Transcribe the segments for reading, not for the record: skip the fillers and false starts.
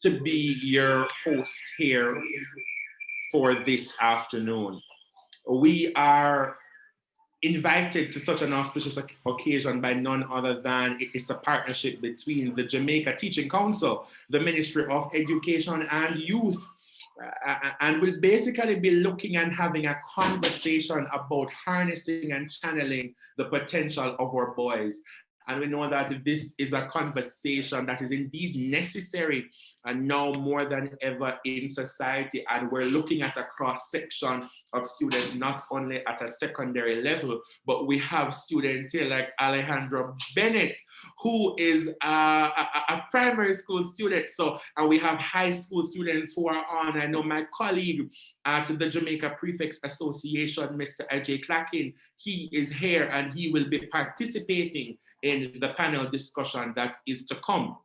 to be your host here for this afternoon. We are invited to such an auspicious occasion by none other than it's a partnership between the Jamaica Teaching Council, the Ministry of Education and Youth, and we'll basically be looking and having a conversation about harnessing and channeling the potential of our boys. And we know that this is a conversation that is indeed necessary and now more than ever in society. And we're looking at a cross section of students, not only at a secondary level, but we have students here like Alejandro Bennett, who is a primary school student. So, and we have high school students who are on. I know my colleague at the Jamaica Prefects Association, Mr. Ajay Clackin, he is here and he will be participating in the panel discussion that is to come.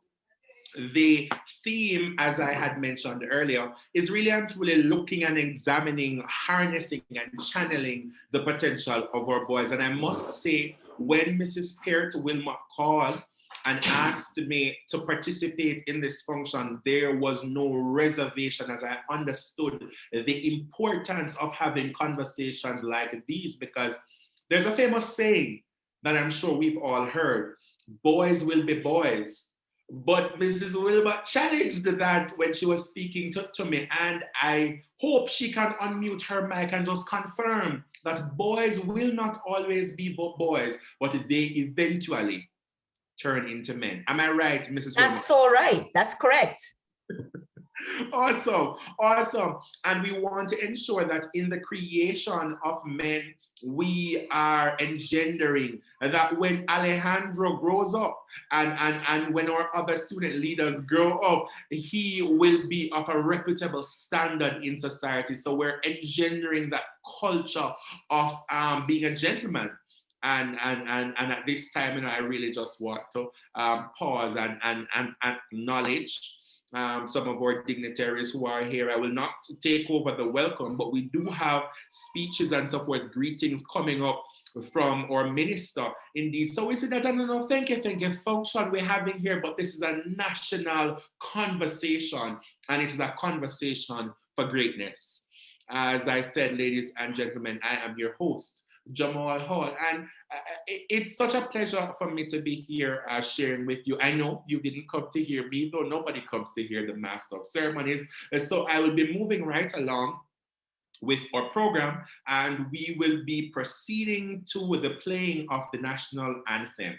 The theme, as I had mentioned earlier, is really and truly looking and examining, harnessing and channeling the potential of our boys. And I must say, when Mrs. Peart Wilmot called and asked me to participate in this function, there was no reservation as I understood the importance of having conversations like these, because there's a famous saying that I'm sure we've all heard: boys will be boys. But Mrs. Wilmot challenged that when she was speaking to me, and I hope she can unmute her mic and just confirm that boys will not always be boys, but they eventually turn into men. Am I right, Mrs. Wilmot? That's all right. That's correct. Awesome, awesome. And we want to ensure that in the creation of men, we are engendering that when Alejandro grows up and when our other student leaders grow up, he will be of a reputable standard in society. So we're engendering that culture of being a gentleman. And at this time, I really just want to pause and acknowledge some of our dignitaries who are here. I will not take over the welcome, but we do have speeches and so forth, greetings coming up from our minister. Indeed. So we say that, no, thank you, function we're having here, but this is a national conversation, and it is a conversation for greatness. As I said, ladies and gentlemen, I am your host, Jamal Hall, and it's such a pleasure for me to be here sharing with you. I know you didn't come to hear me, though nobody comes to hear the Master of Ceremonies, so I will be moving right along with our program, and we will be proceeding to the playing of the national anthem.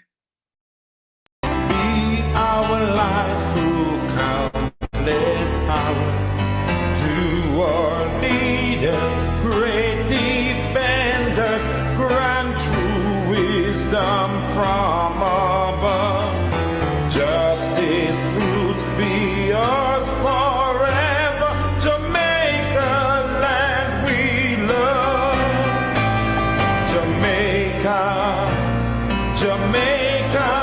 Be our life through countless hours, to our leaders, great defenders, grant true wisdom from above. Justice, fruits be yours forever. Jamaica, land we love. Jamaica, Jamaica.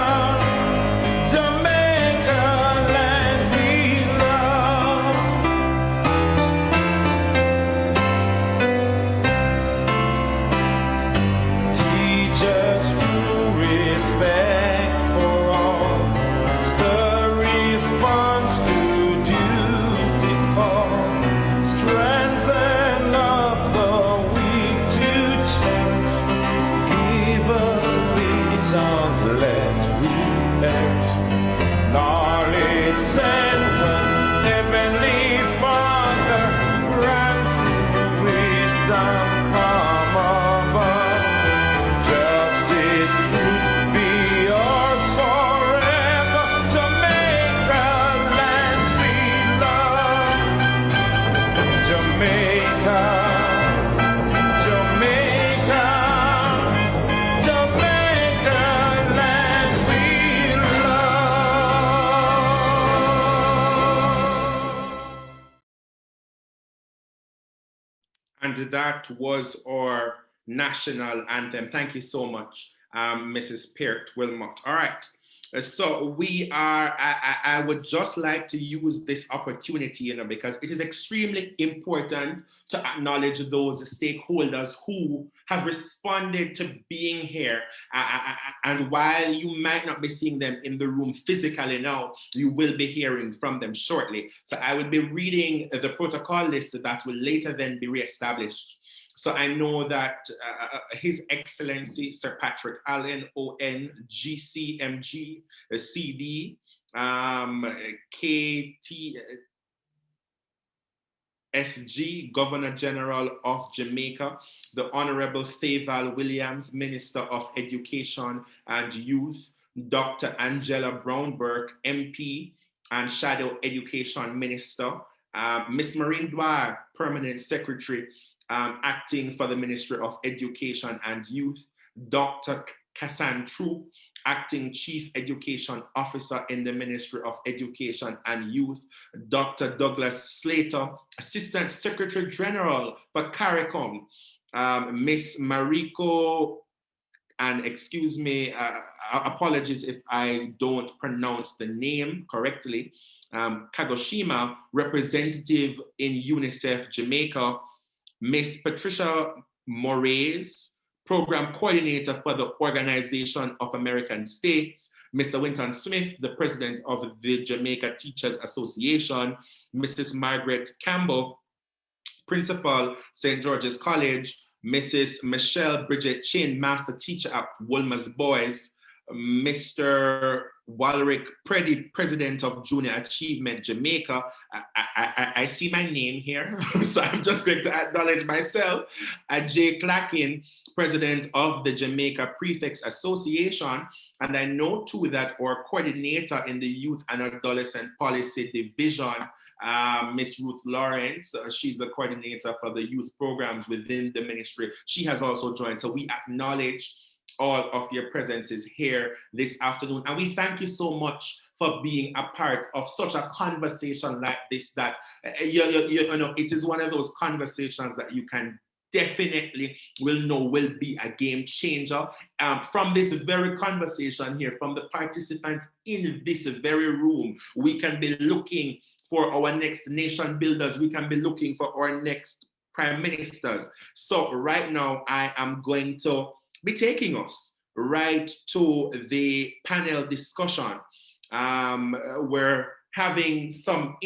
And that was our national anthem. Thank you so much, Mrs. Peart Wilmot. All right. So I would just like to use this opportunity, because it is extremely important to acknowledge those stakeholders who have responded to being here. And while you might not be seeing them in the room physically now, you will be hearing from them shortly. So I will be reading the protocol list that will later then be reestablished. So I know that His Excellency Sir Patrick Allen, ON, GCMG, CD, KTSG, Governor General of Jamaica, the Honorable Fayval Williams, Minister of Education and Youth, Dr. Angela Brownberg, MP and Shadow Education Minister, Miss Maureen Dwyer, Permanent Secretary, acting for the Ministry of Education and Youth, Dr. Kassan True, acting Chief Education Officer in the Ministry of Education and Youth, Dr. Douglas Slater, Assistant Secretary General for CARICOM, Miss Mariko, and excuse me, apologies if I don't pronounce the name correctly, Kagoshima, representative in UNICEF Jamaica, Miss Patricia Moraes, Program Coordinator for the Organization of American States, Mr. Winton Smith, the President of the Jamaica Teachers Association, Mrs. Margaret Campbell, Principal, St. George's College, Mrs. Michelle Bridget Chin, Master Teacher at Wolmer's Boys, Mr. Walrick Preddy, President of Junior Achievement Jamaica. I see my name here, so I'm just going to acknowledge myself. Jay Clackin, President of the Jamaica Prefects Association. And I know too that our coordinator in the Youth and Adolescent Policy Division, Miss Ruth Lawrence, she's the coordinator for the youth programs within the ministry. She has also joined. So we acknowledge all of your presences here this afternoon. And we thank you so much for being a part of such a conversation like this, that you know, it is one of those conversations that you can definitely will be a game changer. From this very conversation here, from the participants in this very room, we can be looking for our next nation builders. We can be looking for our next prime ministers. So right now, I am going to be taking us right to the panel discussion. We're having some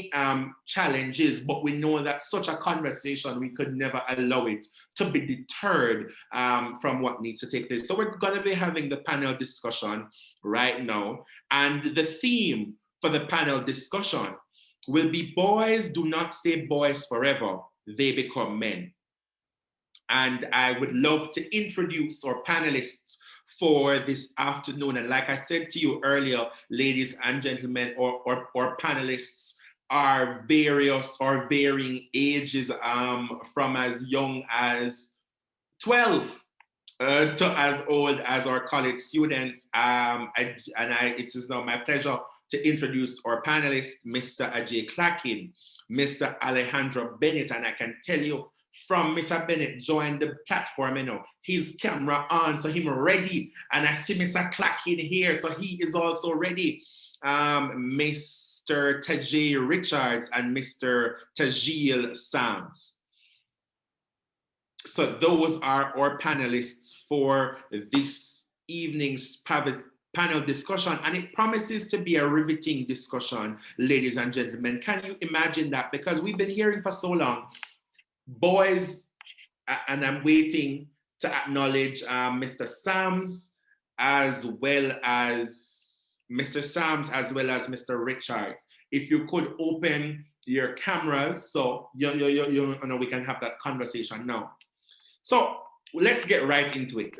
challenges, but we know that such a conversation, we could never allow it to be deterred from what needs to take place. So we're going to be having the panel discussion right now. And the theme for the panel discussion will be boys do not stay boys forever, they become men. And I would love to introduce our panelists for this afternoon. And like I said to you earlier, ladies and gentlemen, our panelists are various or varying ages, from as young as 12 to as old as our college students. It is now my pleasure to introduce our panelists, Mr. Ajay Clackin, Mr. Alejandro Bennett, and I can tell you, from Mr. Bennett joined the platform, his camera on, so him ready. And I see Mr. Clackin here, so he is also ready. Mr. Tajay Richards and Mr. Tajil Sams. So those are our panelists for this evening's panel discussion, and it promises to be a riveting discussion, ladies and gentlemen. Can you imagine that? Because we've been hearing for so long, boys, and I'm waiting to acknowledge Mr. Sams as well as Mr. Richards. If you could open your cameras, so you know, we can have that conversation now. So let's get right into it.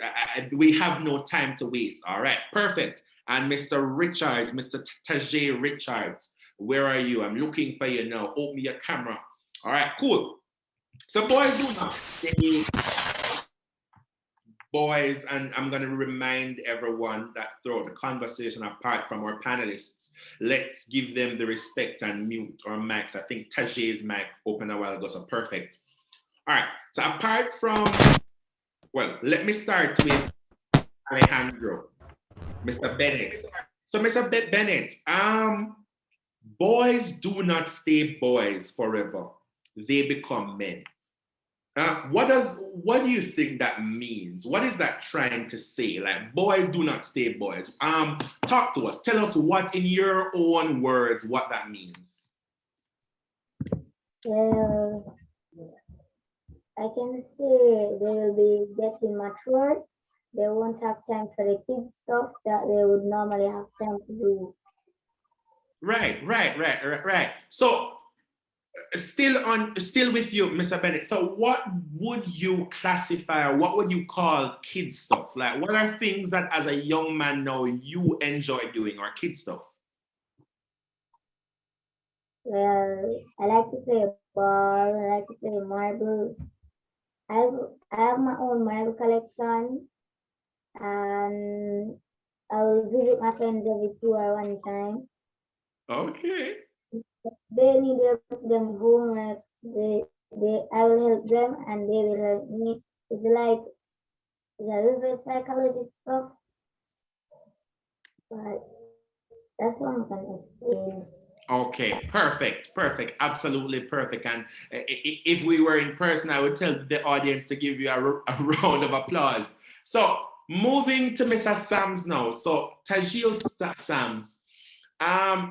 We have no time to waste. All right, perfect. And Mr. Richards, Mr. Tajay Richards, where are you? I'm looking for you now. Open your camera. All right, cool. So boys do not stay boys, and I'm going to remind everyone that throughout the conversation, apart from our panelists, let's give them the respect and mute our mics. I think Tajay's mic opened a while ago, so perfect. All right, so apart from, well, let me start with Alejandro, Mr. Bennett. So, Mr. Bennett, boys do not stay boys forever. They become men. What do you think that means? What is that trying to say? Like, boys do not stay boys. Talk to us. Tell us what, in your own words, what that means. Well, I can say they will be getting matured. They won't have time for the kids stuff that they would normally have time to do. Right. So still with you, Mr. Bennett. So what would you classify, or what would you call kid stuff? Like, what are things that as a young man now you enjoy doing, or kid stuff? Well, I like to play ball. I like to play marbles. I have my own marble collection, and I will visit my friends every 2 or 1 time. Okay. They need them homework. I will help them, and they will help me. It's like the reverse psychology stuff, but that's what I'm gonna explain. Okay, perfect, absolutely perfect. And if we were in person, I would tell the audience to give you a round of applause. So moving to Mr. Sams now. So Tajil Sams,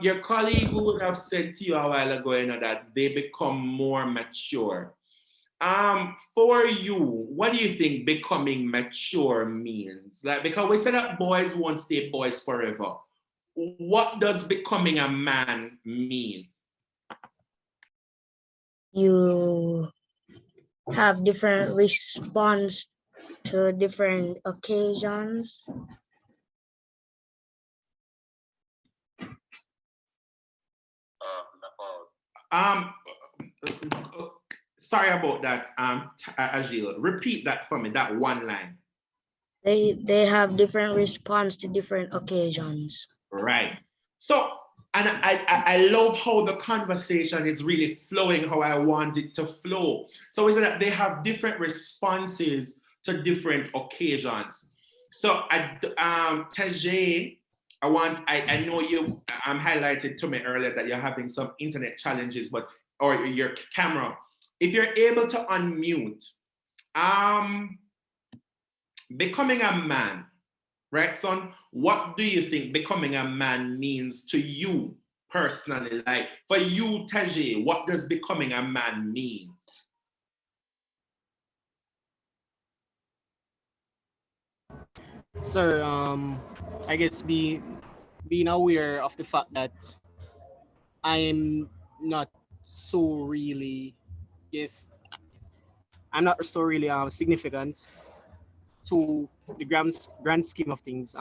your colleague would have said to you a while ago, that they become more mature. For you, what do you think becoming mature means? Like, because we said that boys won't stay boys forever. What does becoming a man mean? You have different response to different occasions. Sorry about that, Agil. Repeat that for me, that one line. They have different response to different occasions. Right. So, and I love how the conversation is really flowing how I want it to flow. So is that they have different responses to different occasions. So, Tajay, I know you highlighted to me earlier that you're having some internet challenges, or your camera. If you're able to unmute, becoming a man, right, son? What do you think becoming a man means to you personally? Like, for you, Tajay, what does becoming a man mean? Sir, I guess being aware of the fact that I'm not so really, yes, I'm not so really significant to the grand scheme of things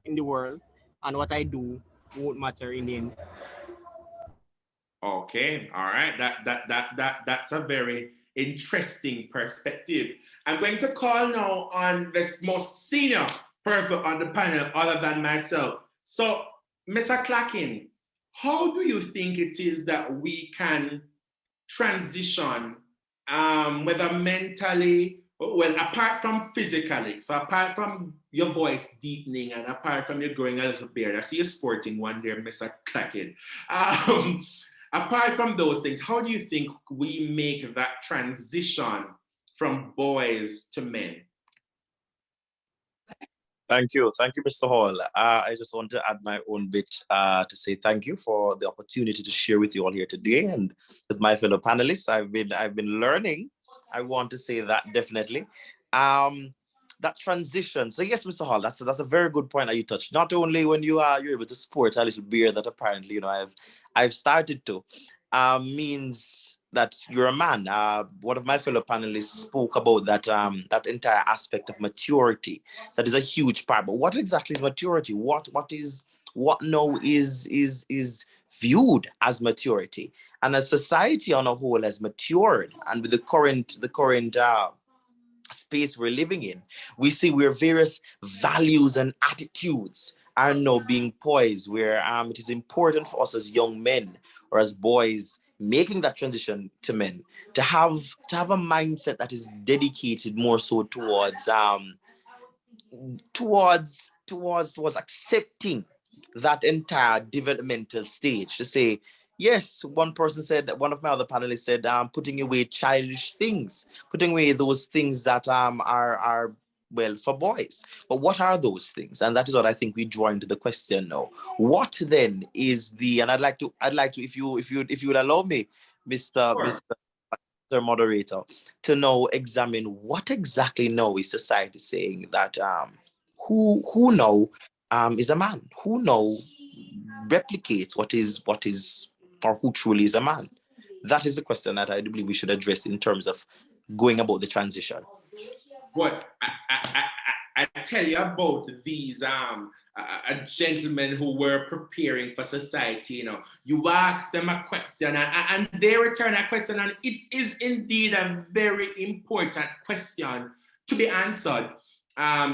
in the world, and what I do won't matter in the end. Okay, all right. That's a very interesting perspective. I'm going to call now on this most senior person on the panel other than myself. So, Mr. Clackin, how do you think it is that we can transition, whether mentally, well, apart from physically, so apart from your voice deepening and apart from you growing a little beard, I see you sporting one there, Mr. Clackin. Apart from those things, how do you think we make that transition from boys to men? Thank you, Mr. Hall. I just want to add my own bit to say thank you for the opportunity to share with you all here today, and with my fellow panelists. I've been learning. I want to say that definitely. That transition. So yes, Mr. Hall, that's a very good point that you touched. Not only when you're able to sport a little beer that apparently I've started to, means that you're a man. One of my fellow panelists spoke about that that entire aspect of maturity. That is a huge part. But what exactly is maturity? What now is viewed as maturity? And as society on a whole has matured, and with the current space we're living in, we see where various values and attitudes are now being poised, where it is important for us as young men or as boys making that transition to men to have a mindset that is dedicated more so towards accepting that entire developmental stage to say, yes, one person said, one of my other panelists said, putting away childish things, putting away those things that are well for boys. But what are those things? And that is what I think we draw into the question now. What then is the, and I'd like to, if you would allow me, Sure. Mr. Moderator, to now examine what exactly now is society saying that who now is a man, who now replicates what is or who truly is a man. That is the question that I do believe we should address in terms of going about the transition. But I tell you about these gentlemen who were preparing for society. You ask them a question and they return a question, and it is indeed a very important question to be answered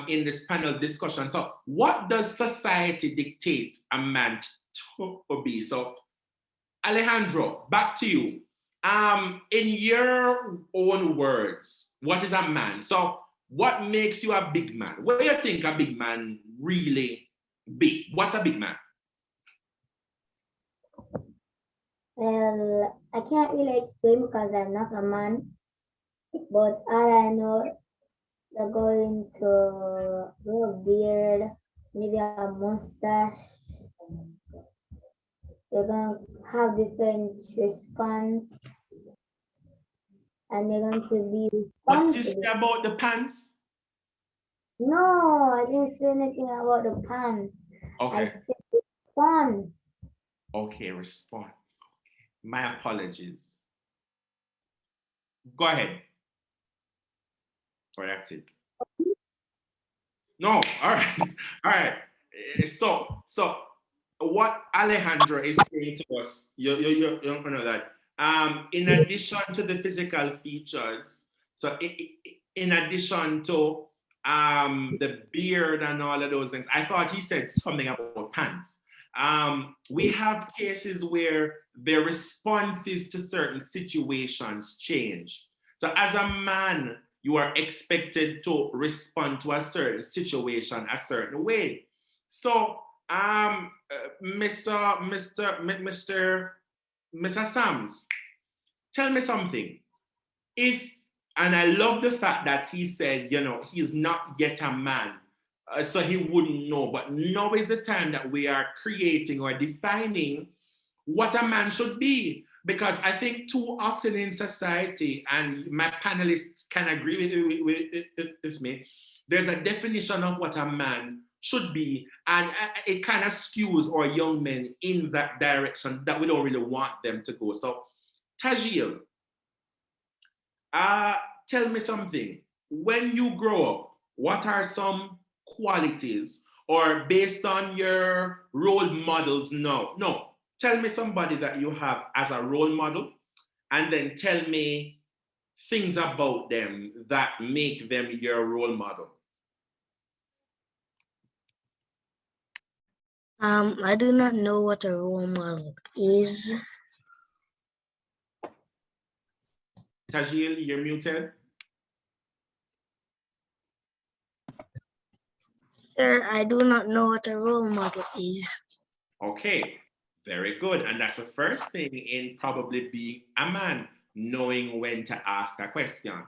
in this panel discussion. So, what does society dictate a man to be? So, Alejandro, back to you. In your own words, what is a man? So, what makes you a big man? What do you think a big man really be? What's a big man? Well, I can't really explain because I'm not a man, but all I know, they're going to grow a beard, maybe a mustache. They're going to have different response, and they're going to be What did you say responsible. about the pants? No, I didn't say anything about the pants. Okay. I said response. Okay, response. My apologies. Go ahead. Or that's it. No, all right. All right. So what Alejandro is saying to us, you know that in addition to the physical features, so in addition to the beard and all of those things, I thought he said something about pants. We have cases where their responses to certain situations change. So as a man, you are expected to respond to a certain situation a certain way. So, Mr. Sams, tell me something. And I love the fact that he said, he's not yet a man, so he wouldn't know. But now is the time that we are creating or defining what a man should be. Because I think too often in society, and my panelists can agree with me, there's a definition of what a man should be, and it kind of skews our young men in that direction that we don't really want them to go. So, Tajil, tell me something. When you grow up, what are some qualities, or based on your role models now? No, tell me somebody that you have as a role model, and then tell me things about them that make them your role model. I do not know what a role model is. Tajil, you're muted. Sir, I do not know what a role model is. Okay, very good. And that's the first thing in probably being a man, knowing when to ask a question.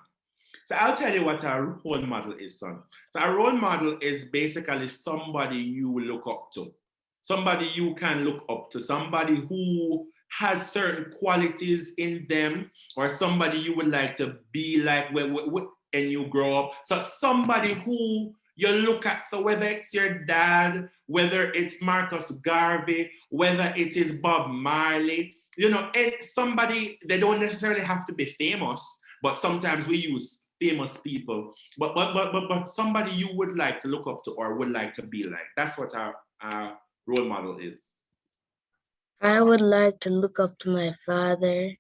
So I'll tell you what a role model is, son. So a role model is basically somebody you look up to, somebody you can look up to, somebody who has certain qualities in them, or somebody you would like to be like when you grow up. So somebody who you look at, so whether it's your dad, whether it's Marcus Garvey, whether it is Bob Marley, it's somebody, they don't necessarily have to be famous, but sometimes we use famous people, but somebody you would like to look up to or would like to be like. That's what our role model is. I would like to look up to my father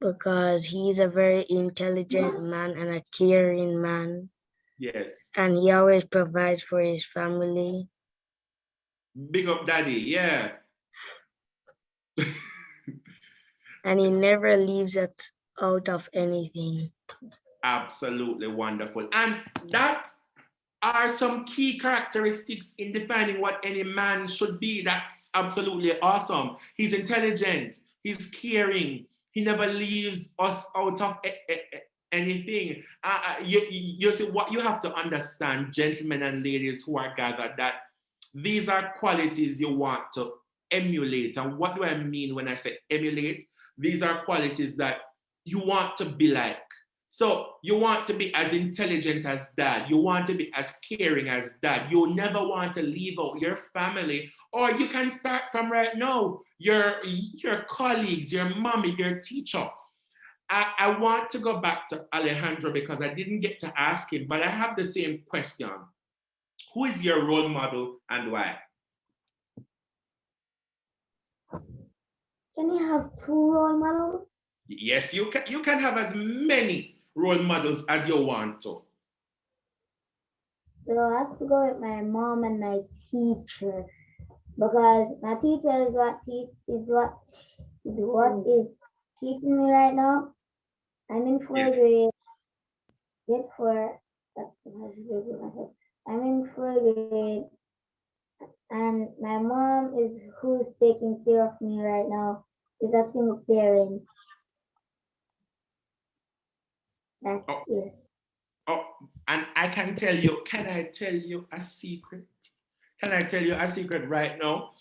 because he's a very intelligent man and a caring man. Yes. And he always provides for his family. Big up daddy, yeah. And he never leaves it out of anything. Absolutely wonderful. And that are some key characteristics in defining what any man should be. That's absolutely awesome. He's intelligent, he's caring, he never leaves us out of anything. You see, what you have to understand, gentlemen and ladies who are gathered, that these are qualities you want to emulate. And what do I mean when I say emulate? These are qualities that you want to be like. So you want to be as intelligent as dad. You want to be as caring as dad. You never want to leave out your family. Or you can start from right now. Your colleagues, your mommy, your teacher. I want to go back to Alejandro because I didn't get to ask him, but I have the same question. Who is your role model and why? Can you have two role models? Yes, you can have as many role models as you want to. So I have to go with my mom and my teacher because my teacher is what is teaching me right now. I'm in fourth grade. I'm in fourth grade, and my mom is who's taking care of me right now. Is a single parent. That's it. Oh, and I can tell you, can I tell you a secret? Can I tell you a secret right now?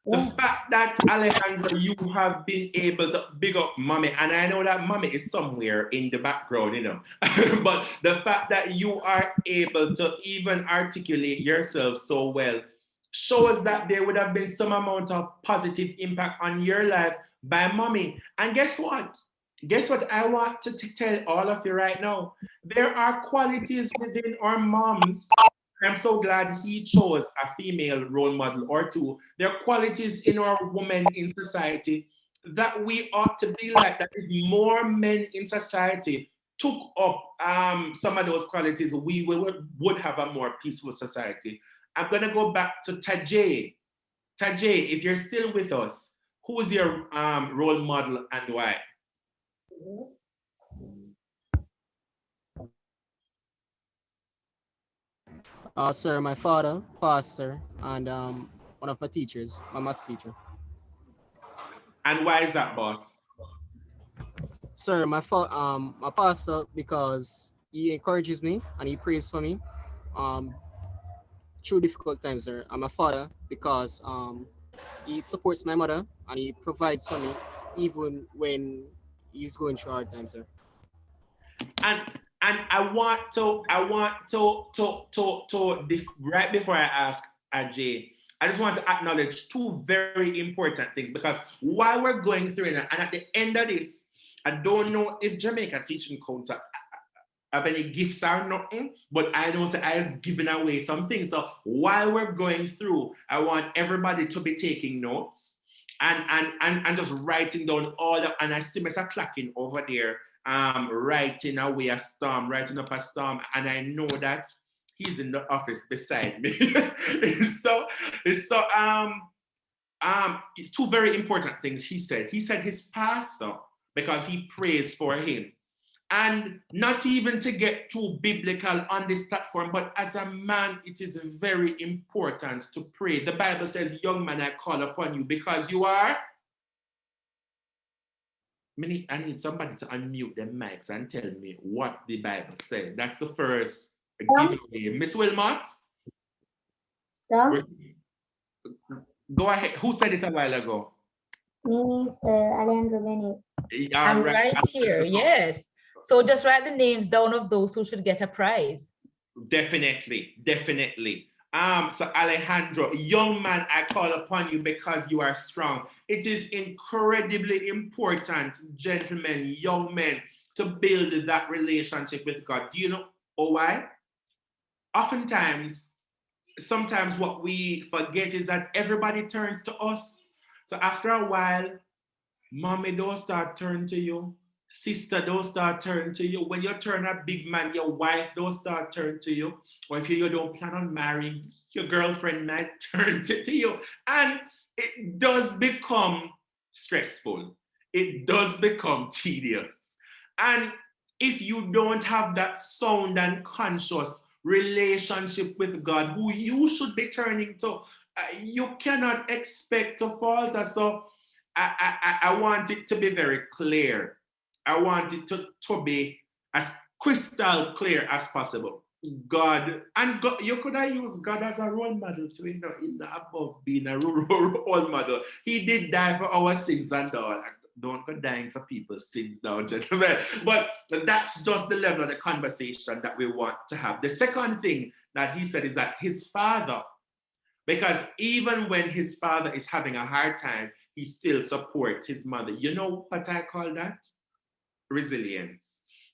The fact that Alejandro, you have been able to big up mommy, and I know that mommy is somewhere in the background, you know, but the fact that you are able to even articulate yourself so well shows that there would have been some amount of positive impact on your life by mommy. And guess what? Guess what I want to tell all of you right now? There are qualities within our moms. I'm so glad he chose a female role model or two. There are qualities in our women in society that we ought to be like. That if more men in society took up some of those qualities, we would have a more peaceful society. I'm going to go back to Tajay. Tajay, if you're still with us, who's your role model and why? Sir, my father, pastor, and one of my teachers, my maths teacher. And why is that, boss? Sir, my pastor, because he encourages me and he prays for me um, through difficult times, sir. And my father, because he supports my mother and he provides for me even when he's going through hard times, sir. And I want to right before I ask Ajay, I just want to acknowledge two very important things because while we're going through it, and at the end of this, I don't know if Jamaica Teaching Council have any gifts or nothing, but I know say I was giving away some things. So while we're going through, I want everybody to be taking notes and just writing down all the, and I see Mr. Clacking over there writing away a storm, writing up a storm, and I know that he's in the office beside me. so two very important things he said. He said his pastor, because he prays for him. And not even to get too biblical on this platform, but as a man, it is very important to pray. The Bible says, young man, I call upon you because you are. I need somebody to unmute their mics and tell me what the Bible says. That's the first giveaway. Miss Wilmot? Yeah. Go ahead. Who said it a while ago? Me, Sir Alejandro Bennett. I'm right here, yes. So just write the names down of those who should get a prize. Definitely, definitely. So Alejandro, young man, I call upon you because you are strong. It is incredibly important, gentlemen, young men, to build that relationship with God. Do you know why? Oftentimes, sometimes what we forget is that everybody turns to us. So after a while, mommy don't start turning to you. Sister don't start turning to you. When you turn a big man, your wife don't start turning to you. Or if you don't plan on marrying, your girlfriend might turn to you. And it does become stressful. It does become tedious. And if you don't have that sound and conscious relationship with God, who you should be turning to, you cannot expect to falter. So I want it to be very clear. I want it to be as crystal clear as possible. God, and God, you could have used God as a role model too, you know, in the above being a role model. He did die for our sins and all. Don't go dying for people's sins now, gentlemen. But that's just the level of the conversation that we want to have. The second thing that he said is that his father, because even when his father is having a hard time, he still supports his mother. You know what I call that? Resilience.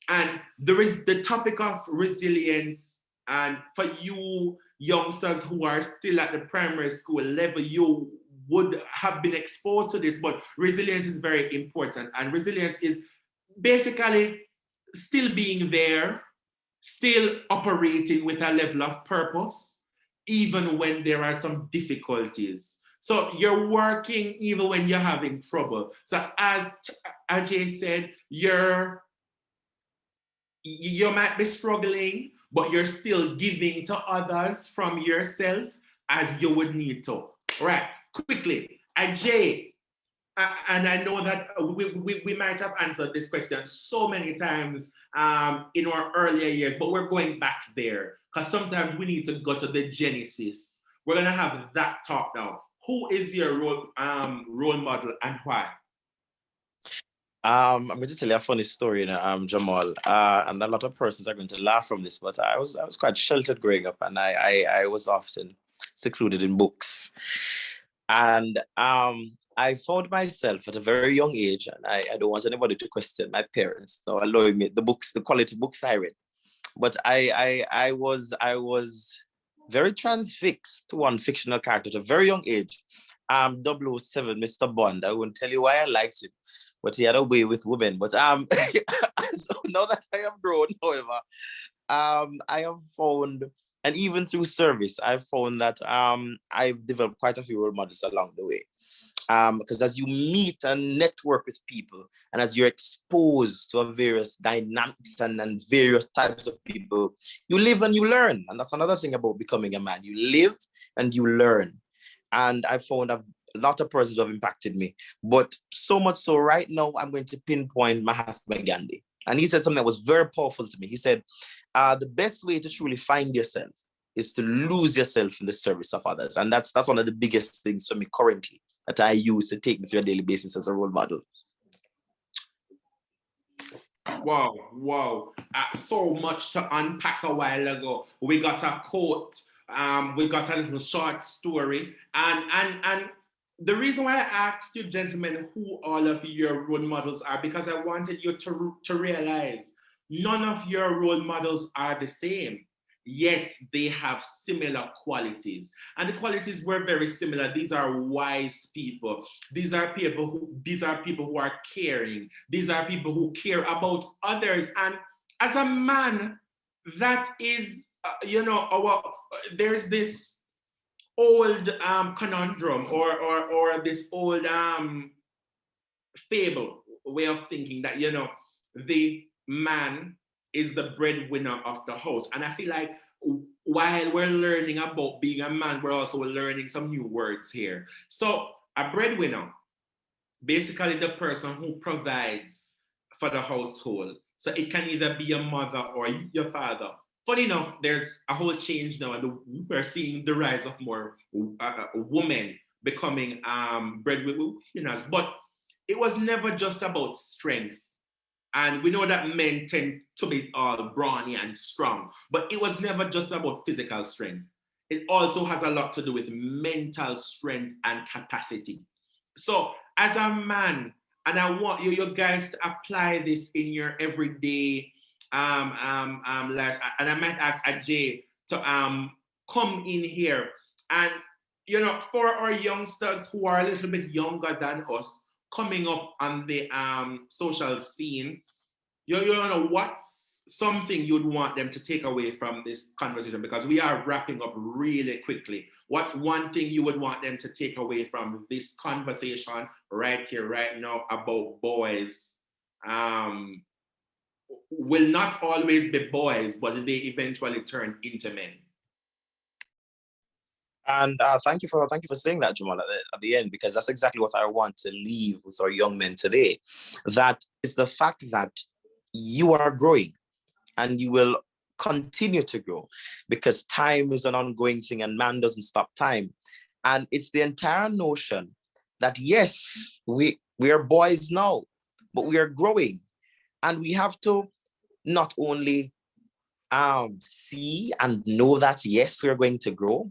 And there is the topic of resilience. And for you youngsters who are still at the primary school level, you would have been exposed to this, but resilience is very important. And resilience is basically still being there, still operating with a level of purpose, even when there are some difficulties. So you're working even when you're having trouble. So as Ajay said, you might be struggling, but you're still giving to others from yourself as you would need to. Right, quickly, Ajay, and I know that we might have answered this question so many times in our earlier years, but we're going back there because sometimes we need to go to the genesis. We're gonna have that talk now. Who is your role model and why? I'm going to tell you a funny story, you know, Jamal. And a lot of persons are going to laugh from this, but I was quite sheltered growing up, and I was often secluded in books. And I found myself at a very young age, and I don't want anybody to question my parents, so allowing me the quality books I read. But I was very transfixed to one fictional character at a very young age. 007, Mr. Bond. I won't tell you why I liked him, but he had a way with women. But so now that I am grown, however, I have found, and even through service, I've found that I've developed quite a few role models along the way. Because as you meet and network with people, and as you're exposed to various dynamics and various types of people, you live and you learn. And that's another thing about becoming a man. You live and you learn. And I found a lot of persons who have impacted me. But so much so right now, I'm going to pinpoint Mahatma Gandhi. And he said something that was very powerful to me. He said, the best way to truly find yourself is to lose yourself in the service of others. And that's one of the biggest things for me currently that I use to take me through a daily basis as a role model. Wow. So much to unpack a while ago. We got a quote, we got a little short story. And the reason why I asked you, gentlemen, who all of your role models are, because I wanted you to realize none of your role models are the same, yet they have similar qualities. And the qualities were very similar. These are wise people. These are people who are caring. These are people who care about others. And as a man, that is, there's this old conundrum or this old fable way of thinking that, the man is the breadwinner of the house. And I feel like while we're learning about being a man, we're also learning some new words here. So a breadwinner, basically the person who provides for the household. So it can either be your mother or your father. Funny enough, there's a whole change now, and we're seeing the rise of more women becoming breadwinners. But it was never just about strength. And we know that men tend to be all brawny and strong, but it was never just about physical strength. It also has a lot to do with mental strength and capacity. So as a man, and I want you guys to apply this in your everyday lives. And I might ask Ajay to come in here. And for our youngsters who are a little bit younger than us, coming up on the social scene, you know, what's something you'd want them to take away from this conversation? Because we are wrapping up really quickly. What's one thing you would want them to take away from this conversation right here, right now, about boys? will not always be boys, but they eventually turn into men. And thank you for saying that, Jamal, at the end, because that's exactly what I want to leave with our young men today. That is the fact that you are growing and you will continue to grow, because time is an ongoing thing and man doesn't stop time. And it's the entire notion that yes, we are boys now, but we are growing, and we have to not only see and know that yes, we're going to grow,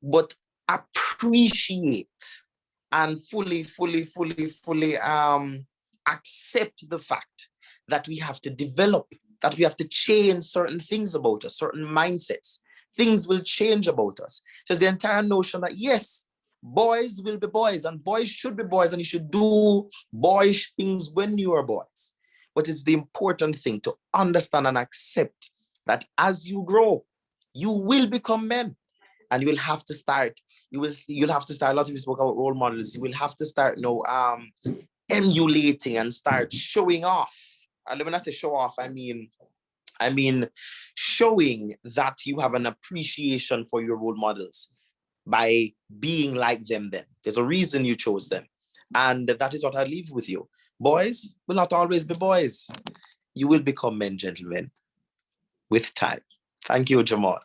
but appreciate and fully accept the fact that we have to develop, that we have to change certain things about us, certain mindsets. Things will change about us. So the entire notion that yes, boys will be boys and boys should be boys and you should do boyish things when you are boys. But it's the important thing to understand and accept that as you grow, you will become men, and you will have to start. You'll have to start. A lot of you spoke about role models. You will have to start, emulating and start showing off. And when I say show off, I mean showing that you have an appreciation for your role models by being like them. Then there's a reason you chose them, and that is what I leave with you. Boys will not always be boys. You will become men, gentlemen, with time. Thank you, Jamal.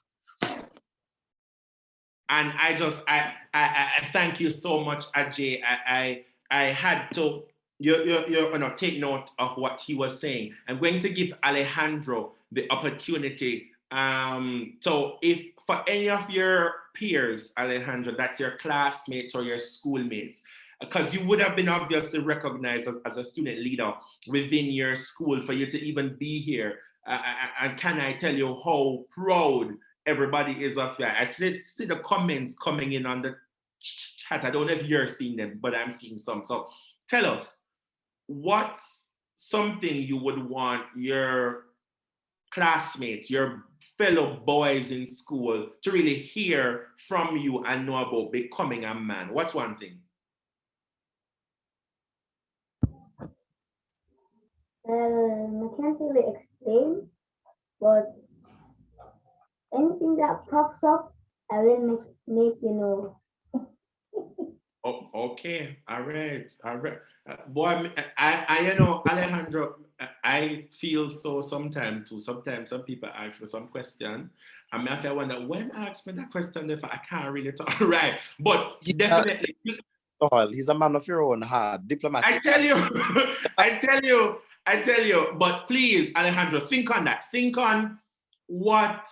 And I thank you so much, Ajay. I had to take note of what he was saying. I'm going to give Alejandro the opportunity. So if for any of your peers, Alejandro, that's your classmates or your schoolmates, because you would have been obviously recognized as a student leader within your school for you to even be here. And can I tell you how proud everybody is of you? I see the comments coming in on the chat. I don't know if you're seeing them, but I'm seeing some. So tell us, what's something you would want your classmates, your fellow boys in school to really hear from you and know about becoming a man? What's one thing? I can't really explain, but anything that pops up, I will make you know. Oh, okay, all right. Boy, I Alejandro, I feel so sometimes too. Sometimes some people ask me some question, and I wonder when ask me that question if I can't really talk. Right, but definitely. He's a man of your own heart, diplomatic. I tell you, I tell you. But please, Alejandro, think on that. Think on what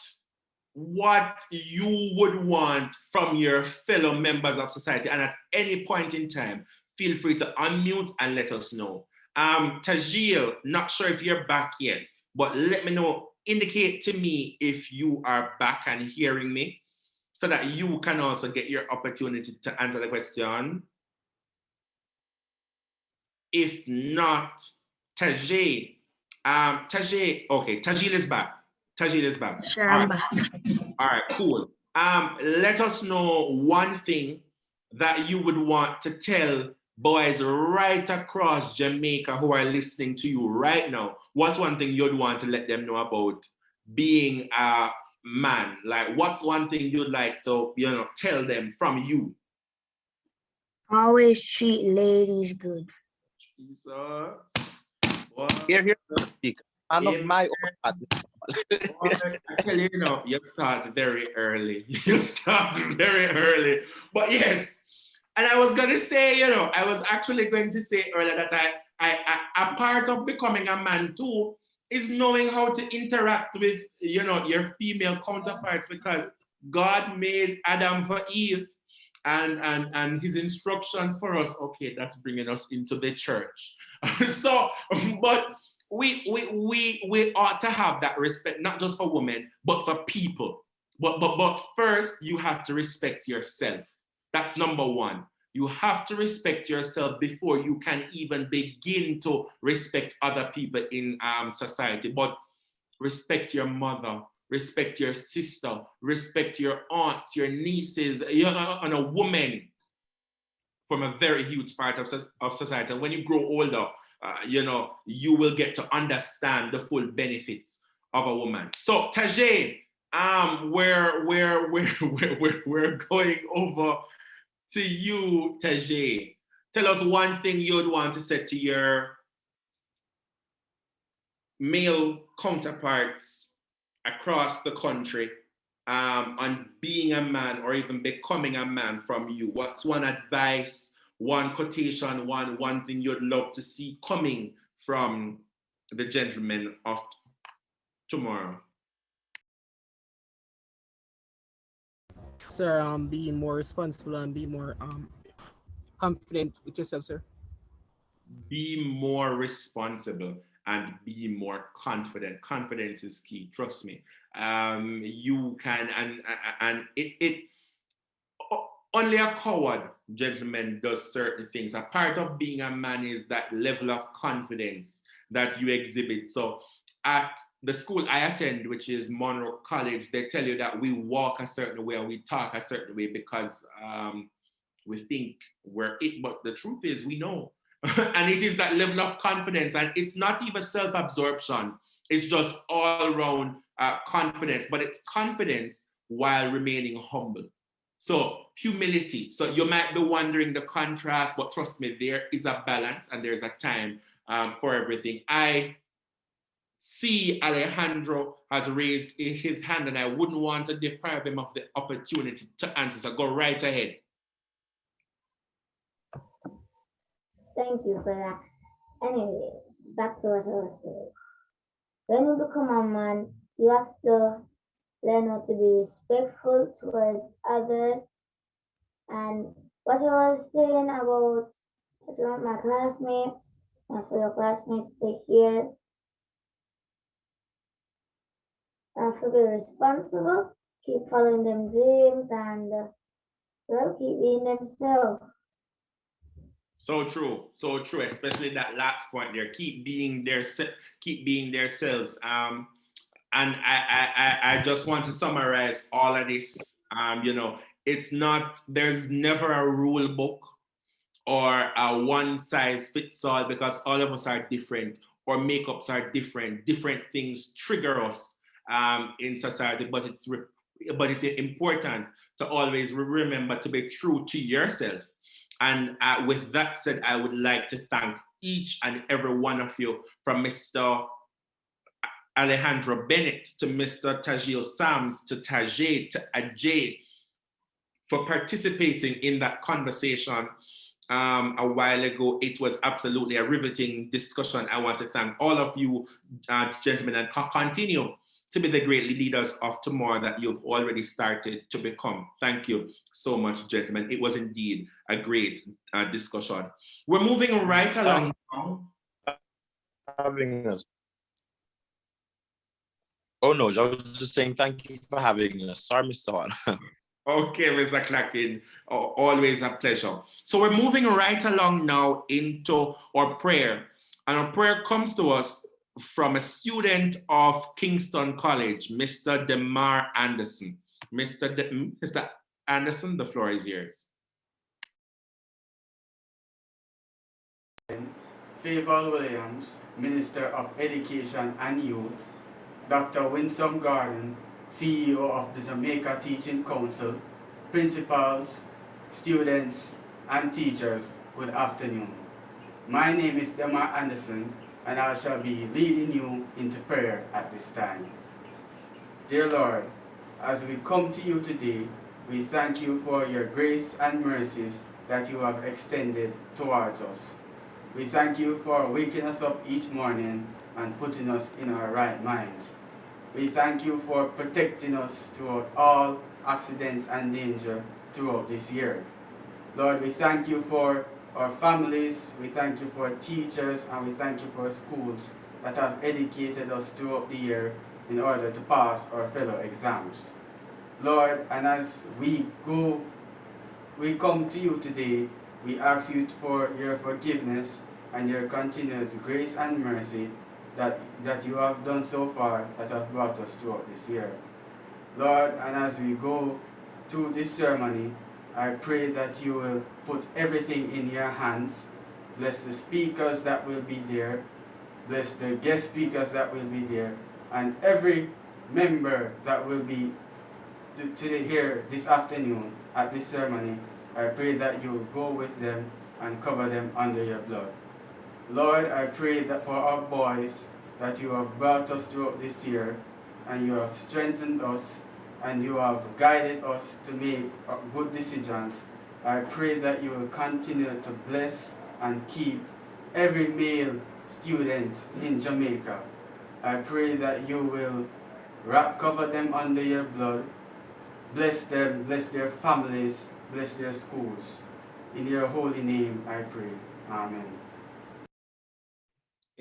you would want from your fellow members of society, and at any point in time, feel free to unmute and let us know. Tajil, not sure if you're back yet, but let me know. Indicate to me if you are back and hearing me, so that you can also get your opportunity to answer the question. If not, Tajay, okay, Tajil is back. Tajil is back. Sure, I'm back. All right, cool. Let us know one thing that you would want to tell boys right across Jamaica who are listening to you right now. What's one thing you'd want to let them know about being a man? Like, what's one thing you'd like to, tell them from you? Always treat ladies good. Jesus. Here, speak. Man of my own heart. I tell you, you start very early. You start very early. But yes, and I was going to say, I was actually going to say earlier that a part of becoming a man too is knowing how to interact with, your female counterparts, because God made Adam for Eve. And his instructions for us, okay, that's bringing us into the church. So, but we ought to have that respect, not just for women, but for people. But first, you have to respect yourself. That's number one. You have to respect yourself before you can even begin to respect other people in society. But respect your mother, respect your sister, respect your aunts, your nieces. You're a woman from a very huge part of society. And when you grow older, you will get to understand the full benefits of a woman. So Tajay, we're going over to you, Tajay. Tell us one thing you'd want to say to your male counterparts across the country on being a man or even becoming a man from you. What's one advice, one quotation, one thing you'd love to see coming from the gentlemen of tomorrow? Sir, be more responsible and be more confident with yourself, sir. Be more responsible and be more confident. Confidence is key. Trust me. You can and it only a coward, gentlemen, does certain things. A part of being a man is that level of confidence that you exhibit. So at the school I attend, which is Monroe College, they tell you that we walk a certain way or we talk a certain way because we think we're it, but the truth is we know. And it is that level of confidence, and it's not even self-absorption. It's just all around confidence, but it's confidence while remaining humble. So humility. So you might be wondering the contrast, but trust me, there is a balance and there's a time for everything. I see Alejandro has raised his hand and I wouldn't want to deprive him of the opportunity to answer. So go right ahead. Thank you for that. Anyways, back to what I was saying. When you become a man, you have to learn how to be respectful towards others. And what I was saying about what you want my classmates, my fellow classmates take here, and to be responsible, keep following them dreams, and well, keep being themselves. So true, especially that last point there. Keep being themselves. And I just want to summarize all of this. It's not. There's never a rule book or a one size fits all because all of us are different. Our makeups are different. Different things trigger us in society, but it's important to always remember to be true to yourself. And with that said, I would like to thank each and every one of you, from Mr. Alejandro Bennett to Mr. Tajil Sams to Tajay to Ajay, for participating in that conversation a while ago. It was absolutely a riveting discussion. I want to thank all of you, gentlemen, and continue to be the great leaders of tomorrow that you've already started to become. Thank you so much, gentlemen. It was indeed a great discussion. We're moving right along now. Having us. Oh no, I was just saying thank you for having us. Sorry, Mr. Hall. Okay, Mr. Clacken, always a pleasure. So we're moving right along now into our prayer. And our prayer comes to us from a student of Kingston College, Mr. DeMar Anderson. Mr. Anderson, the floor is yours. Favor Williams, Minister of Education and Youth, Dr. Winsome Garden, CEO of the Jamaica Teaching Council, principals, students, and teachers, good afternoon. My name is DeMar Anderson, and I shall be leading you into prayer at this time. Dear Lord, as we come to you today, we thank you for your grace and mercies that you have extended towards us. We thank you for waking us up each morning and putting us in our right minds. We thank you for protecting us throughout all accidents and danger throughout this year. Lord, we thank you for our families, we thank you for teachers, and we thank you for schools that have educated us throughout the year in order to pass our fellow exams. Lord, and as we come to you today, we ask you for your forgiveness and your continuous grace and mercy that you have done so far, that have brought us throughout this year. Lord, and as we go through this ceremony, I pray that you will put everything in your hands Bless the speakers that will be there. Bless the guest speakers that will be there. And every member that will be here this afternoon at this ceremony. I pray that you will go with them and cover them under your blood. Lord, I pray that for our boys, that you have brought us throughout this year, and you have strengthened us, and you have guided us to make good decisions. I pray that you will continue to bless and keep every male student in Jamaica. I pray that you will cover them under your blood. Bless them, bless their families, bless their schools. In your holy name I pray. Amen.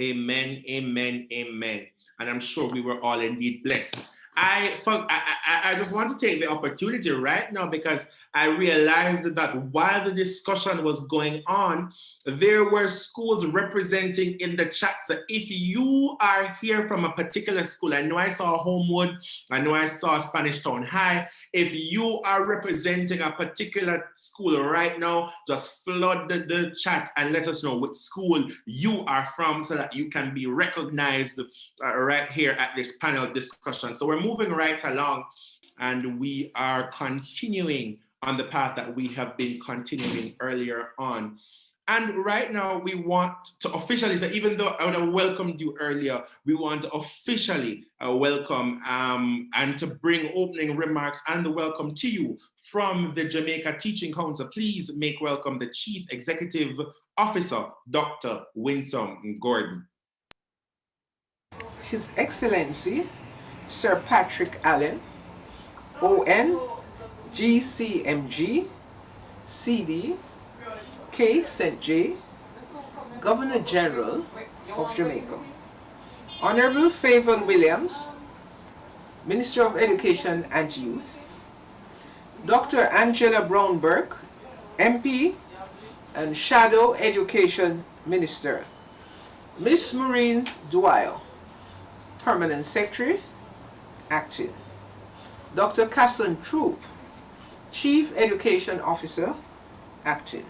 Amen, amen, amen. And I'm sure we were all indeed blessed. I just want to take the opportunity right now, because I realized that while the discussion was going on, there were schools representing in the chat. So if you are here from a particular school, I know I saw Homewood, I know I saw Spanish Town High. If you are representing a particular school right now, just flood the chat and let us know which school you are from, so that you can be recognized right here at this panel discussion. So we're moving right along, and we are continuing on the path that we have been continuing earlier on. And right now we want to officially say, even though I would have welcomed you earlier, we want to officially welcome and to bring opening remarks and the welcome to you from the Jamaica Teaching Council. Please make welcome the Chief Executive Officer, Dr. Winsome Gordon. His Excellency, Sir Patrick Allen, ON, GCMG, CD, K. St. J, Governor General of Jamaica. Honorable Favour Williams, Minister of Education and Youth, Dr. Angela Brown-Burke, MP and Shadow Education Minister, Miss Maureen Dwyer, Permanent Secretary, Acting, Dr. Caslin Troop, Chief Education Officer, Acting,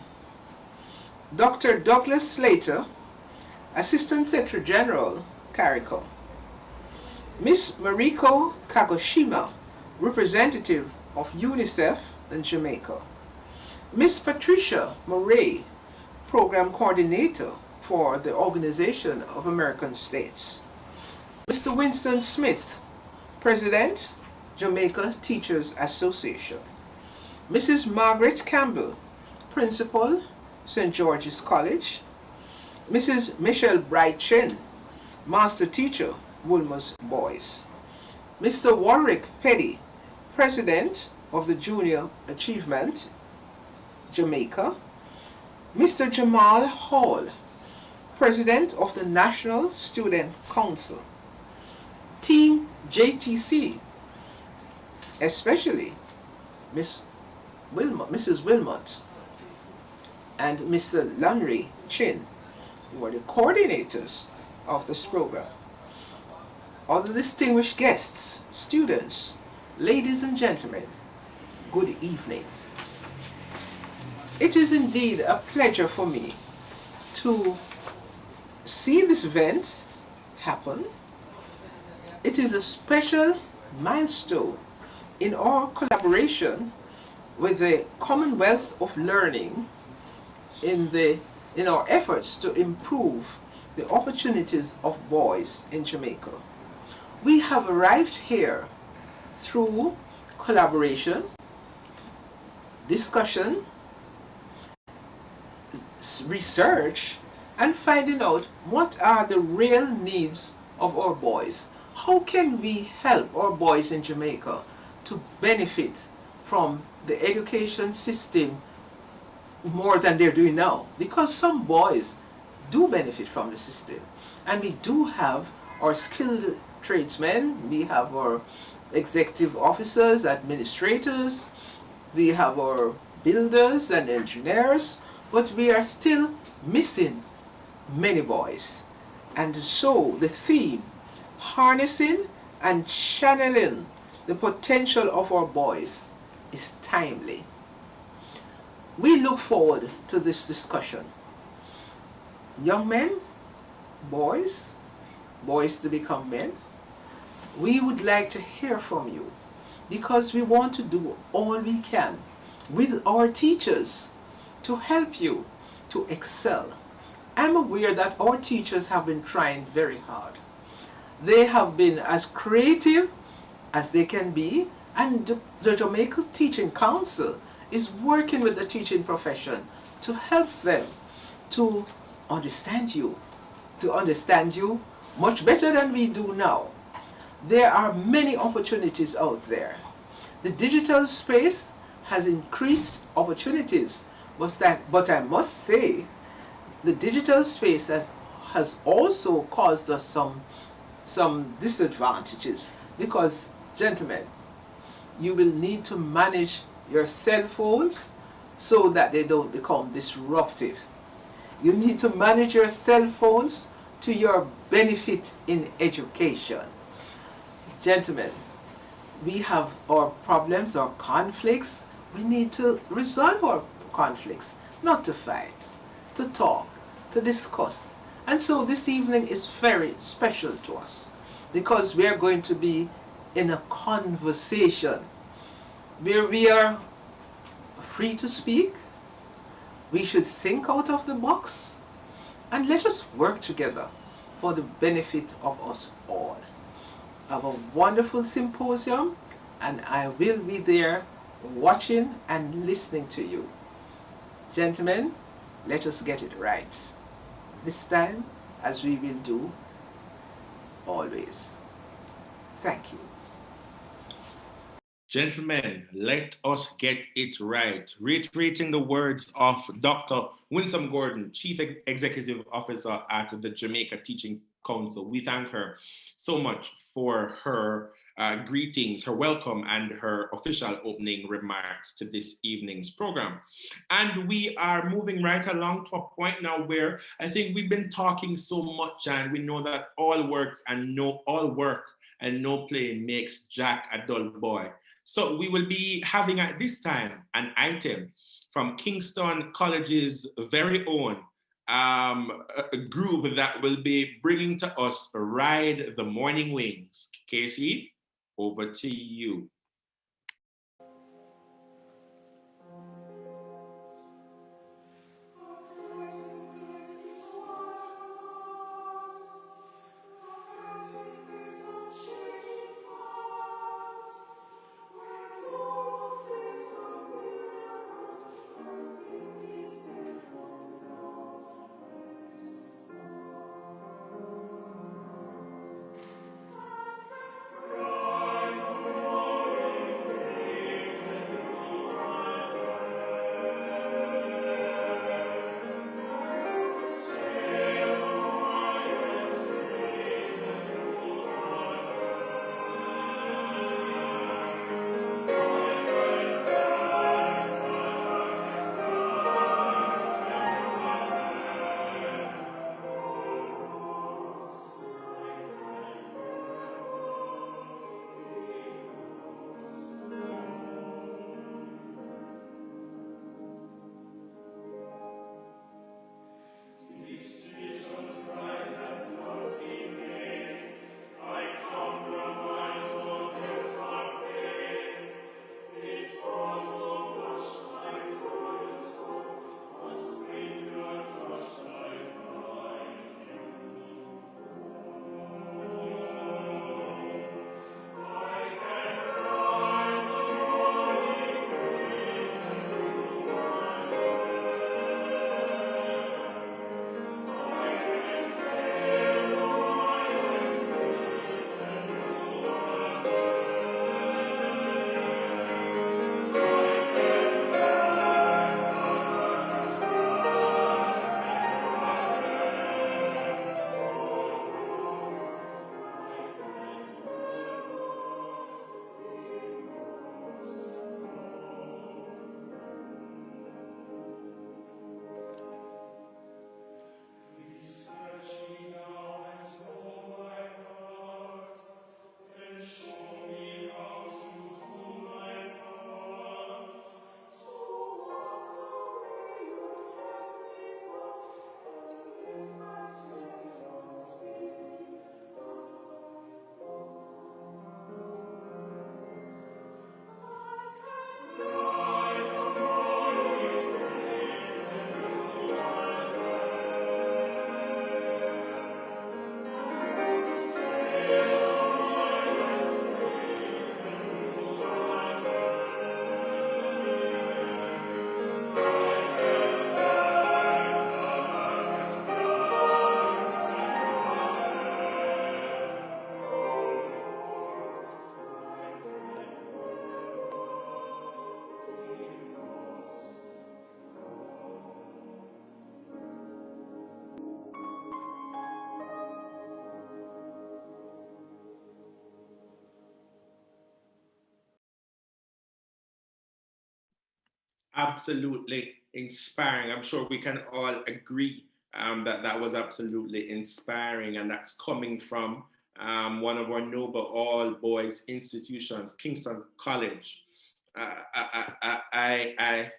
Dr. Douglas Slater, Assistant Secretary General, CARICOM, Miss Mariko Kagoshima, Representative of UNICEF in Jamaica, Miss Patricia Murray, Program Coordinator for the Organization of American States, Mr. Winston Smith, President, Jamaica Teachers Association, Mrs. Margaret Campbell, Principal, St. George's College, Mrs. Michelle Bright Chin, Master Teacher, Woolmer's Boys, Mr. Warwick Petty, President of the Junior Achievement, Jamaica, Mr. Jamal Hall, President of the National Student Council, Team JTC, especially Mrs. Wilmot and Mr. Lunry Chin, who are the coordinators of this program. Other distinguished guests, students, ladies and gentlemen, good evening. It is indeed a pleasure for me to see this event happen. It is a special milestone in our collaboration with the Commonwealth of Learning in our efforts to improve the opportunities of boys in Jamaica. We have arrived here through collaboration, discussion, research, and finding out what are the real needs of our boys. How can we help our boys in Jamaica to benefit from the education system more than they're doing now? Because some boys do benefit from the system, and we do have our skilled tradesmen, we have our executive officers, administrators, we have our builders and engineers, but we are still missing many boys. And so the theme, harnessing and channeling the potential of our boys, is timely. We look forward to this discussion. young men, boys, boys to become men, we would like to hear from you because we want to do all we can with our teachers to help you to excel. I'm aware that our teachers have been trying very hard. They have been as creative as they can be, and the Jamaica Teaching Council is working with the teaching profession to help them to understand you, much better than we do now. There are many opportunities out there. The digital space has increased opportunities, but I must say the digital space has also caused us some disadvantages because, gentlemen, you will need to manage your cell phones so that they don't become disruptive. You need to manage your cell phones to your benefit in education. Gentlemen, we have our problems, our conflicts. We need to resolve our conflicts, not to fight, to talk, to discuss. And so this evening is very special to us because we are going to be in a conversation where we are free to speak. We should think out of the box and let us work together for the benefit of us all. Have a wonderful symposium, and I will be there watching and listening to you. Gentlemen, let us get it right this time, as we will do always. Thank you. Gentlemen, let us get it right. Reiterating the words of Dr. Winsome Gordon, Chief Executive Officer at the Jamaica Teaching Council. We thank her so much for her greetings, her welcome, and her official opening remarks to this evening's program. And we are moving right along to a point now where I think we've been talking so much, and we know that all work and no play makes Jack a dull boy. So we will be having at this time an item from Kingston College's very own a group that will be bringing to us Ride the Morning Wings. Casey, over to you. Absolutely inspiring. I'm sure we can all agree that that was absolutely inspiring, and that's coming from one of our noble all boys institutions, Kingston College. I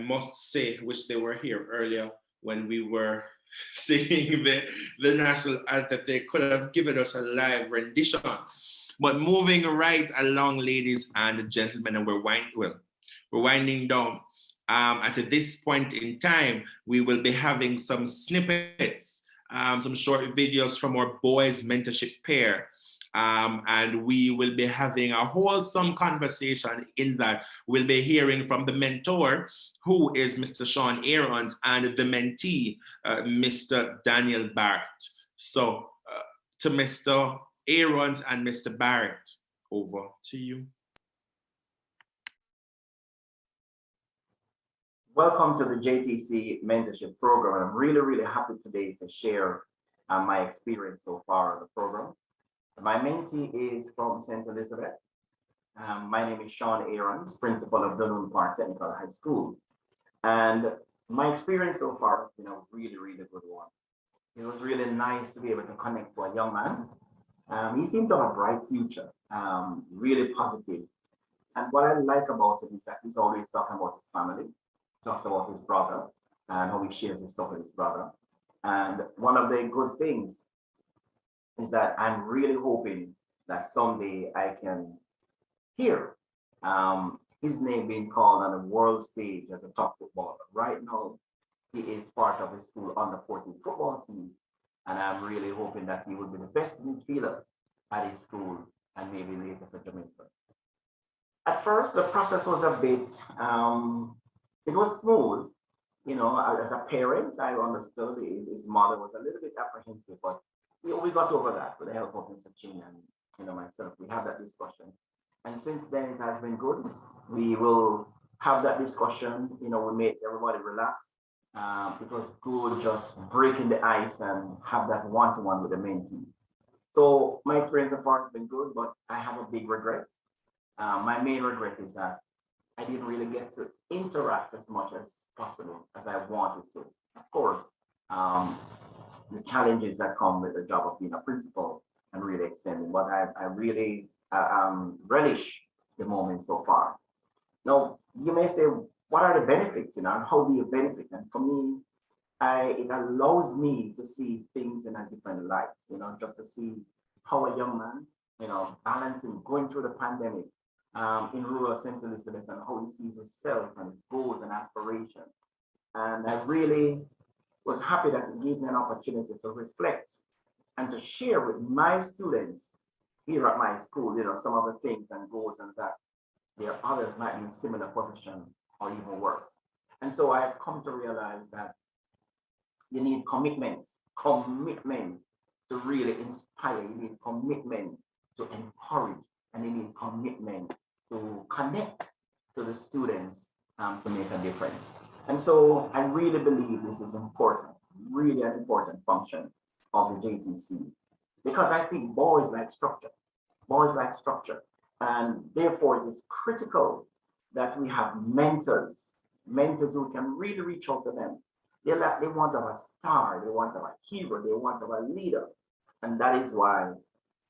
must say, wish they were here earlier when we were singing the national anthem. They could have given us a live rendition. But moving right along, ladies and gentlemen, and we're winding down. At this point in time, we will be having some snippets, some short videos from our boys mentorship pair. And we will be having a wholesome conversation in that we'll be hearing from the mentor, who is Mr. Sean Aarons, and the mentee, Mr. Daniel Barrett. So to Mr. Aarons and Mr. Barrett, over to you. Welcome to the JTC Mentorship Program. I'm really, really happy today to share my experience so far on the program. My mentee is from St. Elizabeth. My name is Sean Aarons, principal of Dunoon Park Technical High School. And my experience so far has been a really, really good one. It was really nice to be able to connect to a young man. He seemed to have a bright future, really positive. And what I like about it is that he's always talking about his family, talks about his brother and how he shares his stuff with his brother. And one of the good things is that I'm really hoping that someday I can hear his name being called on the world stage as a top footballer. Right now, he is part of his school under 14 football team. And I'm really hoping that he will be the best midfielder at his school and maybe later for Jamaica. At first, the process was a bit, it was smooth. You know, as a parent, I understood his mother was a little bit apprehensive, but we got over that with the help of Mr. Chin and myself. We had that discussion, and since then it has been good. We will have that discussion. We made everybody relax. It was good just breaking the ice and have that one-to-one with the main team. So my experience so far has been good, but I have a big regret. My main regret is that I didn't really get to interact as much as possible as I wanted to. Of course, the challenges that come with the job of being a principal and really extending, but I really relish the moment so far. Now, you may say, what are the benefits, and how do you benefit? And for me, it allows me to see things in a different light, just to see how a young man, balancing, going through the pandemic, in rural St. Elizabeth, and how he sees himself and his goals and aspirations. And I really was happy that it gave me an opportunity to reflect and to share with my students here at my school, some of the things and goals, and that there are others might be in similar position or even worse. And so I've come to realize that you need commitment to really inspire, you need commitment to encourage, and you need commitment to connect to the students to make a difference. And so I really believe this is important, really an important function of the JTC, because I think boys like structure. And therefore it is critical that we have mentors who can really reach out to them. They want to have a star, they want to have a hero, they want to have a leader. And that is why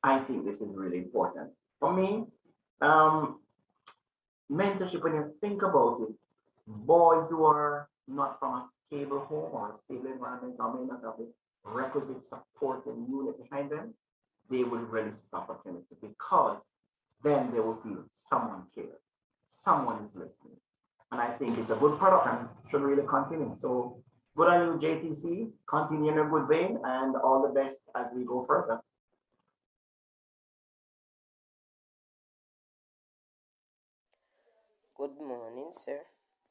I think this is really important. For me, mentorship, when you think about it, boys who are not from a stable home or a stable environment, or may not have the requisite support and unit behind them, they will relish this opportunity, because then they will feel someone cares, someone is listening. And I think it's a good product and should really continue. So good on you, JTC, continue in a good vein, and all the best as we go further. Good morning, sir.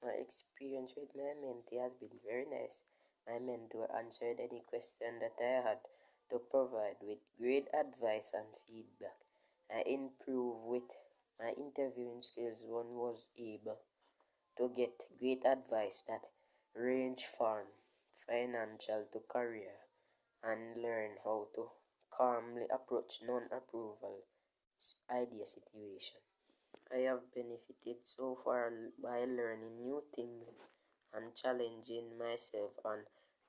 My experience with my mentee has been very nice. My mentor answered any question that I had to provide with great advice and feedback. I improved with my interviewing skills. One was able to get great advice that range from financial to career, and learn how to calmly approach non-approval idea situation. I have benefited so far by learning new things and challenging myself on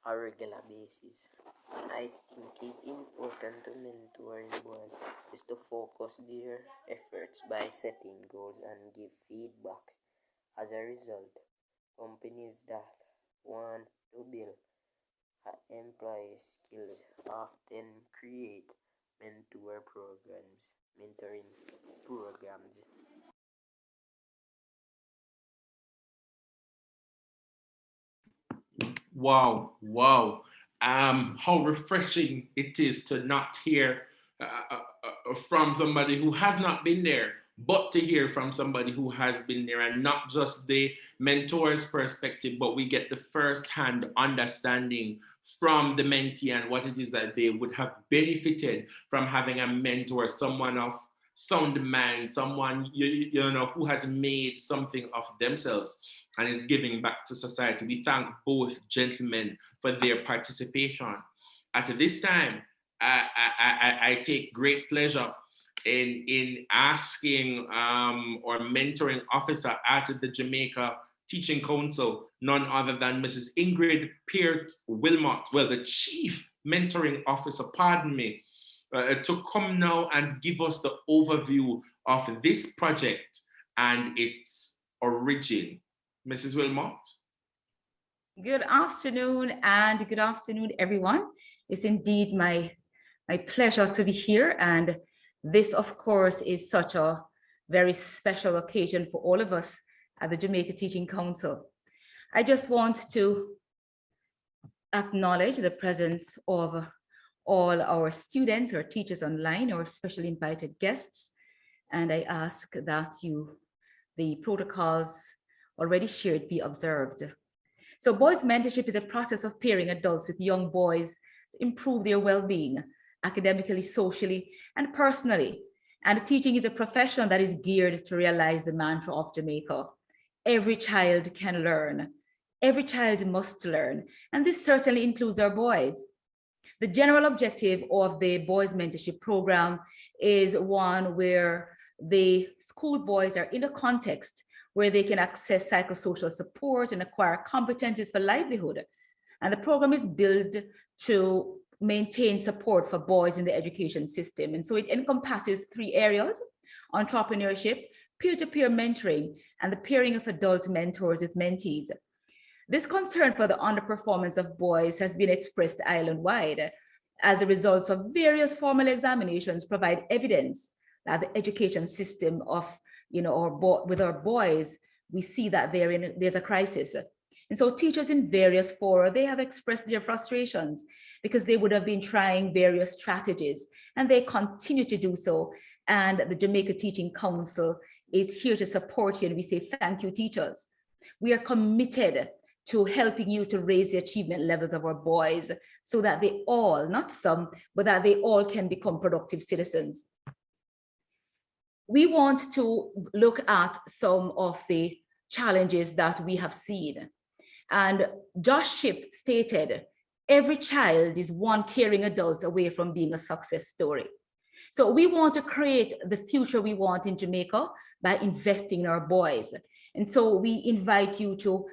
a regular basis. I think it's important to mentoring boys is to focus their efforts by setting goals and give feedback. As a result, companies that want to build employee skills often create mentoring programs. Wow, wow. How refreshing it is to not hear from somebody who has not been there, but to hear from somebody who has been there, and not just the mentor's perspective, but we get the first-hand understanding from the mentee and what it is that they would have benefited from having a mentor, someone of sound mind, someone you know who has made something of themselves and is giving back to society. We thank both gentlemen for their participation. At this time, I take great pleasure in asking our mentoring officer at the Jamaica Teaching Council, none other than Mrs. Ingrid Peart Wilmot, well, the Chief Mentoring Officer, pardon me, to come now and give us the overview of this project and its origin. Mrs. Wilmot? Good afternoon, and good afternoon, everyone. It's indeed my pleasure to be here, and this, of course, is such a very special occasion for all of us at the Jamaica Teaching Council. I just want to acknowledge the presence of all our students or teachers online or specially invited guests, and I ask that the protocols already shared be observed. So boys mentorship is a process of pairing adults with young boys to improve their well-being, academically, socially, and personally. And teaching is a profession that is geared to realize the mantra of Jamaica. Every child can learn. Every child must learn. And this certainly includes our boys. The general objective of the boys mentorship program is one where the school boys are in a context where they can access psychosocial support and acquire competencies for livelihood. And the program is built to maintain support for boys in the education system. And so it encompasses 3 areas: entrepreneurship, peer-to-peer mentoring, and the pairing of adult mentors with mentees. This concern for the underperformance of boys has been expressed island-wide as a result of various formal examinations provide evidence that the education system of with our boys, we see that there's a crisis. And so teachers in various fora, they have expressed their frustrations because they would have been trying various strategies and they continue to do so. And the Jamaica Teaching Council is here to support you, and we say thank you, teachers. We are committed to helping you to raise the achievement levels of our boys so that they all, not some, but that they all can become productive citizens. We want to look at some of the challenges that we have seen. And Josh Shipp stated, every child is one caring adult away from being a success story. So we want to create the future we want in Jamaica by investing in our boys. And so we invite you to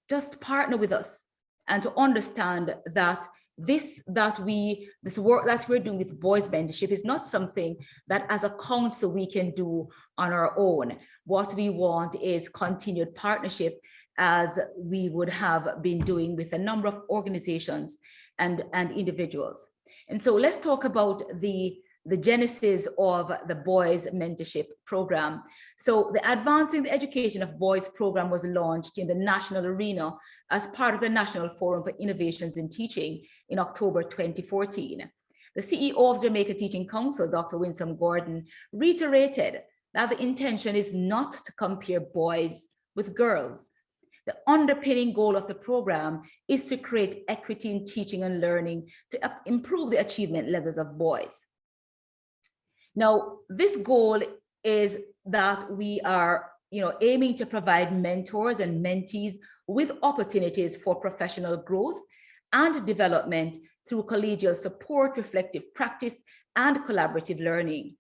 just partner with us and to understand that this work that we're doing with boys mentorship is not something that as a council we can do on our own. What we want is continued partnership, as we would have been doing with a number of organizations and individuals. And so let's talk about the genesis of the boys mentorship program. So the Advancing the Education of Boys program was launched in the national arena as part of the National Forum for Innovations in Teaching in October 2014. The CEO of Jamaica Teaching Council, Dr. Winsome Gordon, reiterated that the intention is not to compare boys with girls. The underpinning goal of the program is to create equity in teaching and learning to improve the achievement levels of boys. Now, this goal is that we are aiming to provide mentors and mentees with opportunities for professional growth and development through collegial support, reflective practice, and collaborative learning.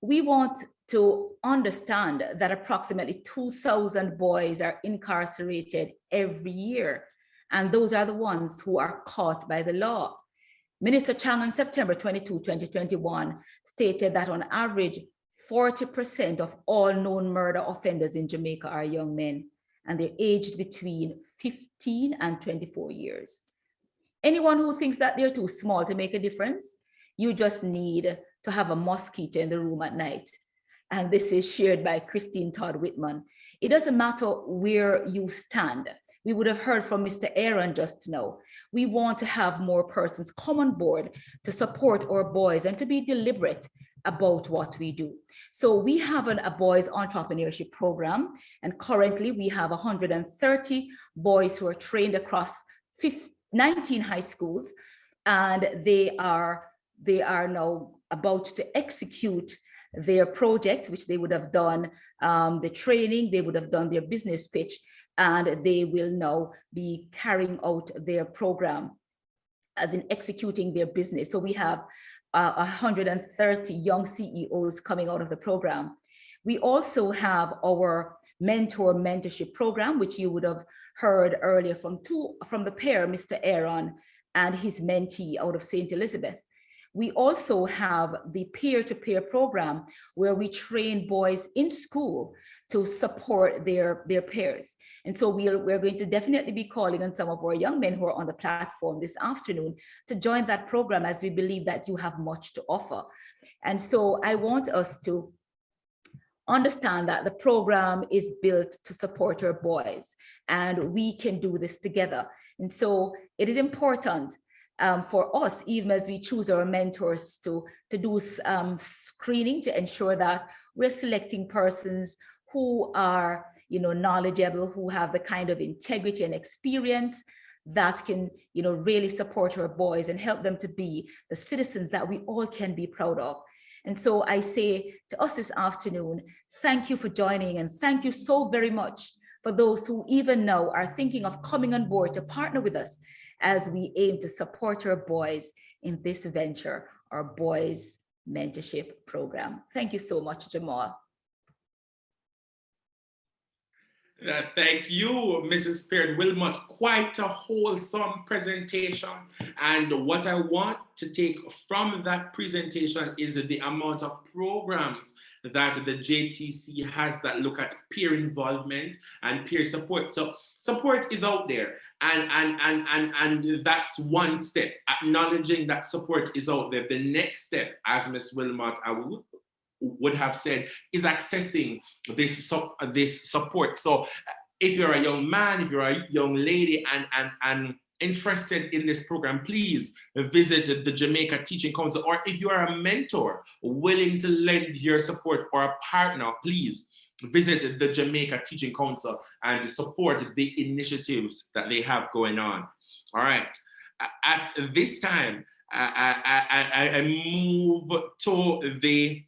We want to understand that approximately 2,000 boys are incarcerated every year, and those are the ones who are caught by the law. Minister Chang on September 22, 2021 stated that on average, 40% of all known murder offenders in Jamaica are young men, and they're aged between 15 and 24 years. Anyone who thinks that they're too small to make a difference, you just need to have a mosquito in the room at night. And this is shared by Christine Todd Whitman. It doesn't matter where you stand. We would have heard from Mr. Aaron just now. We want to have more persons come on board to support our boys and to be deliberate about what we do. So we have a boys entrepreneurship program, and currently we have 130 boys who are trained across 19 high schools, and they are now about to execute their project, which they would have done the training, they would have done their business pitch, and they will now be carrying out their program as in executing their business. So we have 130 young CEOs coming out of the program. We also have our mentorship program, which you would have heard earlier from the pair, Mr. Aaron and his mentee out of St. Elizabeth. We also have the peer-to-peer program where we train boys in school to support their peers. And so we're going to definitely be calling on some of our young men who are on the platform this afternoon to join that program, as we believe that you have much to offer. And so I want us to understand that the program is built to support our boys, and we can do this together. And so it is important for us, even as we choose our mentors, to do screening to ensure that we're selecting persons who are, knowledgeable, who have the kind of integrity and experience that can, really support our boys and help them to be the citizens that we all can be proud of. And so I say to us this afternoon, thank you for joining, and thank you so very much for those who even now are thinking of coming on board to partner with us as we aim to support our boys in this venture, our boys mentorship program. Thank you so much, Jamal. Thank you, Mrs. Peard Wilmot. Quite a wholesome presentation. And what I want to take from that presentation is the amount of programs that the JTC has that look at peer involvement and peer support. So support is out there, and that's one step. Acknowledging that support is out there. The next step, as Ms. Wilmot would have said, is accessing this support. So if you're a young man, if you're a young lady and interested in this program, please visit the Jamaica Teaching Council. Or if you are a mentor willing to lend your support, or a partner, please visit the Jamaica Teaching Council and support the initiatives that they have going on. All right. At this time, I move to the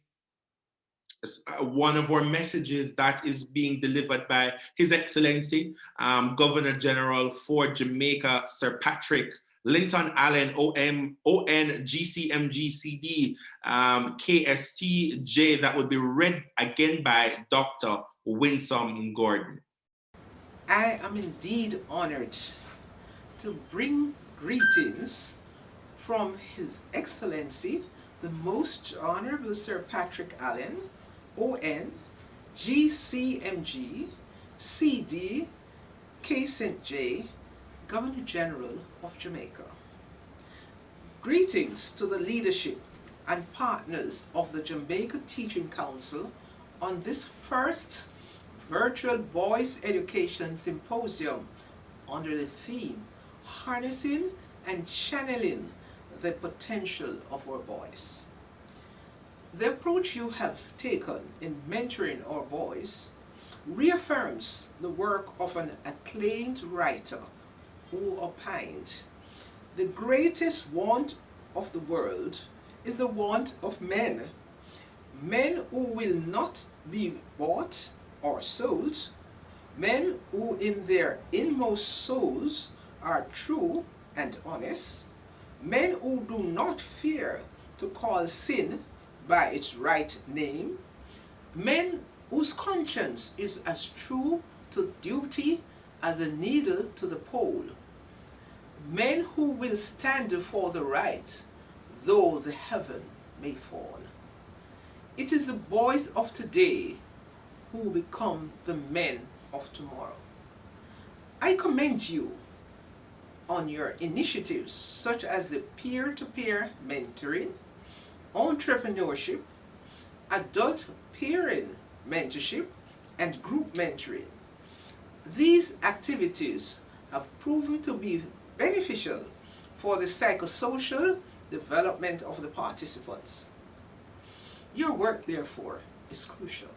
one of our messages that is being delivered by His Excellency, Governor General for Jamaica, Sir Patrick Linton Allen, ON, GCMGCD, KSTJ, that will be read again by Dr. Winsome Gordon. I am indeed honored to bring greetings from His Excellency, the Most Honorable Sir Patrick Allen, ON, GCMG, CD, KSTJ, Governor General of Jamaica. Greetings to the leadership and partners of the Jamaica Teaching Council on this first virtual Boys Education Symposium under the theme, Harnessing and Channeling the Potential of Our Boys. The approach you have taken in mentoring our boys reaffirms the work of an acclaimed writer who opined, "The greatest want of the world is the want of men, men who will not be bought or sold, men who in their inmost souls are true and honest, men who do not fear to call sin by its right name, Men whose conscience is as true to duty as a needle to the pole. Men who will stand for the right, though the heaven may fall. It is the boys of today who become the men of tomorrow. I commend you on your initiatives such as the peer-to-peer mentoring, entrepreneurship, adult peering mentorship, and group mentoring. These activities have proven to be beneficial for the psychosocial development of the participants. Your work, therefore, is crucial.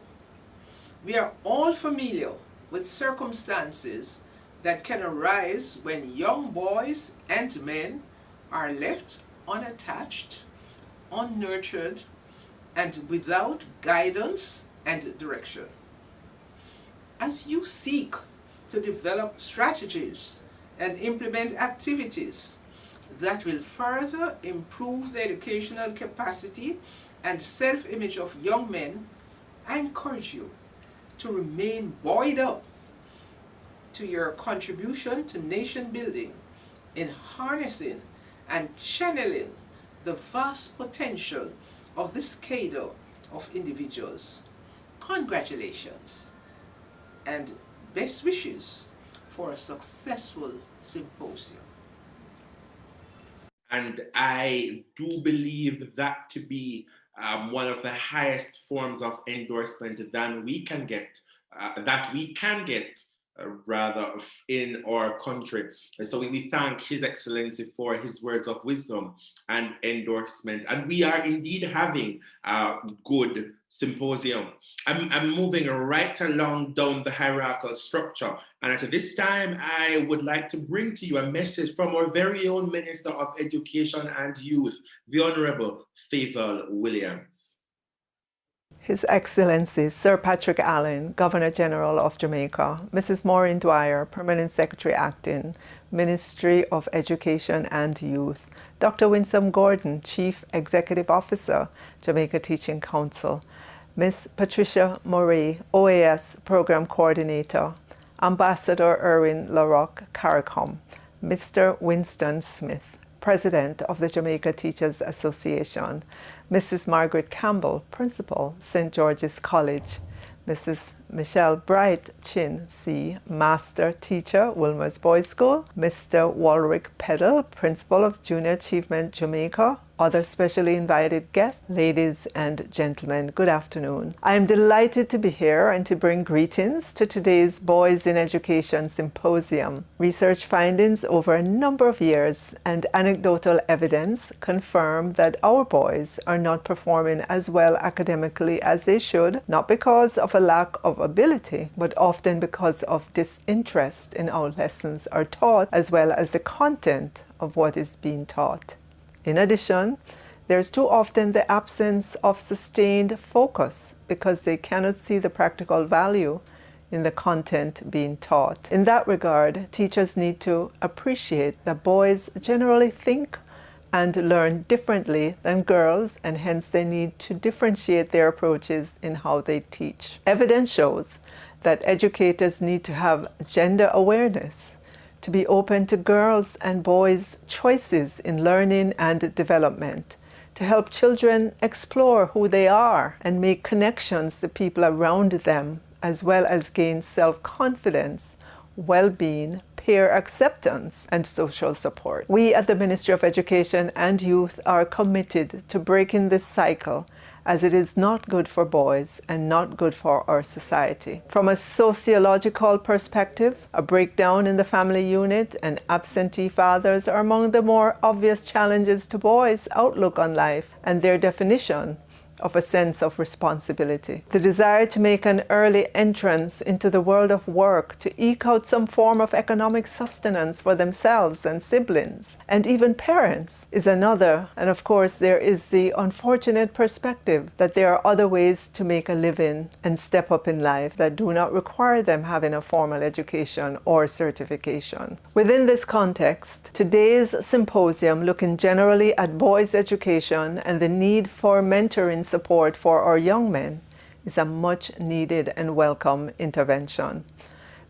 We are all familiar with circumstances that can arise when young boys and men are left unattached, unnurtured, and without guidance and direction. As you seek to develop strategies and implement activities that will further improve the educational capacity and self-image of young men, I encourage you to remain buoyed up to your contribution to nation building in harnessing and channeling the vast potential of this cadre of individuals. Congratulations and best wishes for a successful symposium. And I do believe that to be one of the highest forms of endorsement than we can get, rather in our country. And so we thank His Excellency for his words of wisdom and endorsement. And we are indeed having a good symposium. I'm moving right along down the hierarchical structure. And at this time, I would like to bring to you a message from our very own Minister of Education and Youth, the Honorable Favour Williams. His Excellency Sir Patrick Allen, Governor General of Jamaica, Mrs. Maureen Dwyer, Permanent Secretary Acting, Ministry of Education and Youth, Dr. Winsome Gordon, Chief Executive Officer, Jamaica Teaching Council, Ms. Patricia Murray, OAS Program Coordinator, Ambassador Erwin LaRocque, CARICOM, Mr. Winston Smith, President of the Jamaica Teachers Association, Mrs. Margaret Campbell, Principal, St. George's College, Mrs. Michelle Bright Chin C., Master Teacher, Wilmer's Boys School, Mr. Walrick Peddle, Principal of Junior Achievement Jamaica, other specially invited guests, ladies and gentlemen, good afternoon. I am delighted to be here and to bring greetings to today's Boys in Education Symposium. Research findings over a number of years and anecdotal evidence confirm that our boys are not performing as well academically as they should, not because of a lack of ability, but often because of disinterest in how lessons are taught, as well as the content of what is being taught. In addition, there's too often the absence of sustained focus because they cannot see the practical value in the content being taught. In that regard, teachers need to appreciate that boys generally think and learn differently than girls, and hence they need to differentiate their approaches in how they teach. Evidence shows that educators need to have gender awareness, to be open to girls' and boys' choices in learning and development, to help children explore who they are and make connections to people around them, as well as gain self-confidence, well-being, peer acceptance, and social support. We at the Ministry of Education and Youth are committed to breaking this cycle, as it is not good for boys and not good for our society. From a sociological perspective, a breakdown in the family unit and absentee fathers are among the more obvious challenges to boys' outlook on life and their definition of a sense of responsibility. The desire to make an early entrance into the world of work, to eke out some form of economic sustenance for themselves and siblings, and even parents, is another. And of course, there is the unfortunate perspective that there are other ways to make a living and step up in life that do not require them having a formal education or certification. Within this context, today's symposium, looking generally at boys' education and the need for mentoring support for our young men, is a much needed and welcome intervention.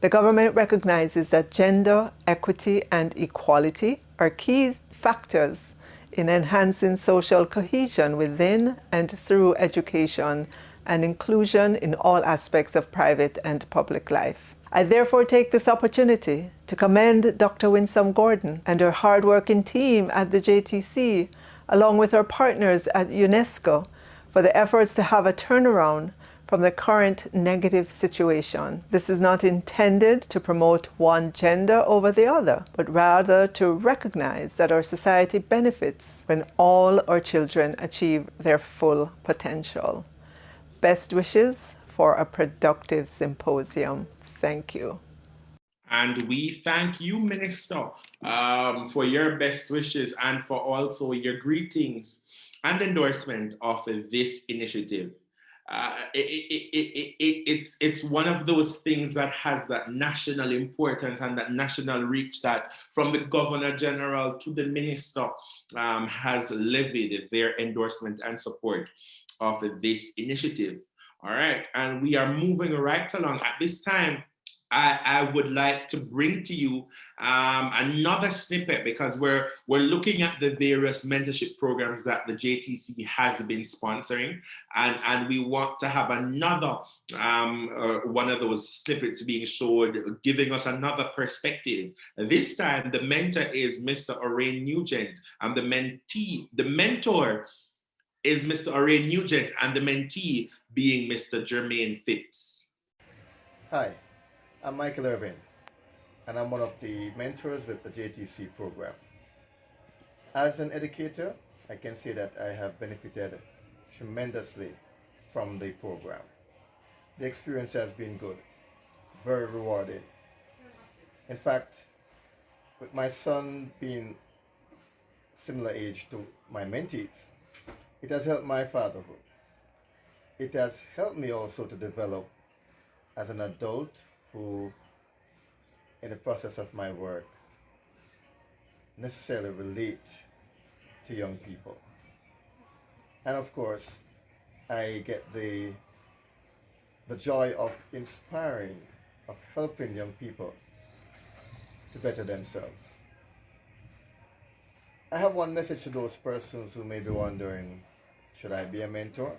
The government recognizes that gender equity and equality are key factors in enhancing social cohesion within and through education and inclusion in all aspects of private and public life. I therefore take this opportunity to commend Dr. Winsome Gordon and her hardworking team at the JTC, along with her partners at UNESCO, for the efforts to have a turnaround from the current negative situation. This is not intended to promote one gender over the other, but rather to recognize that our society benefits when all our children achieve their full potential. Best wishes for a productive symposium. Thank you. And we thank you, Minister, for your best wishes and for also your greetings and endorsement of this initiative. It's one of those things that has that national importance and that national reach that from the Governor General to the Minister has levied their endorsement and support of this initiative. All right, and we are moving right along. At this time, I would like to bring to you another snippet because we're looking at the various mentorship programs that the JTC has been sponsoring, and we want to have another one of those snippets being showed, giving us another perspective. This time, the mentor is Mr. Orain Nugent, and the mentor is Mr. Orain Nugent, and the mentee being Mr. Jermaine Phipps. Hi, I'm Michael Irvin, and I'm one of the mentors with the JTC program. As an educator, I can say that I have benefited tremendously from the program. The experience has been good, very rewarding. In fact, with my son being similar age to my mentees, it has helped my fatherhood. It has helped me also to develop as an adult who, in the process of my work, necessarily relate to young people. And of course, I get the joy of inspiring, of helping young people to better themselves. I have one message to those persons who may be wondering, should I be a mentor?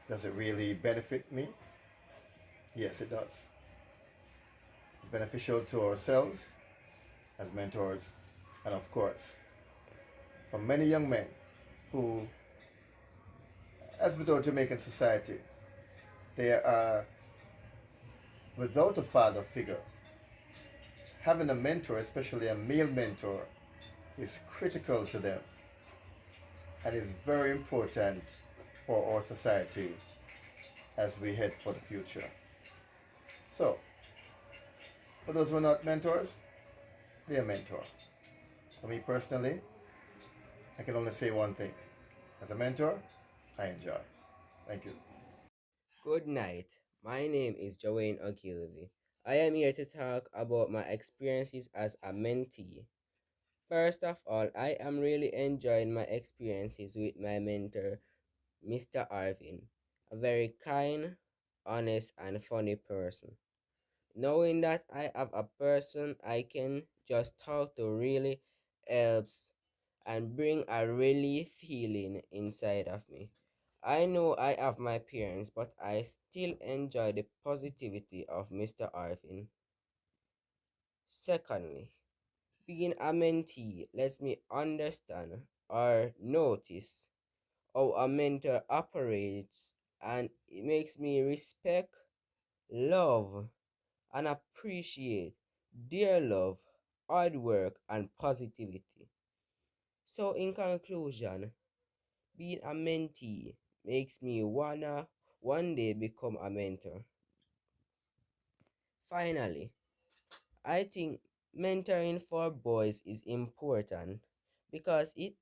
Does it really benefit me? Yes, it does. It's beneficial to ourselves as mentors, and of course, for many young men who, as with our Jamaican society, they are without a father figure. Having a mentor, especially a male mentor, is critical to them and is very important for our society as we head for the future. So, for those who are not mentors, be a mentor. For me personally, I can only say one thing. As a mentor, I enjoy. Thank you. Good night. My name is Joanne Ogilvy. I am here to talk about my experiences as a mentee. First of all, I am really enjoying my experiences with my mentor, Mr. Arvin, a very kind, honest, and funny person. Knowing that I have a person I can just talk to really helps and bring a relief feeling inside of me. I know I have my parents, but I still enjoy the positivity of Mr. Arvin. Secondly, being a mentee lets me understand or notice how a mentor operates, and it makes me respect, love, and appreciate their love, hard work, and positivity. So, in conclusion, being a mentee makes me wanna one day become a mentor. Finally, I think mentoring for boys is important because it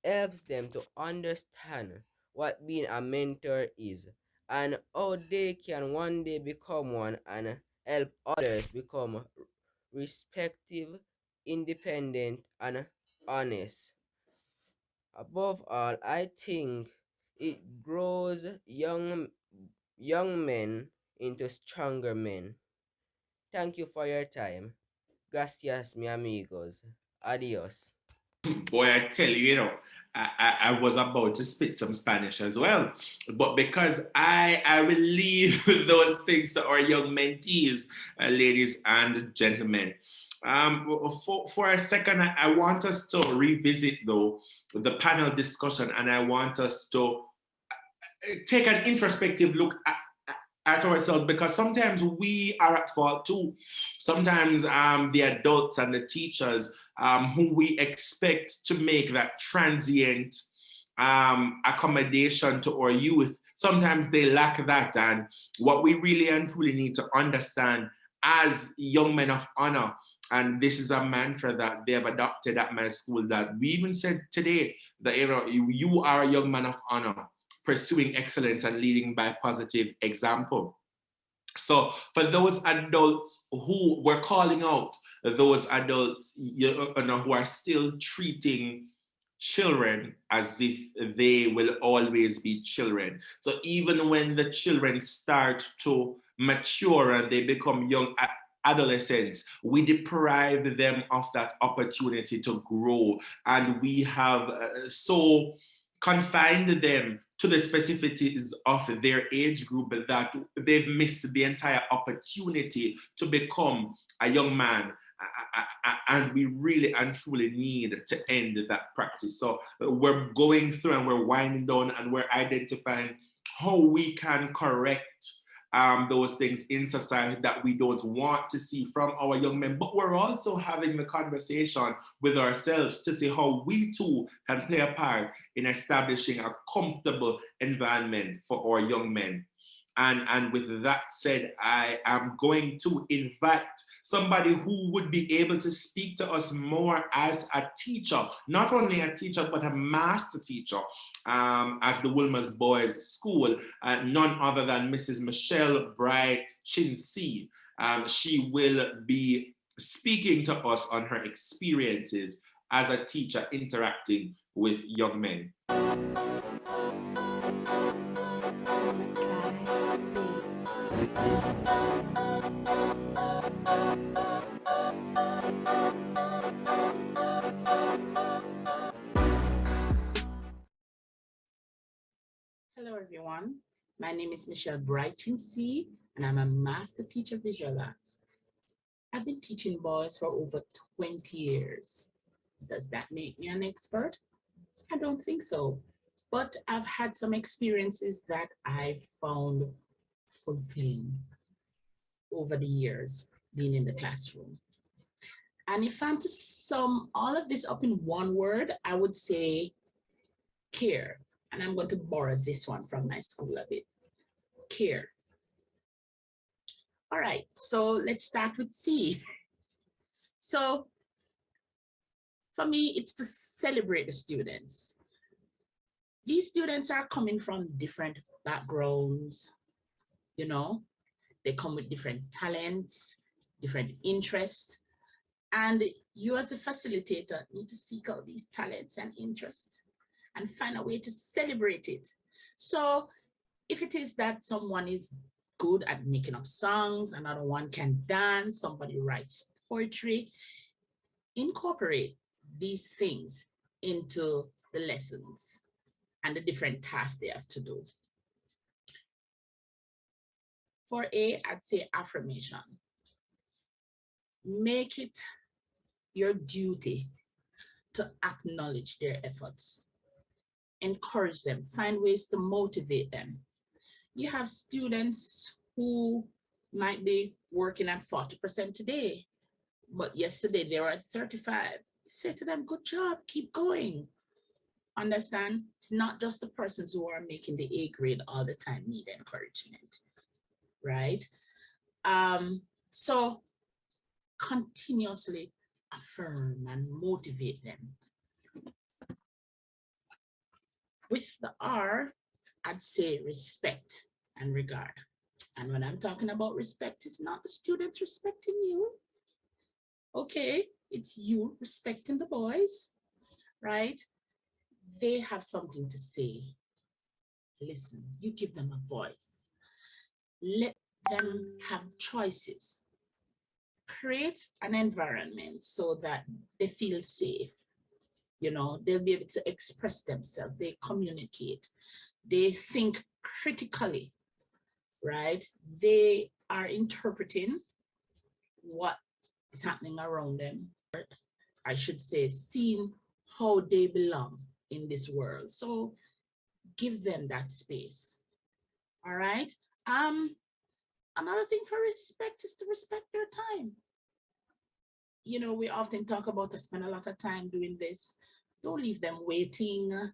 helps them to understand what being a mentor is and how they can one day become one and help others become respective, independent, and honest. Above all, I think It grows young men into stronger men. Thank you for your time. Gracias, mi amigos. Adios. Boy, I tell you, I was about to spit some Spanish as well, but because I will leave those things to our young mentees, ladies and gentlemen. For a second, I want us to revisit though the panel discussion, and I want us to take an introspective look at ourselves, because sometimes we are at fault too. Sometimes the adults and the teachers who we expect to make that transient accommodation to our youth, sometimes they lack that. And what we really and truly need to understand as young men of honor, and this is a mantra that they have adopted at my school, that we even said today that you are a young man of honor, pursuing excellence and leading by positive example. So for those adults who were calling out, those adults who are still treating children as if they will always be children. So even when the children start to mature and they become young adolescents, we deprive them of that opportunity to grow. And we have so confined them to the specificities of their age group that they've missed the entire opportunity to become a young man. And we really and truly need to end that practice. So we're going through and we're winding down and we're identifying how we can correct those things in society that we don't want to see from our young men. But we're also having the conversation with ourselves to see how we too can play a part in establishing a comfortable environment for our young men. And with that said, I am going to invite somebody who would be able to speak to us more as a teacher, not only a teacher, but a master teacher at the Wilmer's Boys School, none other than Mrs. Michelle Bright Chinsey. She will be speaking to us on her experiences as a teacher interacting with young men. Hello, everyone. My name is Michelle Brighton C, and I'm a master teacher of visual arts. I've been teaching boys for over 20 years. Does that make me an expert? I don't think so, but I've had some experiences that I've found fulfilling over the years being in the classroom. And if I'm to sum all of this up in one word, I would say care. And I'm going to borrow this one from my school a bit. Care. All right, so let's start with C. So for me, it's to celebrate the students. These students are coming from different backgrounds, you know, they come with different talents, different interests, and you as a facilitator need to seek out these talents and interests and find a way to celebrate it. So if it is that someone is good at making up songs, another one can dance, somebody writes poetry, incorporate these things into the lessons and the different tasks they have to do. For A, I'd say affirmation. Make it your duty to acknowledge their efforts. Encourage them, find ways to motivate them. You have students who might be working at 40% today, but yesterday they were at 35. Say to them, good job, keep going. Understand, it's not just the persons who are making the A grade all the time need encouragement, right? So continuously affirm and motivate them. With the R, I'd say respect and regard. And when I'm talking about respect, it's not the students respecting you. Okay, it's you respecting the boys, right? They have something to say. listen, you give them a voice. Let them have choices. Create an environment so that they feel safe. You know, they'll be able to express themselves, they communicate, they think critically, right? They are interpreting what is happening around them. I should say, seeing how they belong in this world. So give them that space. All right. Another thing for respect is to respect their time. You know, we often talk about I spend a lot of time doing this. Don't leave them waiting.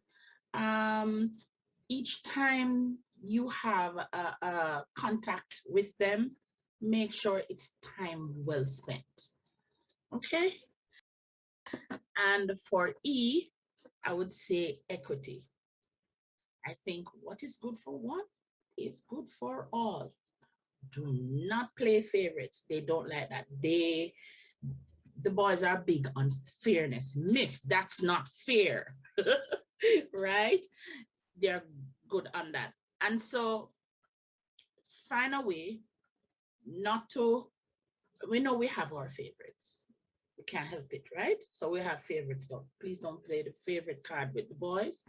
Each time you have a contact with them, make sure it's time well spent. Okay. And for E, I would say equity. I think what is good for one is good for all. Do not play favorites. They don't like that. The boys are big on fairness. Miss, that's not fair. Right? They're good on that. And so find a way not to, we know we have our favorites. We can't help it, right? So we have favorites. So please don't play the favorite card with the boys,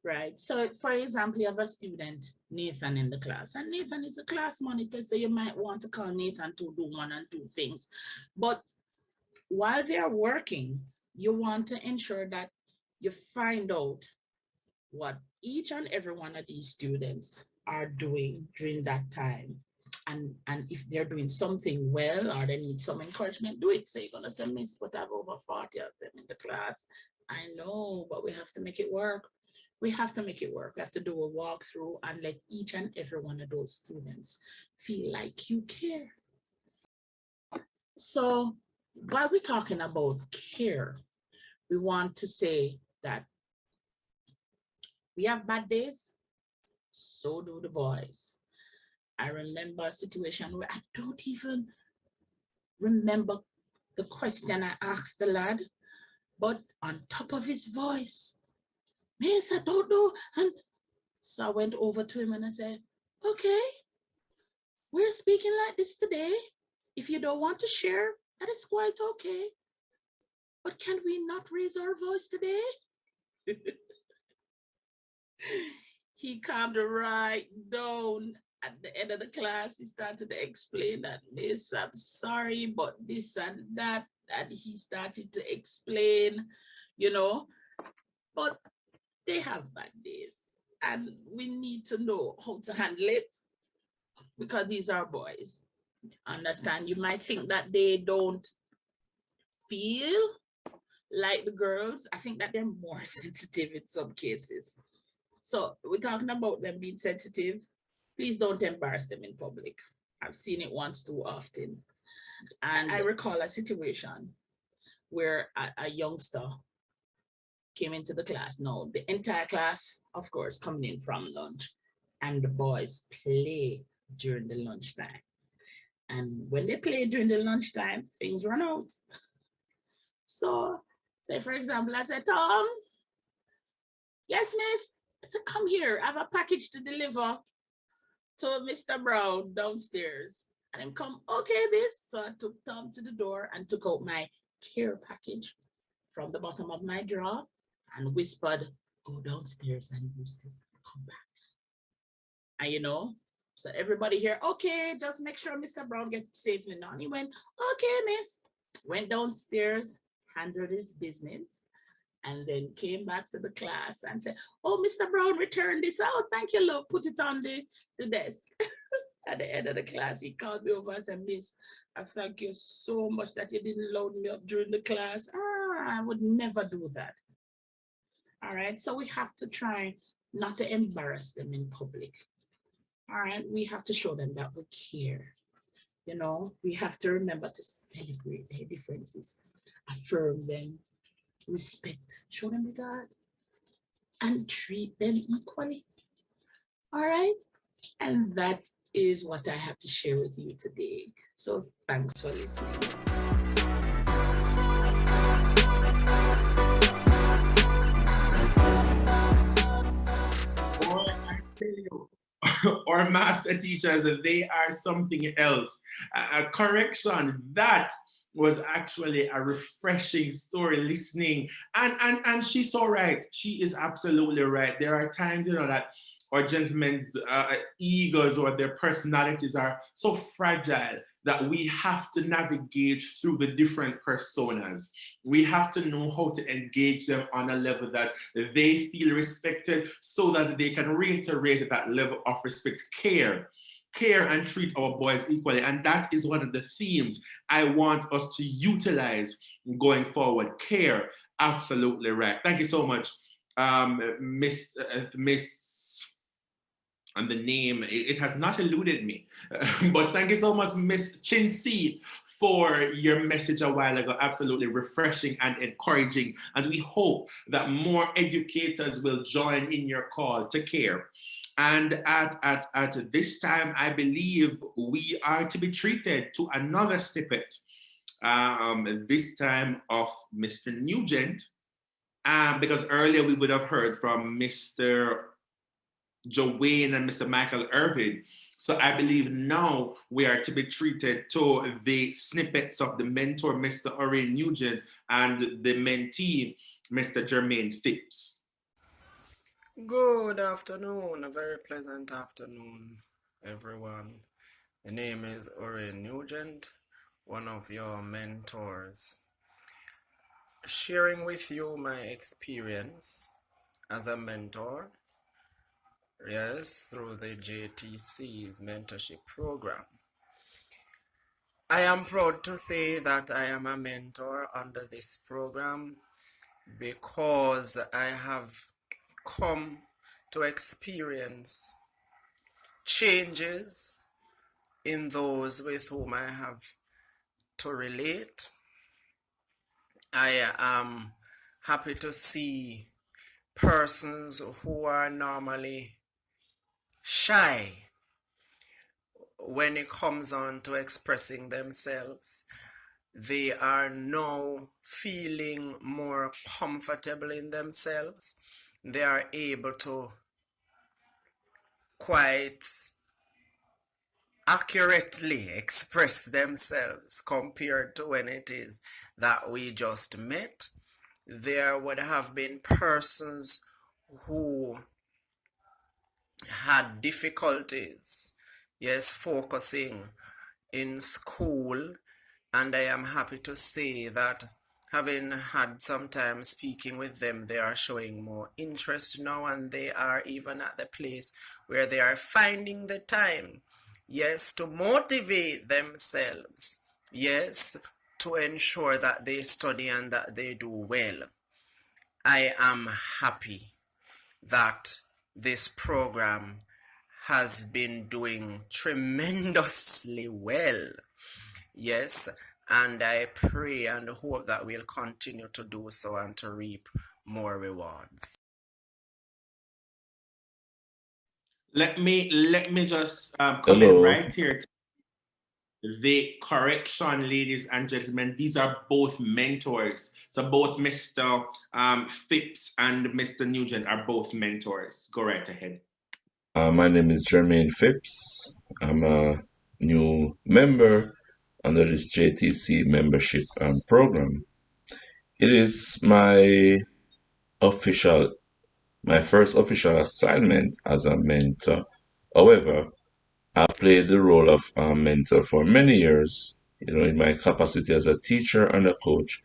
right? So for example, you have a student, Nathan, in the class, and Nathan is a class monitor, so you might want to call Nathan to do 1 and 2 things. But while they're working, you want to ensure that you find out what each and every one of these students are doing during that time. And if they're doing something well or they need some encouragement, do it. So you're gonna say, Miss, but I have over 40 of them in the class. I know, but we have to make it work. We have to make it work. We have to do a walkthrough and let each and every one of those students feel like you care. So while we're talking about care, we want to say that we have bad days, so do the boys. I remember a situation where I don't even remember the question I asked the lad, but on top of his voice, Miss, I don't know. And so I went over to him and I said, okay, we're speaking like this today. If you don't want to share, that is quite okay. But can we not raise our voice today? He calmed right down. At the end of the class, he started to explain that, Miss, I'm sorry, but this and that. And he started to explain, you know, but they have bad days. And we need to know how to handle it because these are boys. Understand? You might think that they don't feel like the girls. I think that they're more sensitive in some cases. So we're talking about them being sensitive. Please don't embarrass them in public. I've seen it once too often. And I recall a situation where a youngster came into the class. No, the entire class, of course, coming in from lunch, and the boys play during the lunchtime. And when they play during the lunchtime, things run out. So, say for example, I said, Tom, yes, miss. I said, come here, I have a package to deliver to Mr. Brown downstairs. And him come, okay, miss. So I took Tom to the door and took out my care package from the bottom of my drawer and whispered, go downstairs and use this and come back. And you know, so everybody here, okay, just make sure Mr. Brown gets safely now. And he went, okay, miss. Went downstairs, handled his business, and then came back to the class and said, oh, Mr. Brown returned this out. Thank you, love. Put it on the desk. At the end of the class, he called me over and said, Miss, I thank you so much that you didn't load me up during the class. I would never do that. All right, so we have to try not to embarrass them in public. All right, we have to show them that we care. You know, we have to remember to celebrate their differences, affirm them, respect, show them regard, and treat them equally. All right, and that is what I have to share with you today. So thanks for listening. Boy, I tell Our master teachers, they are something else. Correction, that was actually a refreshing story listening. And she's so right. She is absolutely right. There are times, that our gentlemen's egos or their personalities are so fragile that we have to navigate through the different personas. We have to know how to engage them on a level that they feel respected so that they can reiterate that level of respect, care and treat our boys equally. And that is one of the themes I want us to utilize going forward. Care, absolutely right. Thank you so much, Miss and the name, it has not eluded me. But thank you so much, Miss Chinsi, for your message a while ago. Absolutely refreshing and encouraging. And we hope that more educators will join in your call to care. And at this time, I believe we are to be treated to another snippet, this time of Mr. Nugent, because earlier we would have heard from Mr. Joanne and Mr. Michael Irvin. So I believe now we are to be treated to the snippets of the mentor, Mr. Orion Nugent, and the mentee, Mr. Jermaine Phipps. Good afternoon, a very pleasant afternoon, everyone. The name is Orion Nugent, one of your mentors, sharing with you my experience as a mentor, yes, through the JTC's mentorship program. I am proud to say that I am a mentor under this program because I have come to experience changes in those with whom I have to relate. I am happy to see persons who are normally shy when it comes on to expressing themselves. They are now feeling more comfortable in themselves. They are able to quite accurately express themselves compared to when it is that we just met. There would have been persons who had difficulties, yes, focusing in school, and I am happy to say that having had some time speaking with them, they are showing more interest now, and they are even at the place where they are finding the time, yes, to motivate themselves, yes, to ensure that they study and that they do well. I am happy that this program has been doing tremendously well. Yes, and I pray and hope that we'll continue to do so and to reap more rewards. Let me just comment Hello. right here. The correction, ladies and gentlemen, these are both mentors. So both Mr. Phipps and Mr. Nugent are both mentors. Go right ahead. My name is Jermaine Phipps. I'm a new member under this JTC membership program. It is my first official assignment as a mentor. However, I've played the role of a mentor for many years, in my capacity as a teacher and a coach.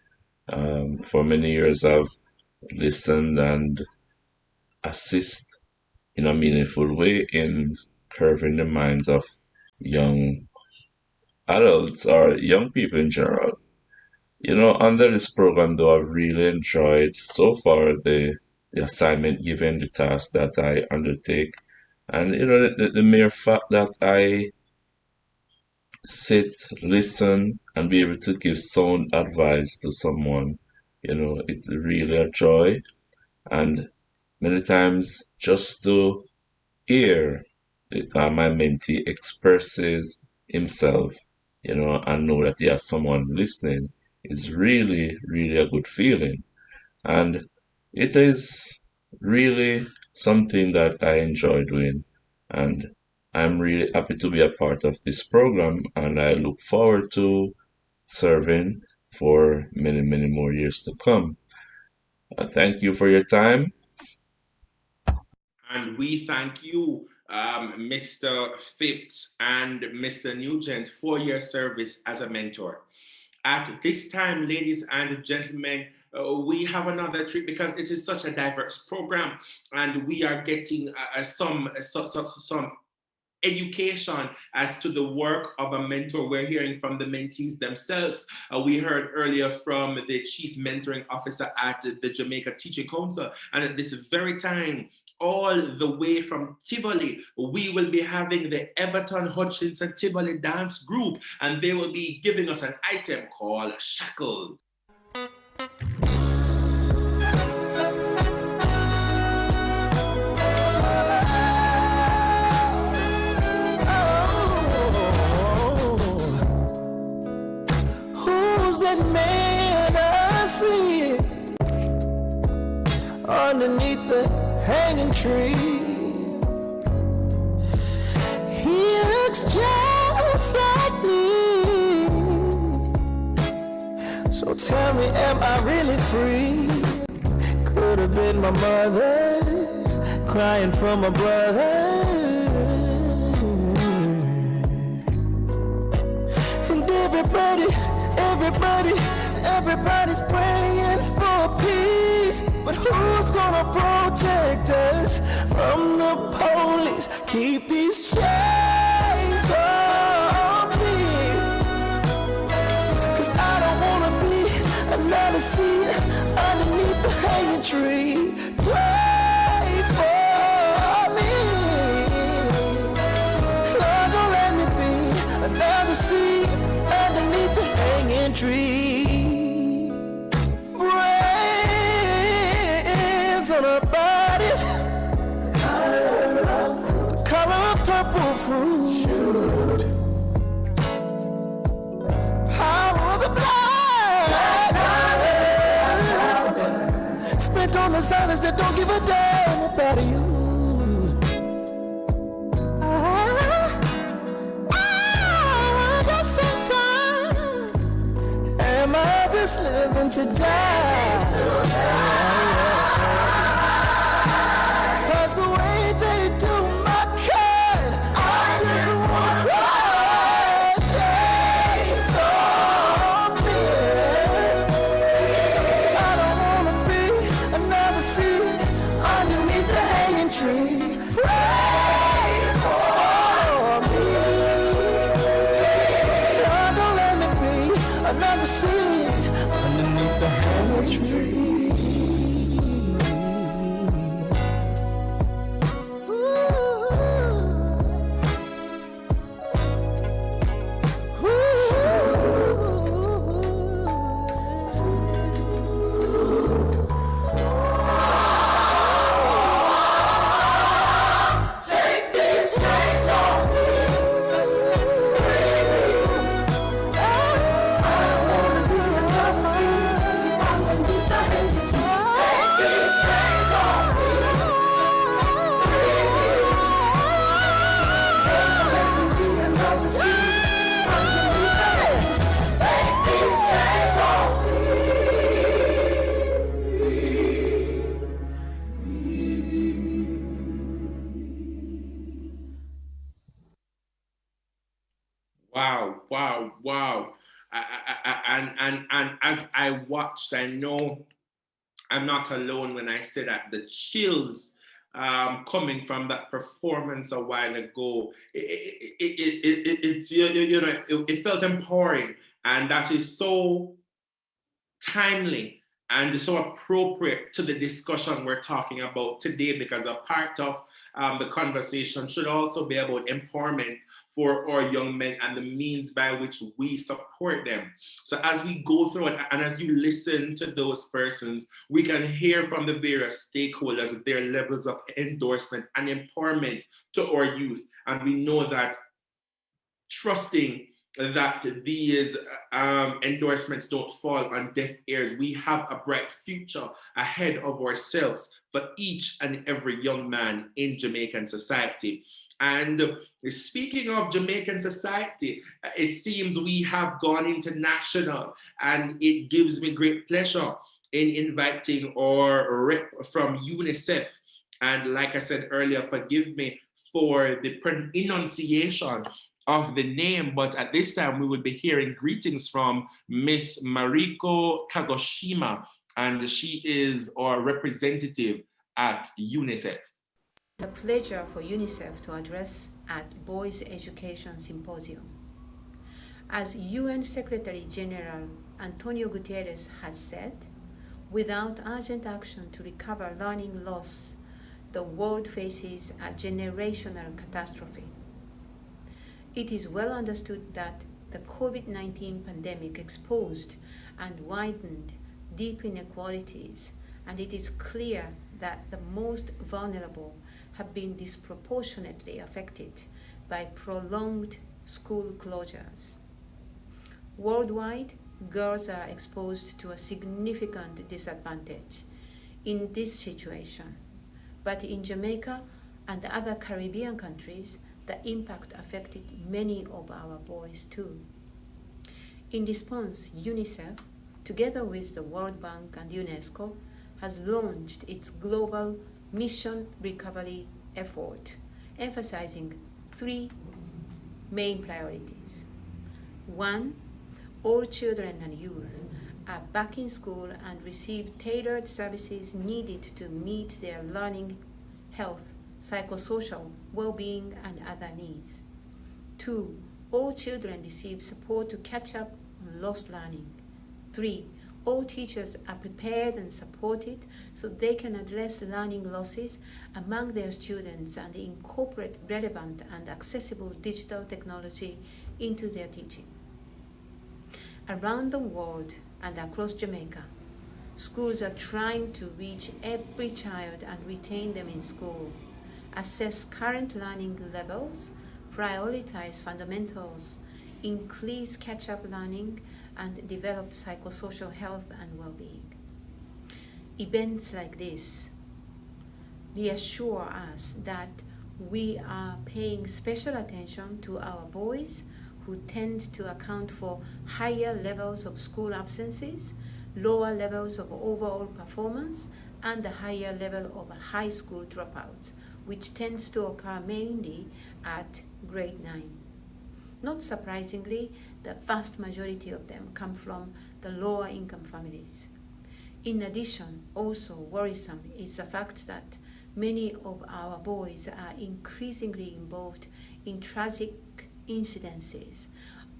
For many years, I've listened and assist in a meaningful way in curving the minds of young adults or young people in general. Under this program, though, I've really enjoyed so far the assignment given, the task that I undertake. And, the mere fact that I sit, listen, and be able to give sound advice to someone, it's really a joy. And many times just to hear my mentee expresses himself, and know that he has someone listening is really, really a good feeling. And it is really something that I enjoy doing. And I'm really happy to be a part of this program, and I look forward to serving for many, many more years to come. Thank you for your time. And we thank you, Mr. Phipps and Mr. Nugent, for your service as a mentor. At this time, ladies and gentlemen, we have another treat because it is such a diverse program, and we are getting some education as to the work of a mentor. We're hearing from the mentees themselves. We heard earlier from the chief mentoring officer at the Jamaica Teaching Council, and at this very time, all the way from Tivoli, we will be having the Everton Hutchinson Tivoli Dance Group, and they will be giving us an item called Shackled. Who's that man I see underneath the hanging tree? He looks just like me. So tell me, am I really free? Could have been my mother crying for my brother. And everybody's praying for peace. But who's gonna protect us from the police? Keep these chains off me. 'Cause I don't wanna be another seed underneath the hanging tree. Pray for me. Lord, don't let me be another seed underneath the hanging tree. Brands on our bodies, the color of purple fruit. Power of the blood, spent on designers that don't give a damn about you. Am I just living to die? 'Cause the way they do my kind, I just want to cry. Chains on me. I don't wanna be another seed underneath the hanging tree. Pray for me. Lord, don't let me be another seed underneath the hanging tree. Take these chains off me. I don't wanna be another seed underneath the hanging tree. Take these chains off me. Let me be another seed underneath the hanging tree. Take these chains off me. Wow, wow, wow. And as I watched, I know I'm not alone when I say that the chills coming from that performance a while ago, it's, it felt empowering. And that is so timely and so appropriate to the discussion we're talking about today, because a part of the conversation should also be about empowerment for our young men and the means by which we support them. So as we go through it and as you listen to those persons, we can hear from the various stakeholders their levels of endorsement and empowerment to our youth. And we know that trusting that these endorsements don't fall on deaf ears. We have a bright future ahead of ourselves for each and every young man in Jamaican society. And speaking of Jamaican society, it seems we have gone international, and it gives me great pleasure in inviting our rep from UNICEF. And like I said earlier, forgive me for the enunciation of the name, but at this time we will be hearing greetings from Miss Mariko Kagoshima, and she is our representative at UNICEF. It's a pleasure for UNICEF to address at Boys Education Symposium. As UN Secretary General Antonio Guterres has said, without urgent action to recover learning loss, the world faces a generational catastrophe. It is well understood that the COVID-19 pandemic exposed and widened deep inequalities, and it is clear that the most vulnerable have been disproportionately affected by prolonged school closures. Worldwide, girls are exposed to a significant disadvantage in this situation, but in Jamaica and other Caribbean countries, the impact affected many of our boys too. In response, UNICEF, together with the World Bank and UNESCO, has launched its global mission recovery effort, emphasizing three main priorities. One, all children and youth are back in school and receive tailored services needed to meet their learning, health, psychosocial well-being, and other needs. Two, all children receive support to catch up on lost learning. Three, all teachers are prepared and supported so they can address learning losses among their students and incorporate relevant and accessible digital technology into their teaching. Around the world and across Jamaica, schools are trying to reach every child and retain them in school, assess current learning levels, prioritize fundamentals, increase catch-up learning, and develop psychosocial health and well-being. Events like this reassure us that we are paying special attention to our boys who tend to account for higher levels of school absences, lower levels of overall performance, and a higher level of high school dropouts, which tends to occur mainly at grade 9. Not surprisingly, the vast majority of them come from the lower income families. In addition, also worrisome is the fact that many of our boys are increasingly involved in tragic incidences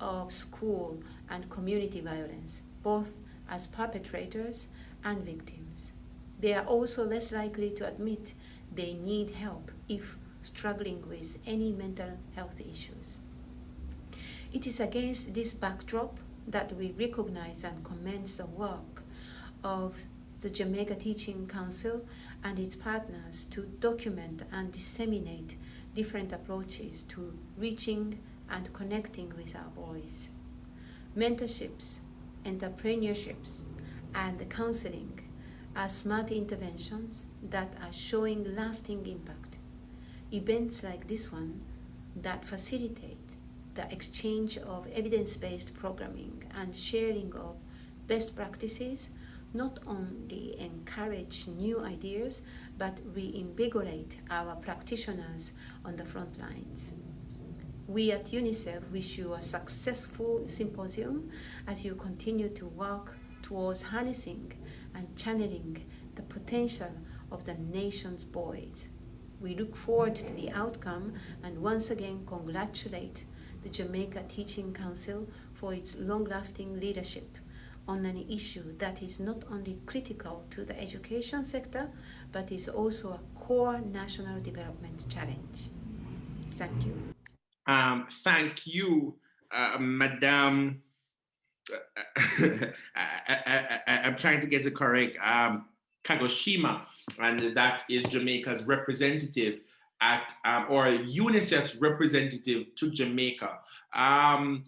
of school and community violence, both as perpetrators and victims. They are also less likely to admit they need help if struggling with any mental health issues. It is against this backdrop that we recognize and commend the work of the Jamaica Teaching Council and its partners to document and disseminate different approaches to reaching and connecting with our boys. Mentorships, entrepreneurships, and counseling are smart interventions that are showing lasting impact. Events like this one that facilitate the exchange of evidence-based programming and sharing of best practices not only encourage new ideas, but reinvigorate our practitioners on the front lines. We at UNICEF wish you a successful symposium as you continue to work towards harnessing and channeling the potential of the nation's boys. We look forward to the outcome and once again congratulate the Jamaica Teaching Council for its long-lasting leadership on an issue that is not only critical to the education sector, but is also a core national development challenge. Thank you. Thank you, Madam. I'm trying to get it correct. Kagoshima, and that is Jamaica's representative at, or UNICEF's representative to Jamaica. And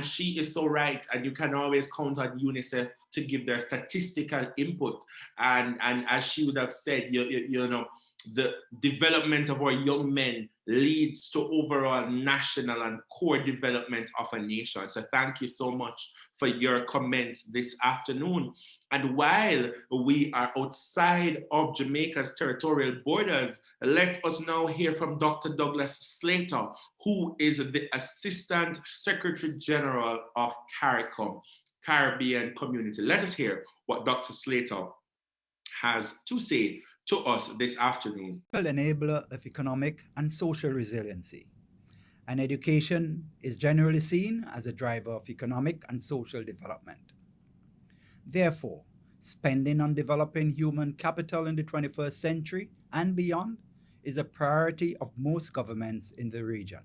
she is so right, and you can always count on UNICEF to give their statistical input. And as she would have said, you know, the development of our young men leads to overall national and core development of a nation. So thank you so much for your comments this afternoon. And while we are outside of Jamaica's territorial borders, let us now hear from Dr. Douglas Slater, who is the Assistant Secretary General of CARICOM, Caribbean Community. Let us hear what Dr. Slater has to say to us this afternoon. Enabler of economic and social resiliency. And education is generally seen as a driver of economic and social development. Therefore, spending on developing human capital in the 21st century and beyond is a priority of most governments in the region.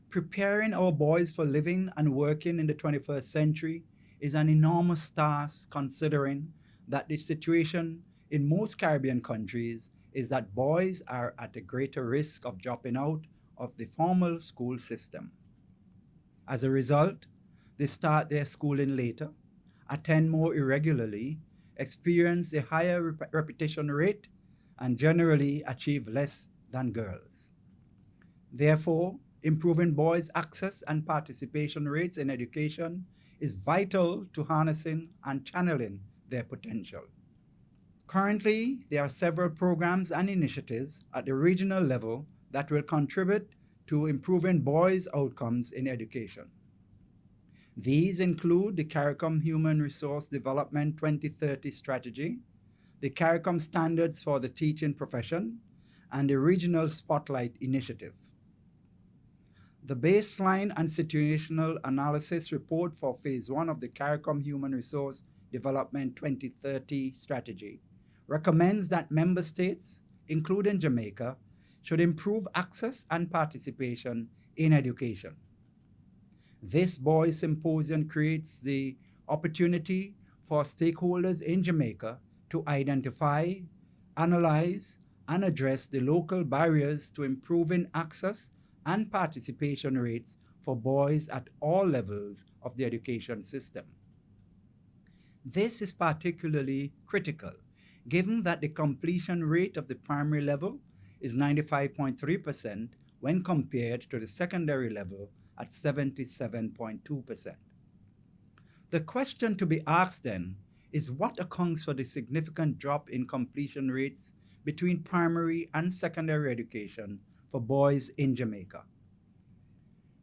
Preparing our boys for living and working in the 21st century is an enormous task, considering that the situation in most Caribbean countries is that boys are at a greater risk of dropping out of the formal school system. As a result, they start their schooling later, attend more irregularly, experience a higher repetition rate, and generally achieve less than girls. Therefore, improving boys' access and participation rates in education is vital to harnessing and channeling their potential. Currently, there are several programs and initiatives at the regional level that will contribute to improving boys' outcomes in education. These include the CARICOM Human Resource Development 2030 Strategy, the CARICOM Standards for the Teaching Profession, and the Regional Spotlight Initiative. The baseline and situational analysis report for Phase 1 of the CARICOM Human Resource Development 2030 Strategy recommends that member states, including Jamaica, should improve access and participation in education. This Boys Symposium creates the opportunity for stakeholders in Jamaica to identify, analyze, and address the local barriers to improving access and participation rates for boys at all levels of the education system. This is particularly critical, given that the completion rate of the primary level is 95.3% when compared to the secondary level at 77.2%. The question to be asked then is what accounts for the significant drop in completion rates between primary and secondary education for boys in Jamaica.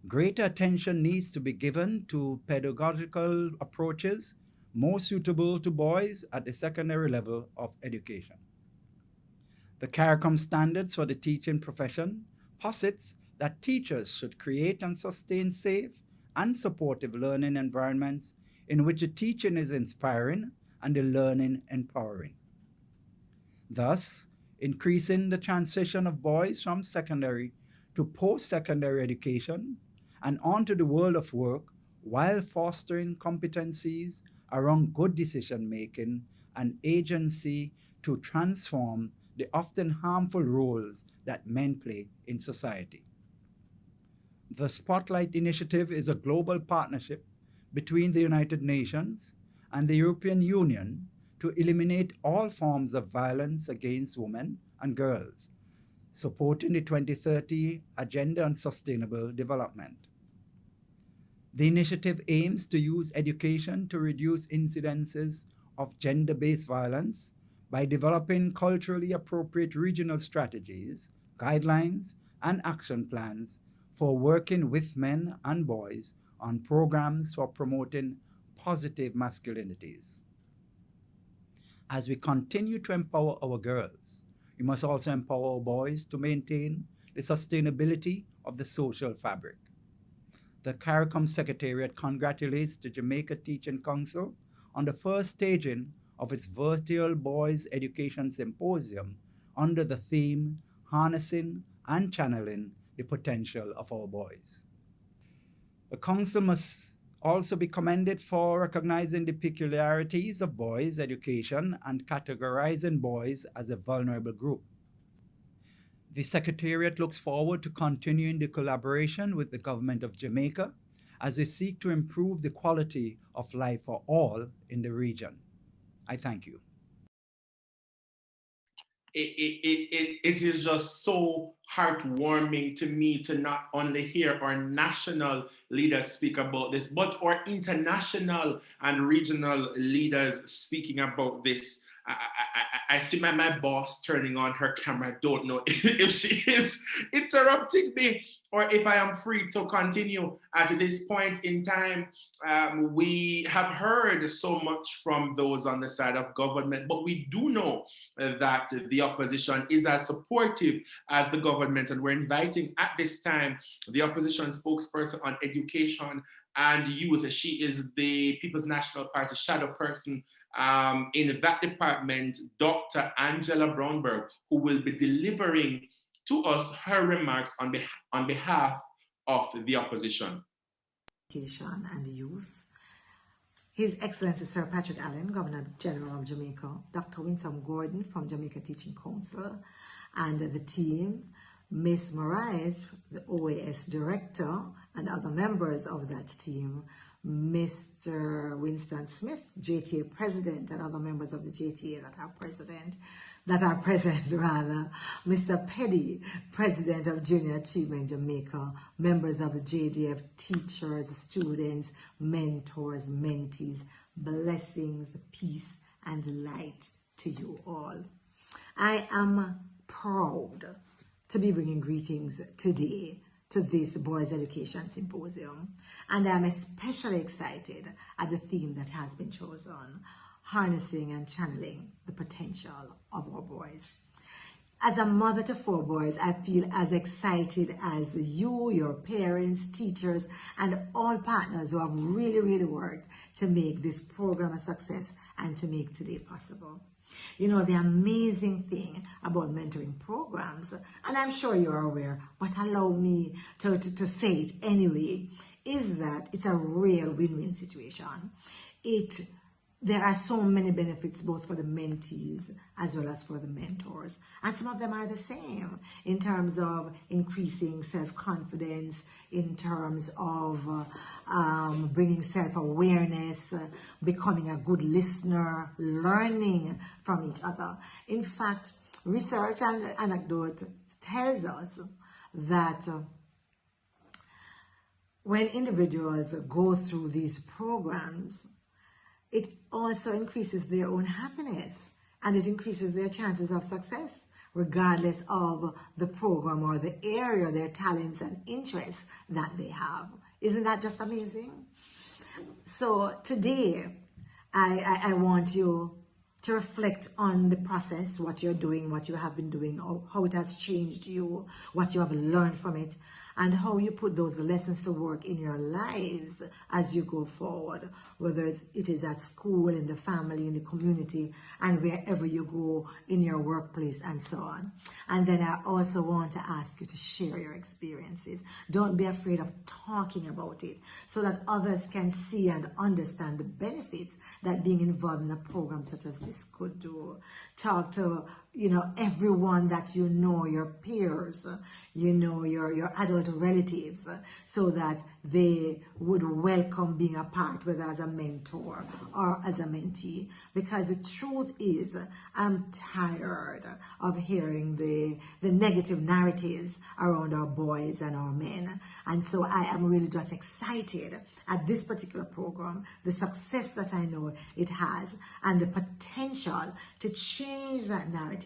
Greater attention needs to be given to pedagogical approaches more suitable to boys at the secondary level of education. The CARICOM Standards for the Teaching Profession posits that teachers should create and sustain safe and supportive learning environments in which the teaching is inspiring and the learning empowering. Thus, increasing the transition of boys from secondary to post-secondary education and onto the world of work while fostering competencies around good decision-making and agency to transform the often harmful roles that men play in society. The Spotlight Initiative is a global partnership between the United Nations and the European Union to eliminate all forms of violence against women and girls, supporting the 2030 Agenda on Sustainable Development. The initiative aims to use education to reduce incidences of gender-based violence by developing culturally appropriate regional strategies, guidelines, and action plans for working with men and boys on programs for promoting positive masculinities. As we continue to empower our girls, we must also empower our boys to maintain the sustainability of the social fabric. The CARICOM Secretariat congratulates the Jamaica Teaching Council on the first staging of its virtual Boys Education Symposium under the theme Harnessing and Channeling the Potential of Our Boys. The Council must also be commended for recognizing the peculiarities of boys' education and categorizing boys as a vulnerable group. The Secretariat looks forward to continuing the collaboration with the Government of Jamaica as they seek to improve the quality of life for all in the region. I thank you. it is just so heartwarming to me to not only hear our national leaders speak about this, but our international and regional leaders speaking about this. I see my boss turning on her camera. I don't know if she is interrupting me or if I am free to continue. At this point in time, we have heard so much from those on the side of government, but we do know that the opposition is as supportive as the government. And we're inviting at this time the opposition spokesperson on education and youth. She is the People's National Party shadow person in that department, Dr. Angela Brownberg, who will be delivering to us her remarks on behalf of the opposition. Education and Youth. His Excellency Sir Patrick Allen, Governor General of Jamaica, Dr. Winsome Gordon from Jamaica Teaching Council, and the team, Miss Moraes, the OAS Director, and other members of that team, Mr. Winston Smith, JTA President, and other members of the JTA that are present, Mr. Petty, President of Junior Achievement Jamaica, members of the JDF, teachers, students, mentors, mentees, blessings, peace, and light to you all. I am proud to be bringing greetings today to this Boys Education Symposium, and I'm especially excited at the theme that has been chosen, harnessing and channeling the potential of our boys. As a mother to 4 boys, I feel as excited as you, your parents, teachers, and all partners who have really worked to make this program a success and to make today possible. You know, the amazing thing about mentoring programs, and I'm sure you're aware, but allow me to say it anyway, is that it's a real win-win situation. There are so many benefits both for the mentees as well as for the mentors. And some of them are the same in terms of increasing self-confidence, in terms of bringing self-awareness, becoming a good listener, learning from each other. In fact, research and anecdote tells us that when individuals go through these programs, it also increases their own happiness and it increases their chances of success, regardless of the program or the area, their talents and interests that they have. Isn't that just amazing? So today, I want you to reflect on the process, what you're doing, what you have been doing, how it has changed you, what you have learned from it, and how you put those lessons to work in your lives as you go forward, whether it is at school, in the family, in the community, and wherever you go in your workplace and so on. And then I also want to ask you to share your experiences. Don't be afraid of talking about it so that others can see and understand the benefits that being involved in a program such as this could do. Talk to everyone that you know, your peers, your adult relatives, so that they would welcome being a part, whether as a mentor or as a mentee. Because the truth is, I'm tired of hearing the negative narratives around our boys and our men. And so I am really just excited at this particular program, the success that I know it has, and the potential to change that narrative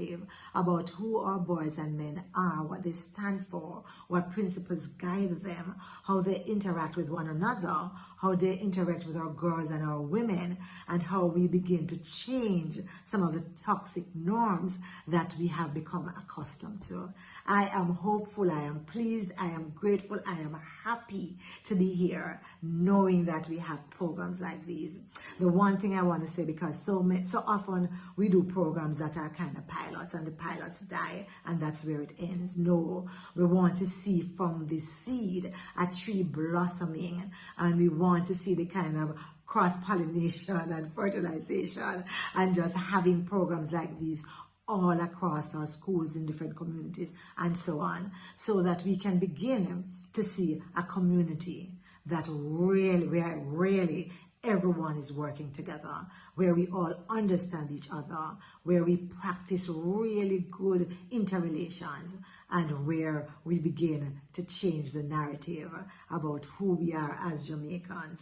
about who our boys and men are, what they stand for, what principles guide them, how they interact with one another, how they interact with our girls and our women, and how we begin to change some of the toxic norms that we have become accustomed to. I am hopeful, I am pleased, I am grateful, I am happy to be here knowing that we have programs like these. The one thing I want to say, because so often we do programs that are kind of pilots and the pilots die and that's where it ends. No, we want to see from the seed a tree blossoming, and we want to see the kind of cross-pollination and fertilization and just having programs like these all across our schools in different communities and so on, so that we can begin to see a community that really everyone is working together, where we all understand each other, where we practice really good interrelations, and where we begin to change the narrative about who we are as Jamaicans,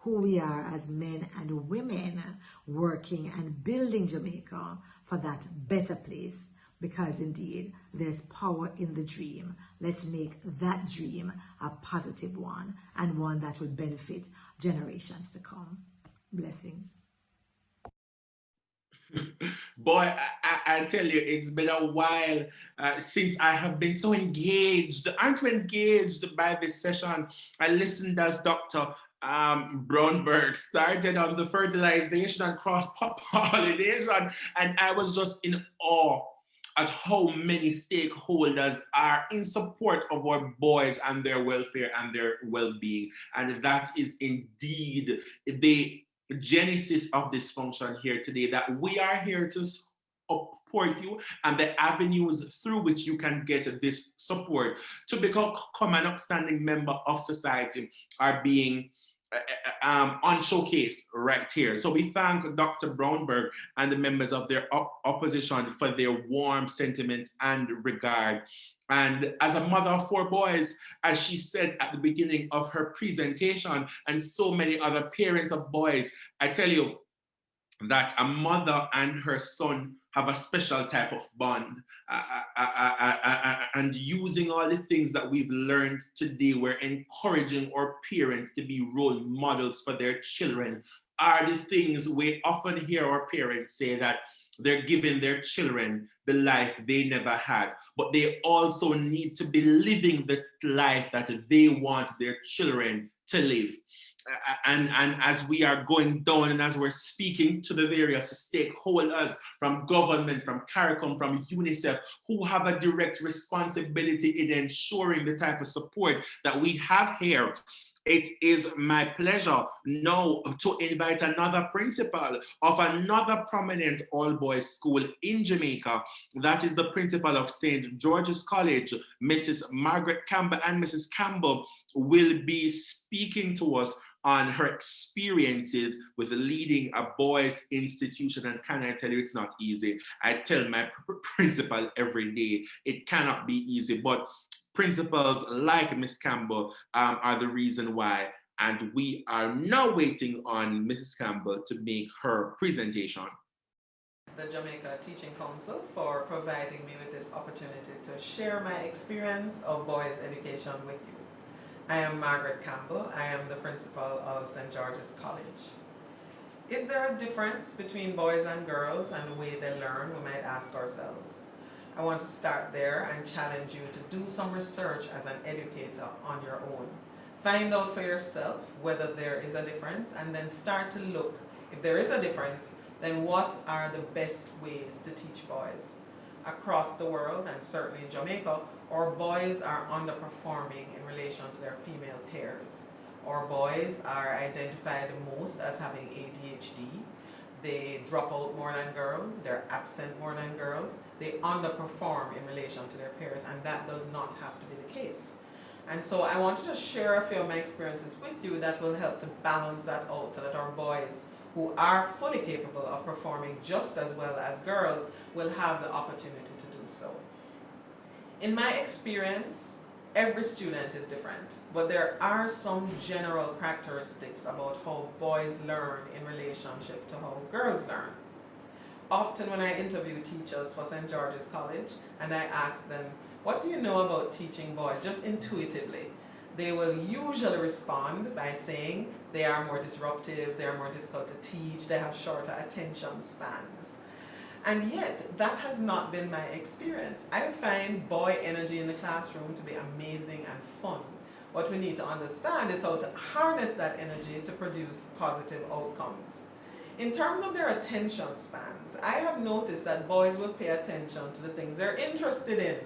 who we are as men and women working and building Jamaica for that better place. Because indeed, there's power in the dream. Let's make that dream a positive one and one that will benefit generations to come. Blessings. Boy, I tell you, it's been a while since I have been so engaged. Aren't you engaged by this session? I listened as Dr. Brownberg started on the fertilization and cross-pollination, and I was just in awe at how many stakeholders are in support of our boys and their welfare and their well-being. And that is indeed the genesis of this function here today, that we are here to support you and the avenues through which you can get this support to become an upstanding member of society are being on showcase right here. So we thank Dr. Brownberg and the members of their opposition for their warm sentiments and regard. And as a mother of 4 boys, as she said at the beginning of her presentation, and so many other parents of boys, I tell you that a mother and her son have a special type of bond. And using all the things that we've learned today, we're encouraging our parents to be role models for their children, are the things we often hear our parents say, that they're giving their children the life they never had, but they also need to be living the life that they want their children to live. And as we are going down and as we're speaking to the various stakeholders from government, from CARICOM, from UNICEF, who have a direct responsibility in ensuring the type of support that we have here, it is my pleasure now to invite another principal of another prominent all-boys school in Jamaica. That is the principal of St. George's College, Mrs. Margaret Campbell. And Mrs. Campbell will be speaking to us on her experiences with leading a boys' institution. And can I tell you, it's not easy. I tell my principal every day, it cannot be easy, but principals like Miss Campbell are the reason why. And we are now waiting on Mrs. Campbell to make her presentation. The Jamaica Teaching Council for providing me with this opportunity to share my experience of boys' education with you. I am Margaret Campbell. I am the principal of St. George's College. Is there a difference between boys and girls and the way they learn, we might ask ourselves. I want to start there and challenge you to do some research as an educator on your own. Find out for yourself whether there is a difference, and then start to look, if there is a difference, then what are the best ways to teach boys? Across the world, and certainly in Jamaica, our boys are underperforming in relation to their female peers. Our boys are identified most as having ADHD. They drop out more than girls, they're absent more than girls, they underperform in relation to their peers, and that does not have to be the case. And so I wanted to share a few of my experiences with you that will help to balance that out, so that our boys who are fully capable of performing just as well as girls will have the opportunity to do so. In my experience, every student is different, but there are some general characteristics about how boys learn in relationship to how girls learn. Often when I interview teachers for St. George's College and I ask them, what do you know about teaching boys, just intuitively? They will usually respond by saying they are more disruptive, they are more difficult to teach, they have shorter attention spans. And yet, that has not been my experience. I find boy energy in the classroom to be amazing and fun. What we need to understand is how to harness that energy to produce positive outcomes. In terms of their attention spans, I have noticed that boys will pay attention to the things they're interested in.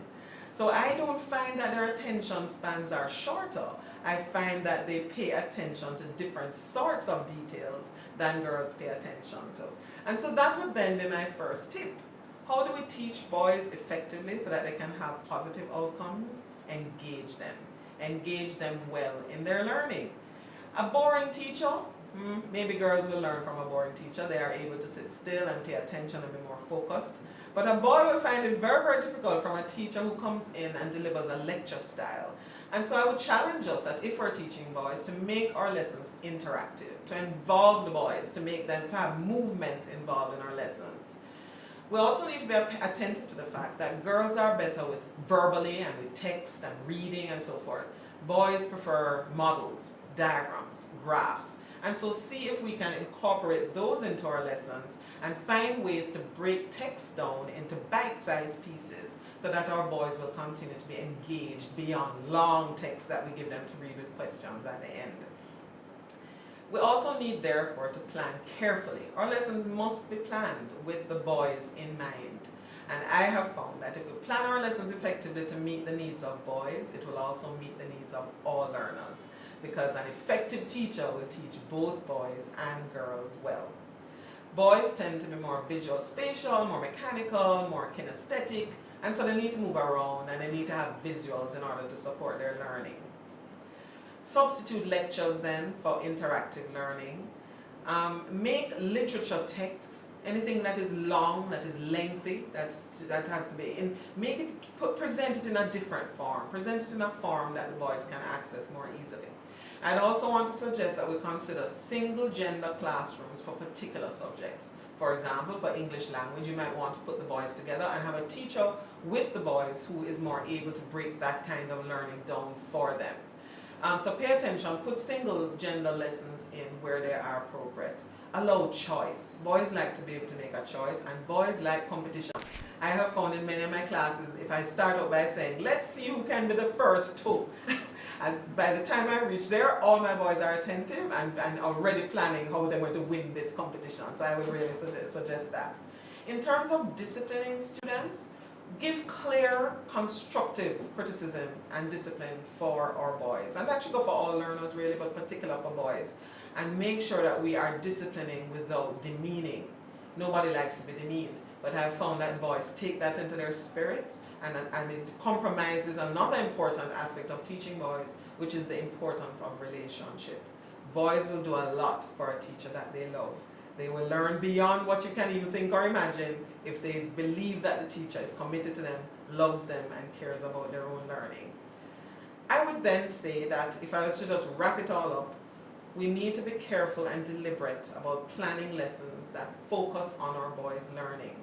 So I don't find that their attention spans are shorter. I find that they pay attention to different sorts of details than girls pay attention to. And so that would then be my first tip. How do we teach boys effectively so that they can have positive outcomes? Engage them. Engage them well in their learning. A boring teacher Maybe girls will learn from a boring teacher. They are able to sit still and pay attention and be more focused. But a boy will find it very, very difficult from a teacher who comes in and delivers a lecture style. And so I would challenge us that if we're teaching boys, to make our lessons interactive, to involve the boys, to make them to have movement involved in our lessons. We also need to be attentive to the fact that girls are better with verbally and with text and reading and so forth. Boys prefer models, diagrams, graphs. And so see if we can incorporate those into our lessons and find ways to break text down into bite-sized pieces so that our boys will continue to be engaged beyond long text that we give them to read with questions at the end. We also need, therefore, to plan carefully. Our lessons must be planned with the boys in mind. And I have found that if we plan our lessons effectively to meet the needs of boys, it will also meet the needs of all learners, because an effective teacher will teach both boys and girls well. Boys tend to be more visual spatial, more mechanical, more kinesthetic, and so they need to move around and they need to have visuals in order to support their learning. Substitute lectures then for interactive learning. Make literature texts, anything that is long, that is lengthy, that has to be in, make it, present it in a different form, present it in a form that the boys can access more easily. I'd also want to suggest that we consider single gender classrooms for particular subjects. For example, for English language, you might want to put the boys together and have a teacher with the boys who is more able to break that kind of learning down for them. So pay attention, put single gender lessons in where they are appropriate. Allow choice. Boys like to be able to make a choice, and boys like competition. I have found in many of my classes, if I start out by saying, let's see who can be the first to, as by the time I reach there, all my boys are attentive and already planning how they're going to win this competition. So I would really suggest that. In terms of disciplining students, give clear, constructive criticism and discipline for our boys. And that should go for all learners really, but particular for boys. And make sure that we are disciplining without demeaning. Nobody likes to be demeaned, but I've found that boys take that into their spirits, and it compromises another important aspect of teaching boys, which is the importance of relationship. Boys will do a lot for a teacher that they love. They will learn beyond what you can even think or imagine if they believe that the teacher is committed to them, loves them, and cares about their own learning. I would then say that if I was to just wrap it all up, we need to be careful and deliberate about planning lessons that focus on our boys' learning.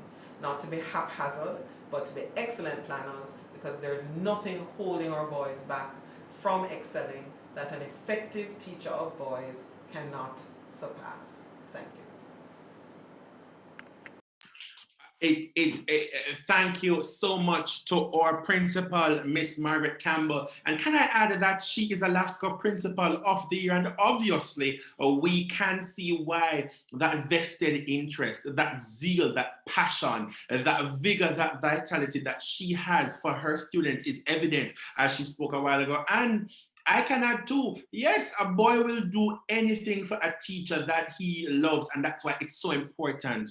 Not to be haphazard, but to be excellent planners, because there's nothing holding our boys back from excelling that an effective teacher of boys cannot surpass. Thank you. Thank you so much to our principal, Miss Margaret Campbell. And can I add that she is Alaska Principal of the Year, and obviously we can see why that vested interest, that zeal, that passion, that vigor, that vitality that she has for her students is evident, as she spoke a while ago. And I can add too, yes, a boy will do anything for a teacher that he loves, and that's why it's so important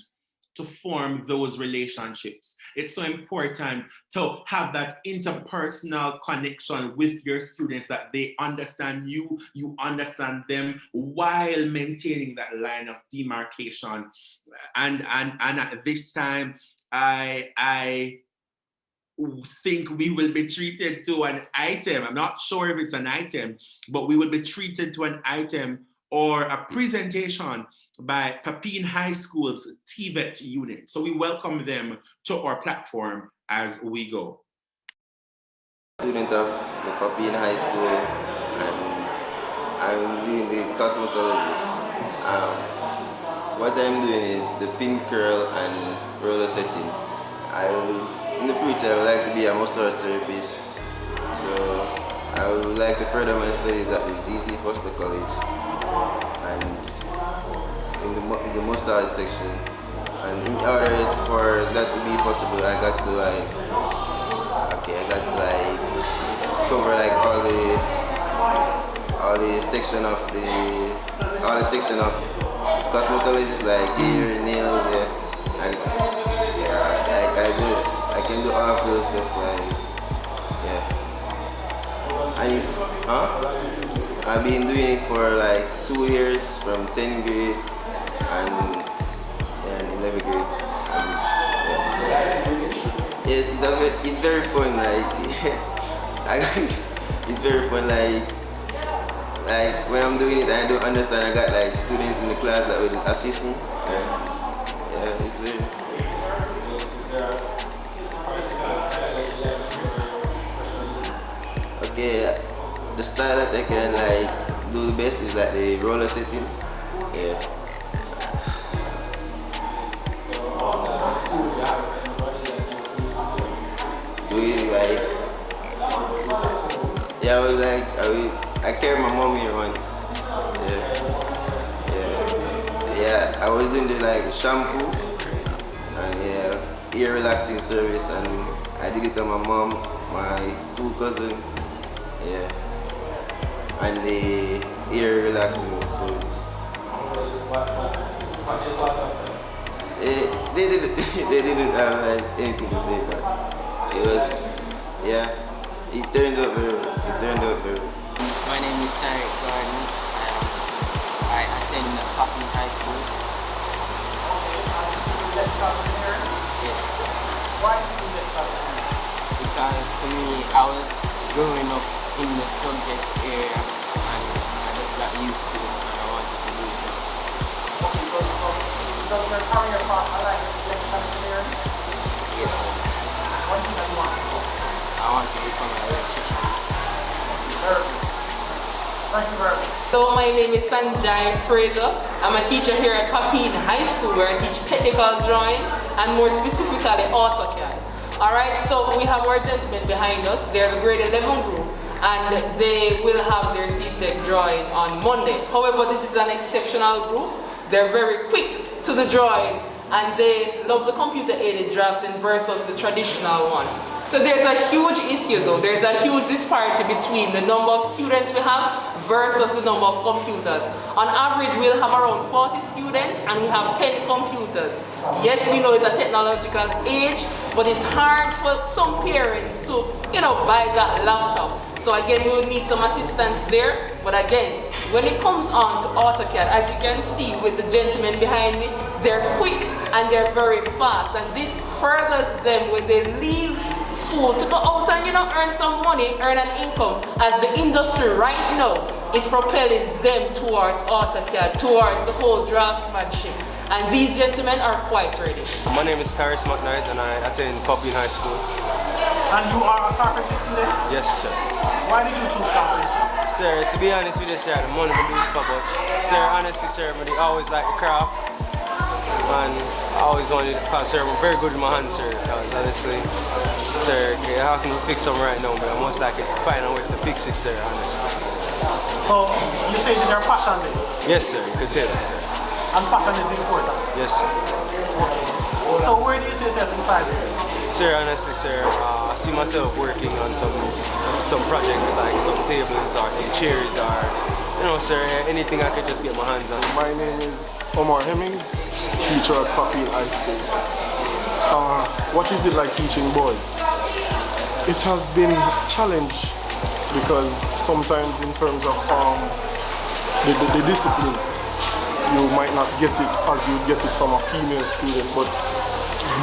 to form those relationships. It's so important to have that interpersonal connection with your students, that they understand you, you understand them, while maintaining that line of demarcation. And at this time, I think we will be treated to an item. I'm not sure if it's an item, but we will be treated to an item or a presentation by Papine High School's TVET unit. So we welcome them to our platform as we go. Student of the Papine High School, and I'm doing the cosmetologist. What I'm doing is the pin curl and roller setting. In the future, I would like to be a massage therapist. So I would like to further my studies at the GC Foster College, and in the massage section. And in order for that to be possible, I got to cover like all the section of cosmetologists, like hair, nails, I can do all of those stuff, like, yeah. And it's, I've been doing it for like 2 years from 10th grade and 11th grade. Yes, it's very fun. Like it's very fun. Like when I'm doing it, I don't understand. I got like students in the class that would assist me. Yeah, it's very. Okay, the style that I can like do the best is like the roller setting. Yeah. Do it like, yeah, I carry my mom here once. Yeah, I was doing the like shampoo and yeah, ear relaxing service, and I did it on my mom, my 2 cousins, yeah, and the ear relaxing service. They didn't have like, anything to say, but it was, yeah, it turned out very well. My name is Tarek Garden. I attend Putney High School. Yes. Why did you get started? Because to me, I was growing up in the subject area and I just got used to it and I wanted to do it now. Okay, so does your career path align with electrical engineering? Yes, sir. What do you want to do? I want to become an electrician. Very good. Thank you very much. So my name is Sanjay Fraser. I'm a teacher here at Papine High School where I teach technical drawing and more specifically AutoCAD. Alright, so we have our gentlemen behind us. They're the grade 11 group and they will have their CSEC drawing on Monday. However, this is an exceptional group. They're very quick to the drawing and they love the computer-aided drafting versus the traditional one. So there's a huge issue though. There's a huge disparity between the number of students we have versus the number of computers. On average, we'll have around 40 students and we have 10 computers. Yes, we know it's a technological age, but it's hard for some parents to, buy that laptop. So again, we will need some assistance there. But again, when it comes on to AutoCAD, as you can see with the gentlemen behind me, they're quick and they're very fast. And this furthers them when they leave school to go out and earn some money, earn an income, as the industry right now is propelling them towards AutoCAD, towards the whole draftsmanship. And these gentlemen are quite ready. My name is Tyrus McKnight and I attend Papine High School. And you are a carpentry student? Yes, sir. Why did you choose carpentry? Sir, to be honest with you, sir, the money I do it for, but sir, honestly, sir, I always like the craft. And I always wanted, because sir, I'm very good with my hands, sir, because honestly, sir, I can fix something right now, but I most likely find a way to fix it, sir, honestly. So, you say this is your passion then? Yes, sir, you could say that, sir. And passion is important? Yes, sir. Okay. So, where do you see yourself in 5 years? Sir, honestly, sir, I see myself working on some projects, like some tables or some chairs or, sir, anything I could just get my hands on. My name is Omar Hemmings, teacher at Papine High School. What is it like teaching boys? It has been a challenge because sometimes in terms of the discipline, you might not get it as you get it from a female student, but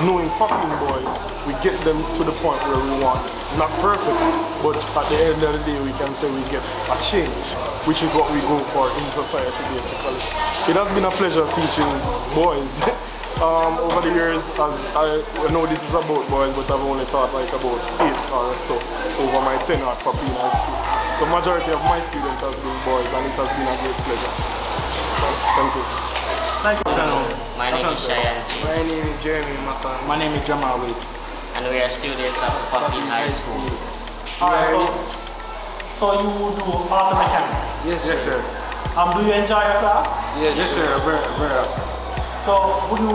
knowing Papine boys, we get them to the point where we want. Not perfect, but at the end of the day, we can say we get a change, which is what we go for in society, basically. It has been a pleasure teaching boys over the years, as I know this is about boys, but I've only taught like about 8 or so over my tenure at Papine High School. So majority of my students have been boys, and it has been a great pleasure. So, thank you. Thank you. My name is Cheyenne. My name is Jeremy Macan. My name is Jamal Wade. And we are students at Papine High School. Alright, so you do auto mechanic? Yes, sir. Do you enjoy your class? Yes, sir. Very, very often. So would you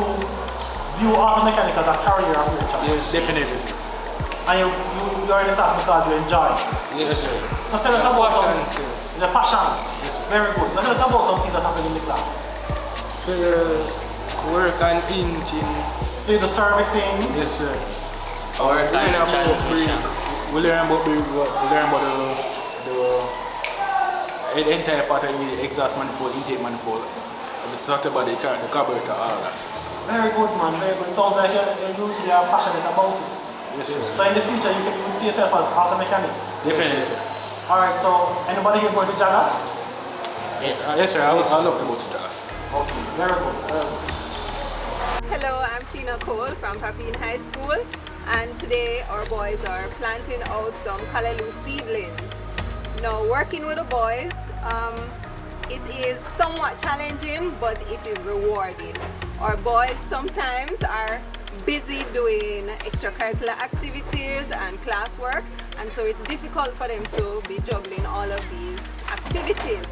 view auto mechanic as a career of your choice? Yes, definitely, sir. And you're in the class because you enjoy it? Yes, sir. So tell us about some, sir. It's a passion? Yes, sir. Very good. So tell us about some things that happen in the class. Sir, work on engine. So you do servicing? Yes, sir. Work on transmission. We learn about the the entire part I need the exhaust manifold, intake manifold. We talked about the carburetor, all that. Very good, man. Very good. Sounds like you really are passionate about it. Yes, sir. So in the future, you would see yourself as auto mechanics. Definitely, sir. All right. So anybody here going to Jagas? Yes. Yes, sir. I would love to go to Jagas. Okay. Very good. Very good. Hello, I'm Sheena Cole from Papine High School, and today our boys are planting out some callaloo seedlings. Now, working with the boys, it is somewhat challenging, but it is rewarding. Our boys sometimes are busy doing extracurricular activities and classwork, and so it's difficult for them to be juggling all of these activities.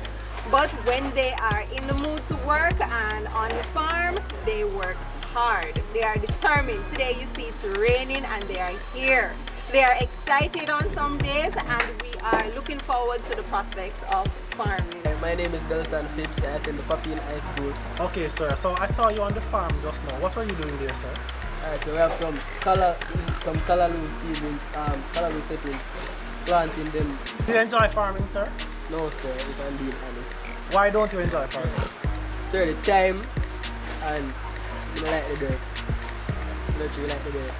But when they are in the mood to work and on the farm, they work hard. They are determined. Today you see it's raining and they are here. They are excited on some days, and we are looking forward to the prospects of farming. My name is Dalton Phipps. I attend the Papine High School. Okay, sir. So I saw you on the farm just now. What were you doing there, sir? Alright, so we have some callaloo seedlings, callaloo settings, planting them. Do you enjoy farming, sir? No, sir, if I'm being honest. Why don't you enjoy farming? Sir, the time and I don't like the dirt. I don't really like the dirt.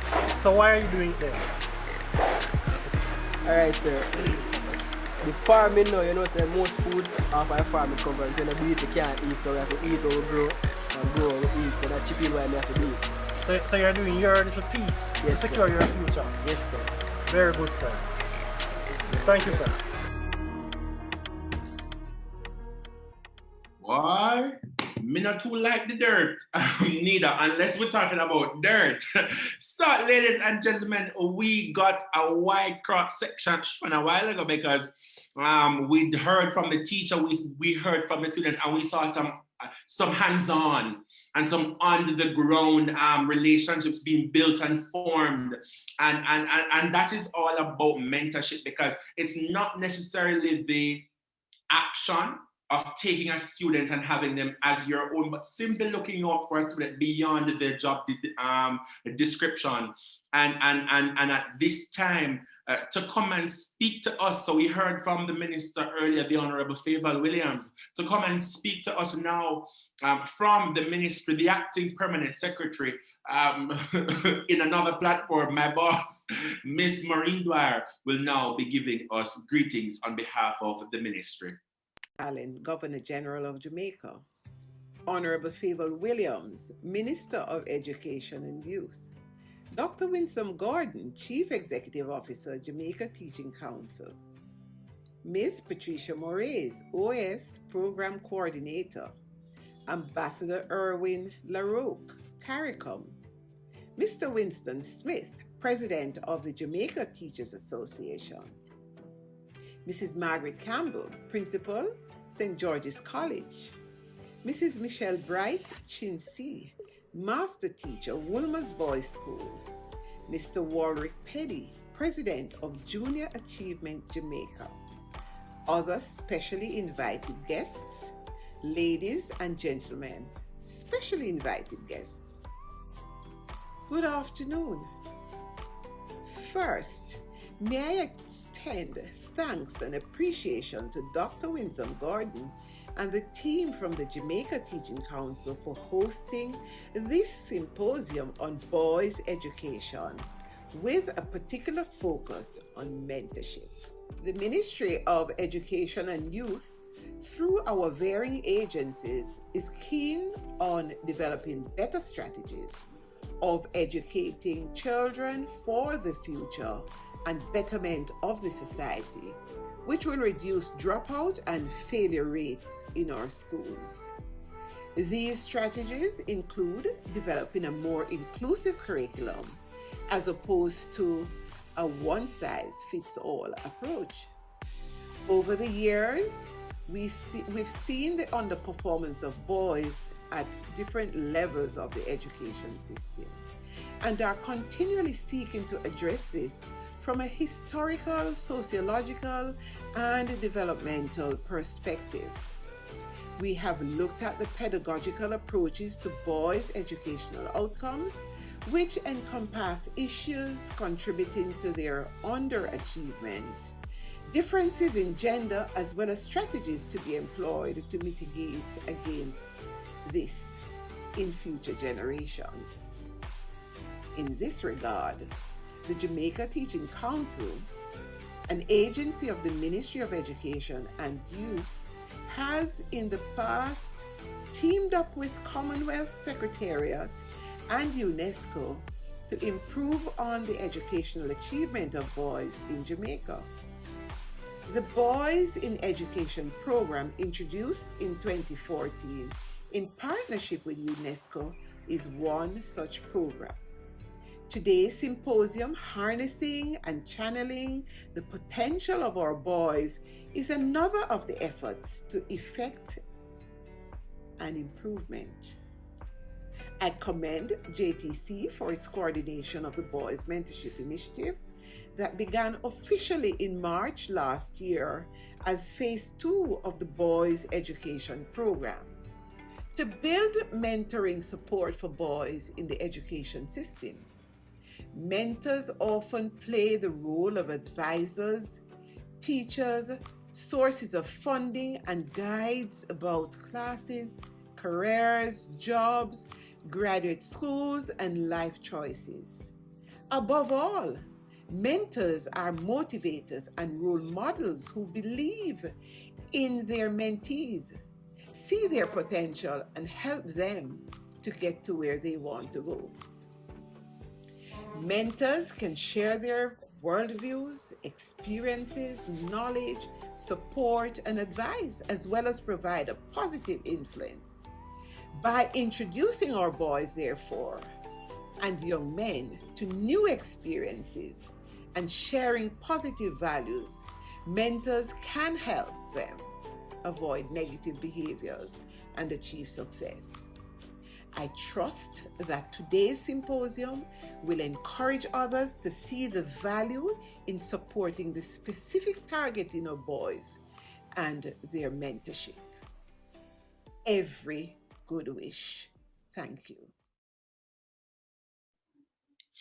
So why are you doing it then? Alright, sir. The farming now, you know, sir, most food off our farming come from, you know, do it, you can't eat, so we have to eat or we grow, and grow or we eat, so that's chipping why we have to do it. So you're doing your little piece yes, to secure sir. your future? Yes, sir. Very good, sir. Thank you, sir. Why? Me not too like the dirt, neither, unless we're talking about dirt. So, ladies and gentlemen, we got a wide cross section shown a while ago because we heard from the teacher, we heard from the students, and we saw some hands-on and some on-the-ground relationships being built and formed. And that is all about mentorship, because it's not necessarily the action of taking a student and having them as your own, but simply looking out for a student beyond the job description. And at this time, to come and speak to us. So we heard from the minister earlier, the Honorable Favour Williams, to come and speak to us now from the ministry, the acting permanent secretary, in another platform. My boss, Miss Maureen Dwyer, will now be giving us greetings on behalf of the ministry. Allen, Governor General of Jamaica, Honorable Favour Williams, Minister of Education and Youth, Dr. Winsome Gordon, Chief Executive Officer, Jamaica Teaching Council, Ms. Patricia Moraes, OS Program Coordinator, Ambassador Erwin LaRoque, CARICOM, Mr. Winston Smith, President of the Jamaica Teachers Association, Mrs. Margaret Campbell, Principal, St. George's College, Mrs. Michelle Bright Chinsey, Master Teacher, Woolmer's Boys School, Mr. Warwick Petty, President of Junior Achievement Jamaica, other specially invited guests, ladies and gentlemen, specially invited guests. Good afternoon. First, may I extend thanks and appreciation to Dr. Winsome Gordon and the team from the Jamaica Teaching Council for hosting this symposium on boys' education with a particular focus on mentorship. The Ministry of Education and Youth, through our varying agencies, is keen on developing better strategies of educating children for the future and betterment of the society, which will reduce dropout and failure rates in our schools. These strategies include developing a more inclusive curriculum as opposed to a one-size-fits-all approach. Over the years, we've seen the underperformance of boys at different levels of the education system and are continually seeking to address this from a historical, sociological, and developmental perspective. We have looked at the pedagogical approaches to boys' educational outcomes, which encompass issues contributing to their underachievement, differences in gender, as well as strategies to be employed to mitigate against this in future generations. In this regard, the Jamaica Teaching Council, an agency of the Ministry of Education and Youth, has in the past teamed up with Commonwealth Secretariat and UNESCO to improve on the educational achievement of boys in Jamaica. The Boys in Education program, introduced in 2014 in partnership with UNESCO, is one such program. Today's symposium, Harnessing and Channeling the Potential of Our Boys, is another of the efforts to effect an improvement. I commend JTC for its coordination of the Boys Mentorship Initiative that began officially in March last year as phase 2 of the Boys Education Program. To build mentoring support for boys in the education system, mentors often play the role of advisors, teachers, sources of funding, and guides about classes, careers, jobs, graduate schools, and life choices. Above all, mentors are motivators and role models who believe in their mentees, see their potential, and help them to get to where they want to go. Mentors can share their worldviews, experiences, knowledge, support, and advice, as well as provide a positive influence. By introducing our boys, therefore, and young men to new experiences and sharing positive values, mentors can help them avoid negative behaviors and achieve success. I trust that today's symposium will encourage others to see the value in supporting the specific targeting of boys and their mentorship. Every good wish. Thank you.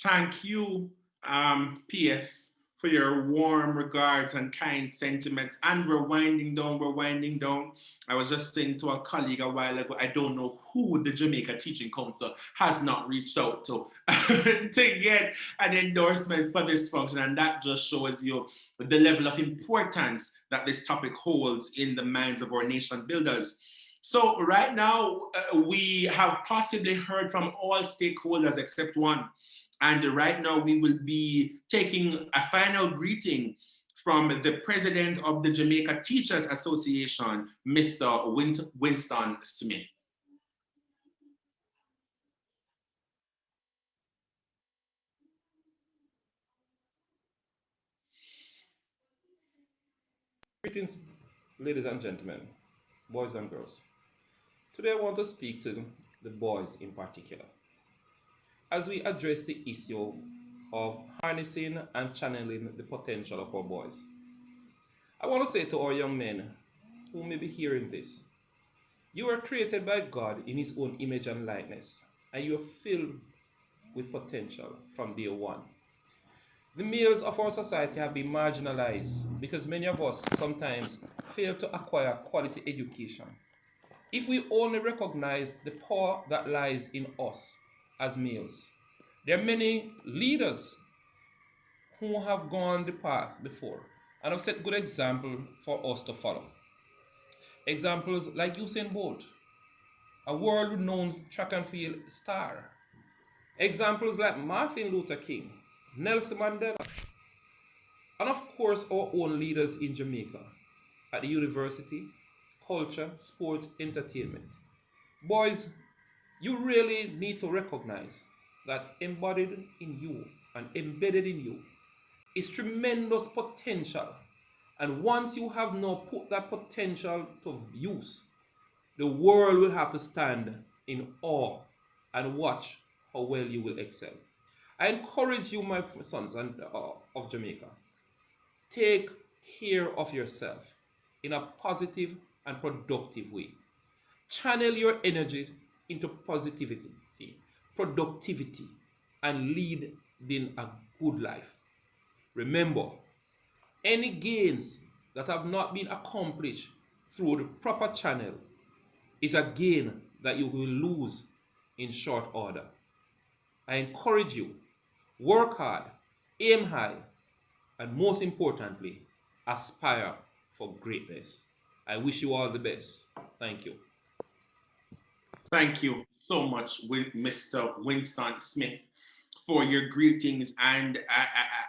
Thank you, PS, for your warm regards and kind sentiments. And we're winding down. I was just saying to a colleague a while ago, I don't know who the Jamaica Teaching Council has not reached out to to get an endorsement for this function. And that just shows you the level of importance that this topic holds in the minds of our nation builders. So right now, we have possibly heard from all stakeholders except one. And right now we will be taking a final greeting from the president of the Jamaica Teachers Association, Mr. Winston Smith. Greetings, ladies and gentlemen, boys and girls. Today I want to speak to the boys in particular, as we address the issue of harnessing and channeling the potential of our boys. I want to say to our young men who may be hearing this, you are created by God in His own image and likeness, and you are filled with potential from day one. The males of our society have been marginalized because many of us sometimes fail to acquire quality education. If we only recognize the power that lies in us as males, there are many leaders who have gone the path before and have set good example for us to follow. Examples like Usain Bolt, a world-renowned track and field star. Examples like Martin Luther King, Nelson Mandela, and of course our own leaders in Jamaica at the university, culture, sports, entertainment. Boys, you really need to recognize that embodied in you and embedded in you is tremendous potential. And once you have now put that potential to use, the world will have to stand in awe and watch how well you will excel. I encourage you, my sons of Jamaica, take care of yourself in a positive and productive way. Channel your energy into positivity, productivity, and lead in a good life. Remember, Any gains that have not been accomplished through the proper channel is a gain that you will lose in short order. I encourage you, work hard, aim high, and most importantly, aspire for greatness. I wish you all the best. Thank you. Thank you so much, Mr. Winston Smith, for your greetings. And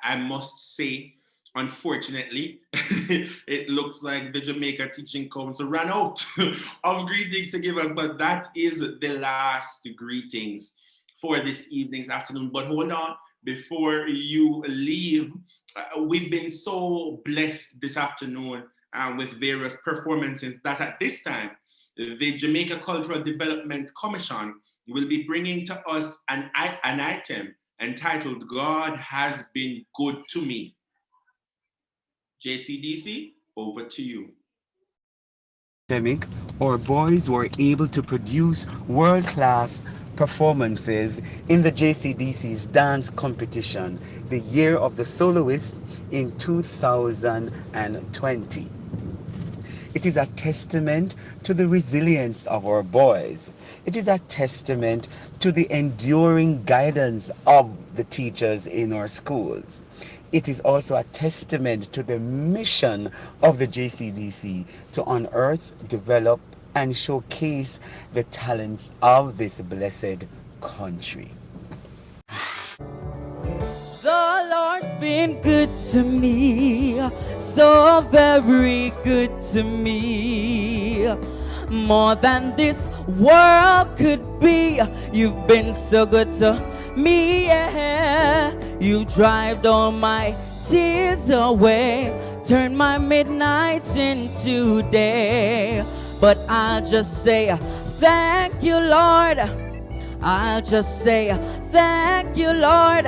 I must say, unfortunately, it looks like the Jamaica Teaching Council ran out of greetings to give us, but that is the last greetings for this evening's afternoon. But hold on, before you leave, we've been so blessed this afternoon with various performances that at this time, the Jamaica Cultural Development Commission will be bringing to us an item entitled God Has Been Good to Me. JCDC, over to you. Our boys were able to produce world-class performances in the JCDC's dance competition, the Year of the Soloist in 2020. It is a testament to the resilience of our boys. It is a testament to the enduring guidance of the teachers in our schools. It is also a testament to the mission of the JCDC to unearth, develop, and showcase the talents of this blessed country. The Lord's been good to me, so very good to me. More than this world could be, you've been so good to me, yeah. You drive all my tears away, turn my midnights into day. But I'll just say, thank you, Lord. I'll just say, thank you, Lord.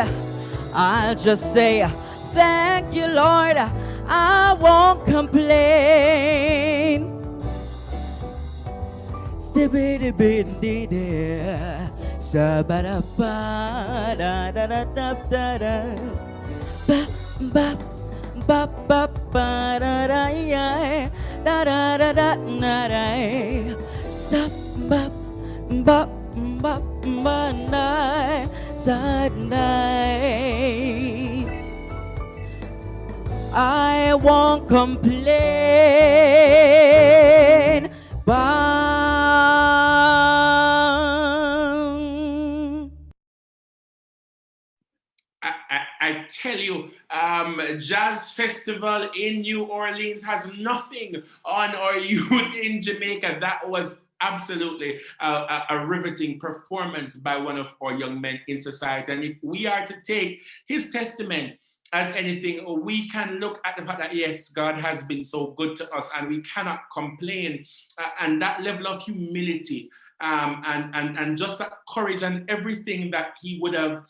I'll just say, thank you, Lord. I won't complain. I won't complain. I tell you, Jazz Festival in New Orleans has nothing on our youth in Jamaica. That was absolutely a riveting performance by one of our young men in society. And if we are to take his testament as anything, we can look at the fact that, yes, God has been so good to us and we cannot complain. And that level of humility and just that courage and everything that he would have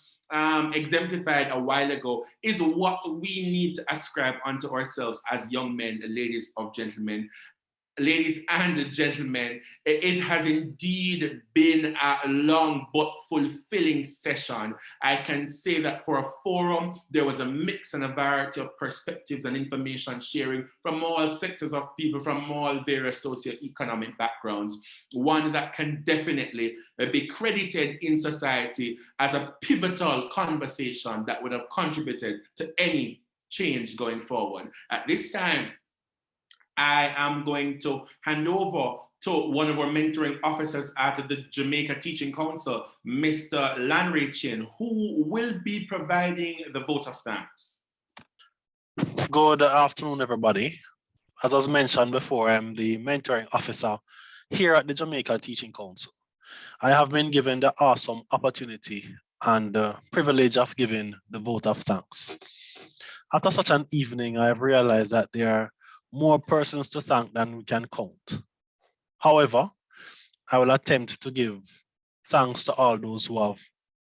exemplified a while ago is what we need to ascribe unto ourselves as young men, ladies and gentlemen. It has indeed been a long but fulfilling session. I can say that for a forum, there was a mix and a variety of perspectives and information sharing from all sectors of people, from all various socioeconomic backgrounds. One that can definitely be credited in society as a pivotal conversation that would have contributed to any change going forward. At this time, I am going to hand over to one of our mentoring officers at the Jamaica Teaching Council, Mr. Lanray Chin, who will be providing the vote of thanks. Good afternoon, everybody. As was mentioned before, I'm the mentoring officer here at the Jamaica Teaching Council. I have been given the awesome opportunity and the privilege of giving the vote of thanks. After such an evening, I have realized that there are more persons to thank than we can count. However, I will attempt to give thanks to all those who have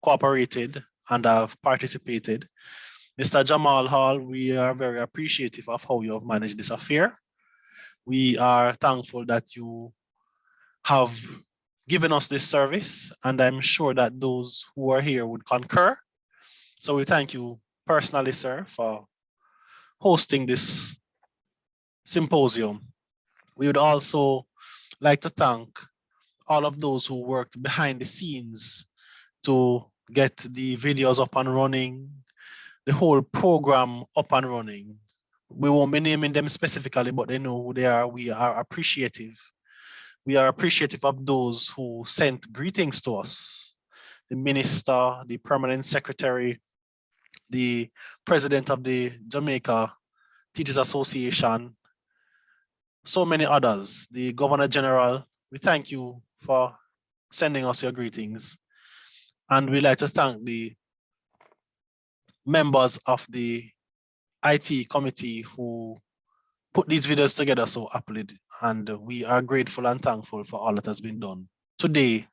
cooperated and have participated. Mr. Jamal Hall, we are very appreciative of how you have managed this affair. We are thankful that you have given us this service, and I'm sure that those who are here would concur. So we thank you personally, sir, for hosting this symposium. We would also like to thank all of those who worked behind the scenes to get the videos up and running, the whole program up and running. We won't be naming them specifically, but they know who they are. We are appreciative. We are appreciative of those who sent greetings to us. The minister, the permanent secretary, the president of the Jamaica Teachers Association, so many others, the Governor General. We thank you for sending us your greetings. And we'd like to thank the members of the IT committee who put these videos together so happily. And we are grateful and thankful for all that has been done today.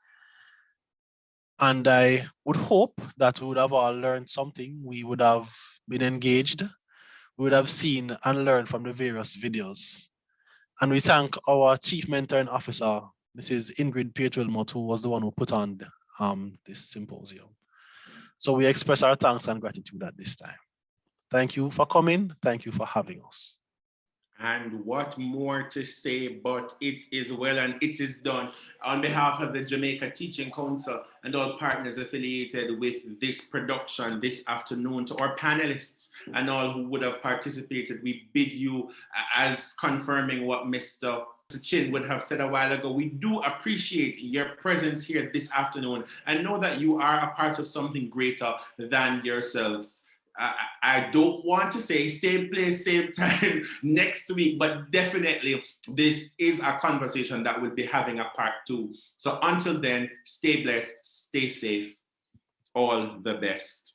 And I would hope that we would have all learned something. We would have been engaged. We would have seen and learned from the various videos. And we thank our Chief Mentoring Officer, Mrs. Ingrid Pietwilmot, who was the one who put on this symposium. So we express our thanks and gratitude at this time. Thank you for coming. Thank you for having us. And what more to say, but it is well and it is done. On behalf of the Jamaica Teaching Council and all partners affiliated with this production this afternoon, to our panelists and all who would have participated, we bid you, as confirming what Mr. Chin would have said a while ago, we do appreciate your presence here this afternoon and know that you are a part of something greater than yourselves. I don't want to say same place, same time next week, but definitely this is a conversation that we'll be having a part 2. So until then, stay blessed, stay safe, all the best.